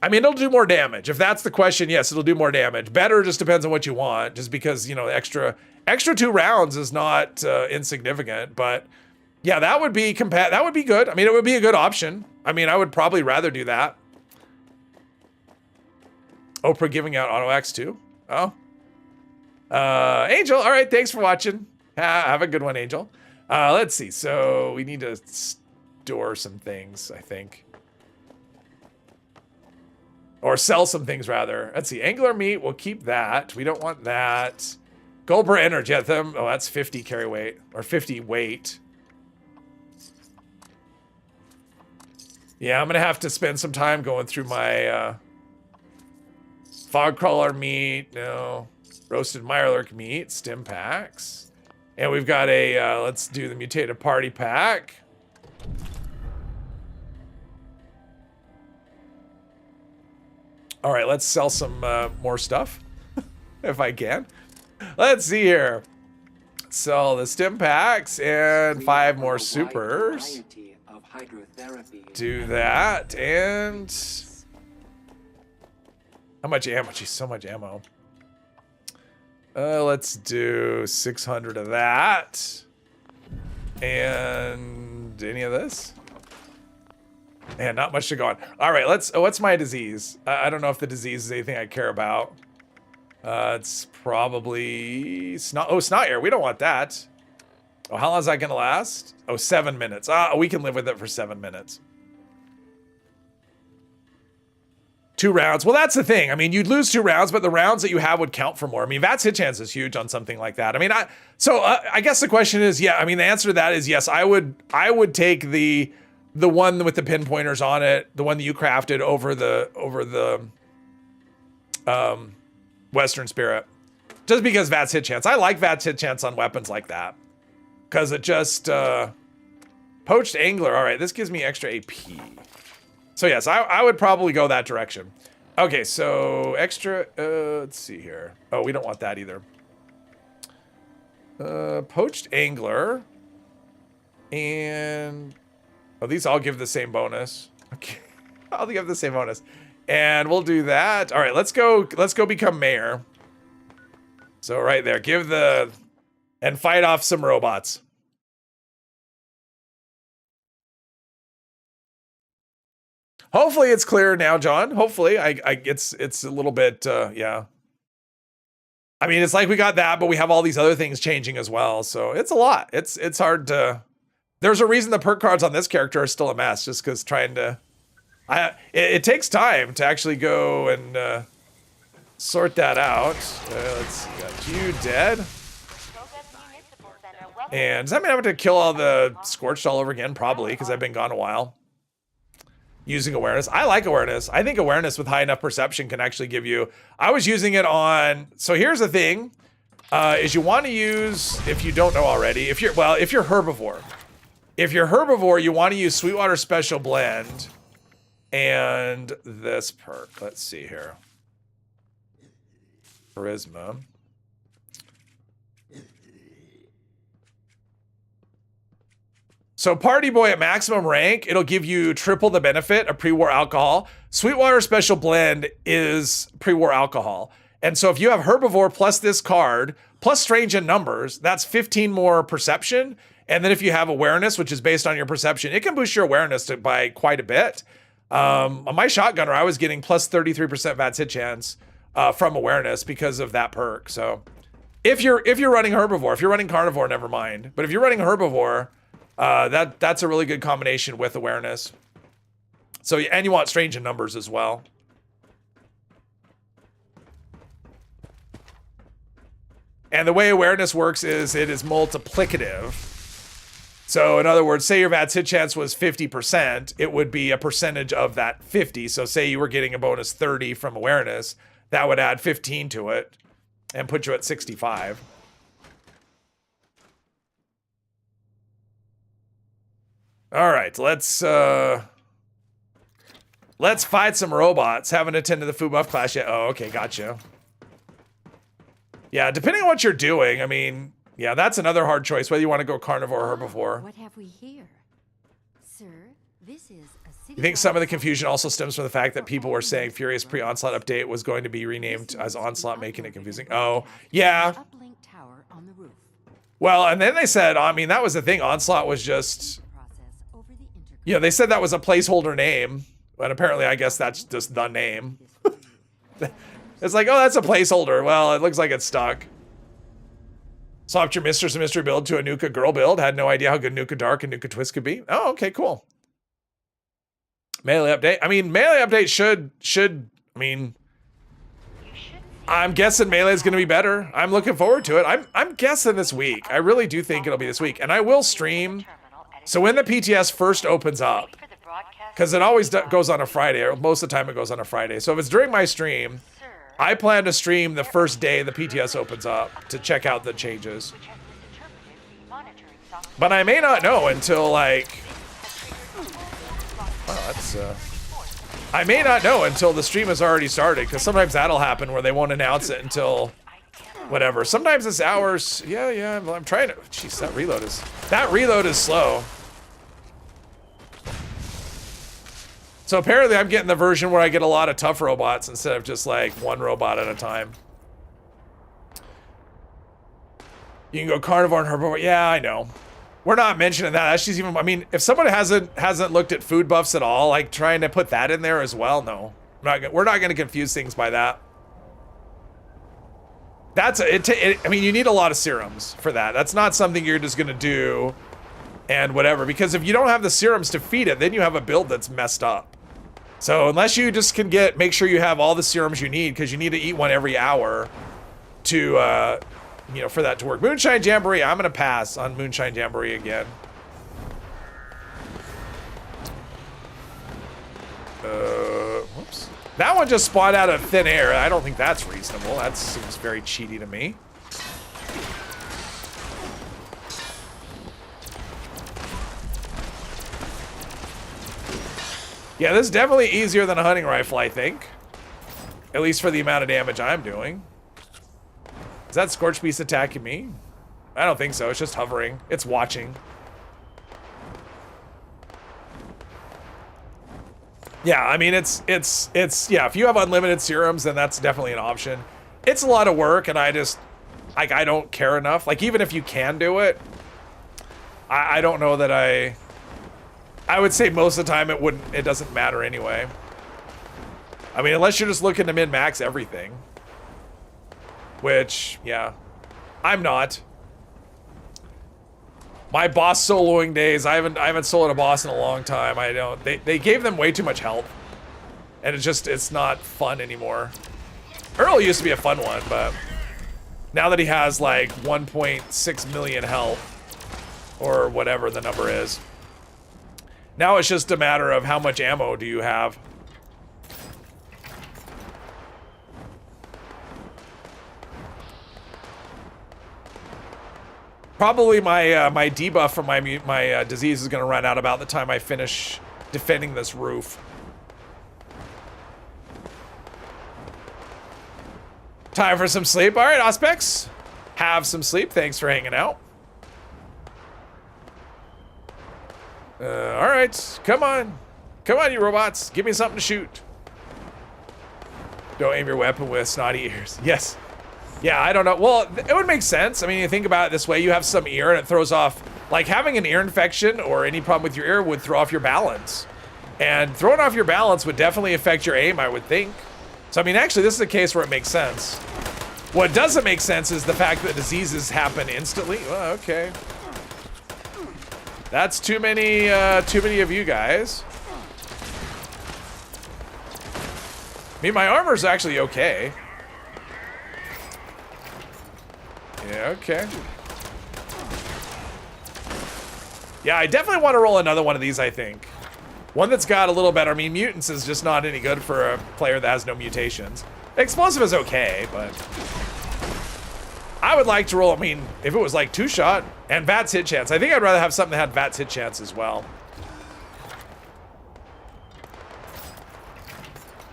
mean, it'll do more damage. If that's the question, yes, it'll do more damage. Better just depends on what you want. Just because, you know, extra 2 rounds is not insignificant, but yeah, that would be that would be good. I mean, it would be a good option. I mean, I would probably rather do that. Oprah giving out auto axe too. Oh. Angel, all right, thanks for watching. Have a good one, Angel. Let's see. So we need to store some things, I think. Or sell some things, rather. Let's see. Angler meat, we'll keep that. We don't want that. Gold per energy. Oh, that's 50 carry weight. Or 50 weight. Yeah, I'm going to have to spend some time going through my fog crawler meat. No. Roasted Mirelurk meat. Stim packs. And we've got a, let's do the mutated party pack. All right, let's sell some more stuff, if I can. Let's see here. Sell the stim packs and 5 more supers. Do that, and how much ammo? Geez, so much ammo. Let's do 600 of that. And any of this? Man, not much to go on. All right, what's my disease? I don't know if the disease is anything I care about. It's probably snot ear. We don't want that. Oh, how long is that gonna last? Oh, 7 minutes. We can live with it for 7 minutes. 2 rounds. Well, that's the thing. I mean, you'd lose 2 rounds, but the rounds that you have would count for more. I mean, VATS hit chance is huge on something like that. I mean, I guess the question is, yeah. I mean, the answer to that is yes. I would take the one with the pinpointers on it, the one that you crafted over the Western Spirit, just because VATS hit chance. I like VATS hit chance on weapons like that because it just poached angler. All right, this gives me extra AP. So yes, I would probably go that direction. Okay, so extra, let's see here. Oh, we don't want that either. Poached angler. And, oh, these all give the same bonus. Okay, I'll give the same bonus. And we'll do that. All right, let's go become mayor. So right there, and fight off some robots. Hopefully it's clear now, John. Hopefully, it's a little bit, yeah. I mean, it's like we got that, but we have all these other things changing as well. So it's a lot. It's hard to. There's a reason the perk cards on this character are still a mess, just because trying to. It takes time to actually go and sort that out. Let's see, got you dead. And does that mean I have to kill all the scorched all over again? Probably, because I've been gone a while. Using awareness. I like awareness. I think awareness with high enough perception can actually give you. I was using it on. So here's the thing, is you want to use, if you don't know already, if you're herbivore. If you're herbivore, you want to use Sweetwater Special Blend and this perk. Let's see here. Charisma. So Party Boy at maximum rank, it'll give you triple the benefit of pre-war alcohol. Sweetwater Special Blend is pre-war alcohol. And so if you have Herbivore plus this card, plus Strange in Numbers, that's 15 more perception. And then if you have Awareness, which is based on your perception, it can boost your awareness by quite a bit. On my Shotgunner, I was getting plus 33% VATS hit chance from Awareness because of that perk. So if you're running Herbivore, if you're running Carnivore, never mind. But if you're running Herbivore, that's a really good combination with awareness. So, and you want Strange in Numbers as well. And the way awareness works is it is multiplicative. So in other words, say your VATS hit chance was 50%, it would be a percentage of that 50. So say you were getting a bonus 30 from awareness, that would add 15 to it and put you at 65. All right, let's fight some robots. Haven't attended the food buff class yet. Oh, okay, gotcha. Yeah, depending on what you're doing, I mean, yeah, that's another hard choice, whether you want to go carnivore or herbivore. What have we here? Sir, this is a city. You think some of the confusion also stems from the fact that people were saying Furious pre-Onslaught update was going to be renamed as Onslaught, making it confusing? Oh, yeah. Well, and then they said, I mean, that was the thing. Onslaught was just... Yeah, they said that was a placeholder name, but apparently I guess that's just the name. It's like, oh, that's a placeholder. Well, it looks like it's stuck. Swapped your Mistress and Mystery build to a Nuka Girl build. Had no idea how good Nuka Dark and Nuka Twist could be. Oh, okay, cool. Melee update. I mean, Melee update should, I mean, I'm guessing Melee is going to be better. I'm looking forward to it. I'm guessing this week. I really do think it'll be this week. And I will stream... So when the PTS first opens up, because it always goes on a Friday, or most of the time it goes on a Friday. So if it's during my stream, I plan to stream the first day the PTS opens up to check out the changes. But I may not know until like, oh, that's, I may not know until the stream has already started, because sometimes that'll happen where they won't announce it until whatever. Sometimes it's hours. Yeah, well, I'm trying to, jeez, that reload is slow. So apparently I'm getting the version where I get a lot of tough robots instead of just like one robot at a time. You can go carnivore and herbivore. Yeah, I know. We're not mentioning that. That's just even. I mean, if someone hasn't looked at food buffs at all, like trying to put that in there as well, no, we're not going to confuse things by that. That's I mean, you need a lot of serums for that. That's not something you're just going to do and whatever, because if you don't have the serums to feed it, then you have a build that's messed up. So unless you just can make sure you have all the serums you need, because you need to eat one every hour to you know, for that to work. Moonshine Jamboree, I'm gonna pass on Moonshine Jamboree again. Whoops. That one just spawned out of thin air. I don't think that's reasonable. That seems very cheaty to me. Yeah, this is definitely easier than a hunting rifle, I think. At least for the amount of damage I'm doing. Is that Scorch Beast attacking me? I don't think so. It's just hovering. It's watching. Yeah, I mean, it's yeah, if you have unlimited serums, then that's definitely an option. It's a lot of work, and I just, like, I don't care enough. Like, even if you can do it, I don't know that I would say most of the time it doesn't matter anyway. I mean, unless you're just looking to min-max everything. Which, yeah, I'm not. My boss soloing days, I haven't soloed a boss in a long time. I don't. They gave them way too much health, and it's not fun anymore. Earl used to be a fun one, but now that he has like 1.6 million health, or whatever the number is, now it's just a matter of how much ammo do you have. Probably my debuff from my disease is going to run out about the time I finish defending this roof. Time for some sleep. All right, Auspex. Have some sleep. Thanks for hanging out. All right. Come on. Come on, you robots. Give me something to shoot. Don't aim your weapon with snotty ears. Yes. Yeah, I don't know. Well, it would make sense. I mean, you think about it this way. You have some ear and it throws off, like having an ear infection or any problem with your ear would throw off your balance. And throwing off your balance would definitely affect your aim, I would think. So, I mean, actually, this is a case where it makes sense. What doesn't make sense is the fact that diseases happen instantly. Well, okay. That's too many of you guys. I mean, my armor's actually okay. Yeah, okay. Yeah, I definitely want to roll another one of these, I think. One that's got a little better. I mean, mutants is just not any good for a player that has no mutations. Explosive is okay, but I would like to roll, I mean, if it was like 2-shot and VATS hit chance. I think I'd rather have something that had VATS hit chance as well.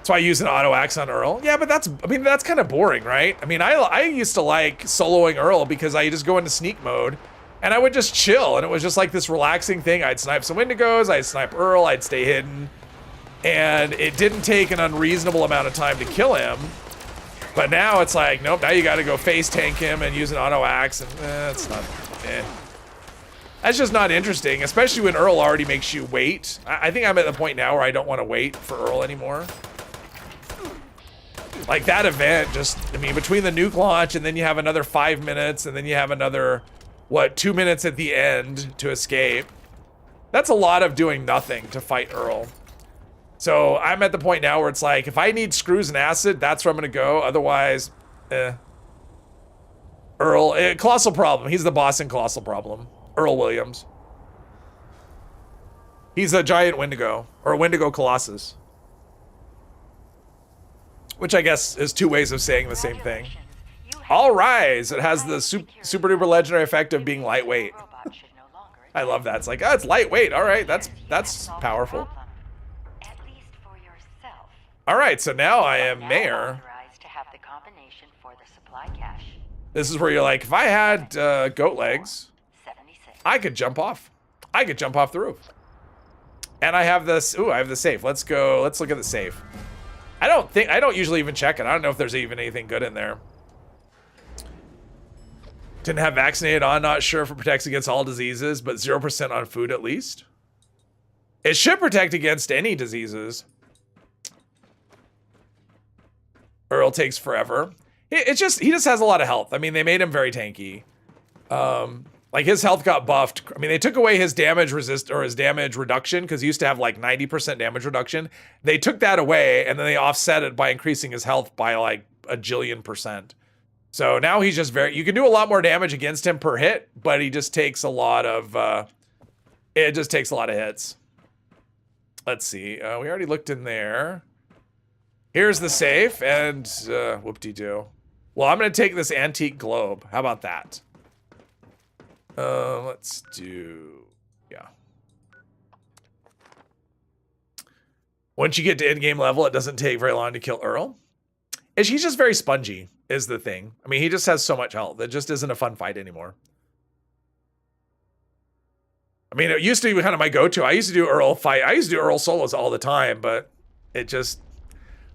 So I use an auto axe on Earl. Yeah, but that's kind of boring, right? I mean, I used to like soloing Earl because I just go into sneak mode and I would just chill, and it was just like this relaxing thing. I'd snipe some Wendigos, I'd snipe Earl, I'd stay hidden, and it didn't take an unreasonable amount of time to kill him. But now it's like, nope, now you gotta go face tank him and use an auto axe, and it's not, That's just not interesting, especially when Earl already makes you wait. I think I'm at the point now where I don't want to wait for Earl anymore. Like that event, just, I mean, between the nuke launch and then you have another 5 minutes and then you have another, what, 2 minutes at the end to escape. That's a lot of doing nothing to fight Earl. So I'm at the point now where it's like, if I need screws and acid, that's where I'm gonna go. Otherwise, Earl, Colossal Problem. He's the boss in Colossal Problem. Earl Williams. He's a giant Wendigo, or a Wendigo Colossus. Which I guess is two ways of saying the same thing. All rise! It has the super duper legendary effect of being lightweight. I love that. It's like, oh, it's lightweight. All right, that's powerful. All right, so now I am mayor. This is where you're like, if I had goat legs, I could jump off. I could jump off the roof. And I have this. Ooh, I have the safe. Let's go. Let's look at the safe. I don't usually even check it. I don't know if there's even anything good in there. Didn't have vaccinated on, not sure if it protects against all diseases, but 0% on food at least. It should protect against any diseases. Earl takes forever. He just has a lot of health. I mean, they made him very tanky. Like his health got buffed. I mean, they took away his damage resist or his damage reduction because he used to have like 90% damage reduction. They took that away and then they offset it by increasing his health by like a jillion %. So now he's just you can do a lot more damage against him per hit, but he just takes a lot of, it just takes a lot of hits. Let's see. We already looked in there. Here's the safe and whoop-de-doo. Well, I'm going to take this antique globe. How about that? Let's do, yeah. Once you get to end-game level, it doesn't take very long to kill Earl. He's just very spongy, is the thing. I mean, he just has so much health. It just isn't a fun fight anymore. I mean, it used to be kind of my go-to. I used to do Earl fight. I used to do Earl solos all the time, but it just...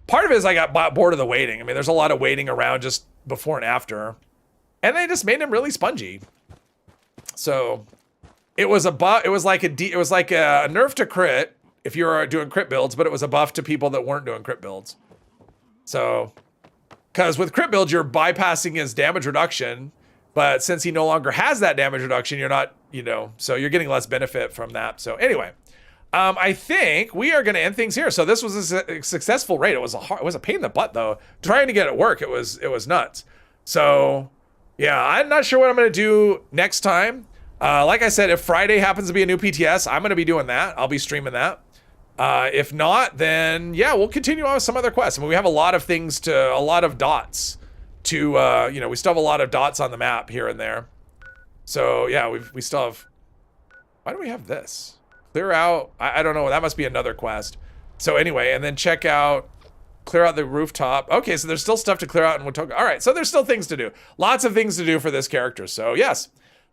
Part of it is I got bored of the waiting. I mean, there's a lot of waiting around just before and after. And they just made him really spongy. So it was like a nerf to crit if you were doing crit builds, but it was a buff to people that weren't doing crit builds. So, because with crit builds, you're bypassing his damage reduction, but since he no longer has that damage reduction, you're not, so you're getting less benefit from that. So anyway, I think we are going to end things here. So this was a successful raid. It was a pain in the butt though. Trying to get it work, it was nuts. So yeah, I'm not sure what I'm going to do next time. Like I said, if Friday happens to be a new PTS, I'm going to be doing that. I'll be streaming that. If not, then yeah, we'll continue on with some other quests. I mean, we have a lot of dots to, we still have a lot of dots on the map here and there. So yeah, we still have, why do we have this? Clear out, I don't know, that must be another quest. So anyway, and then clear out the rooftop. Okay, so there's still stuff to clear out in Watoga. All right, so there's still things to do. Lots of things to do for this character, so yes.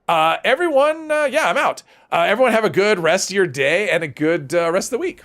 Everyone, yeah, I'm out. Everyone have a good rest of your day and a good rest of the week.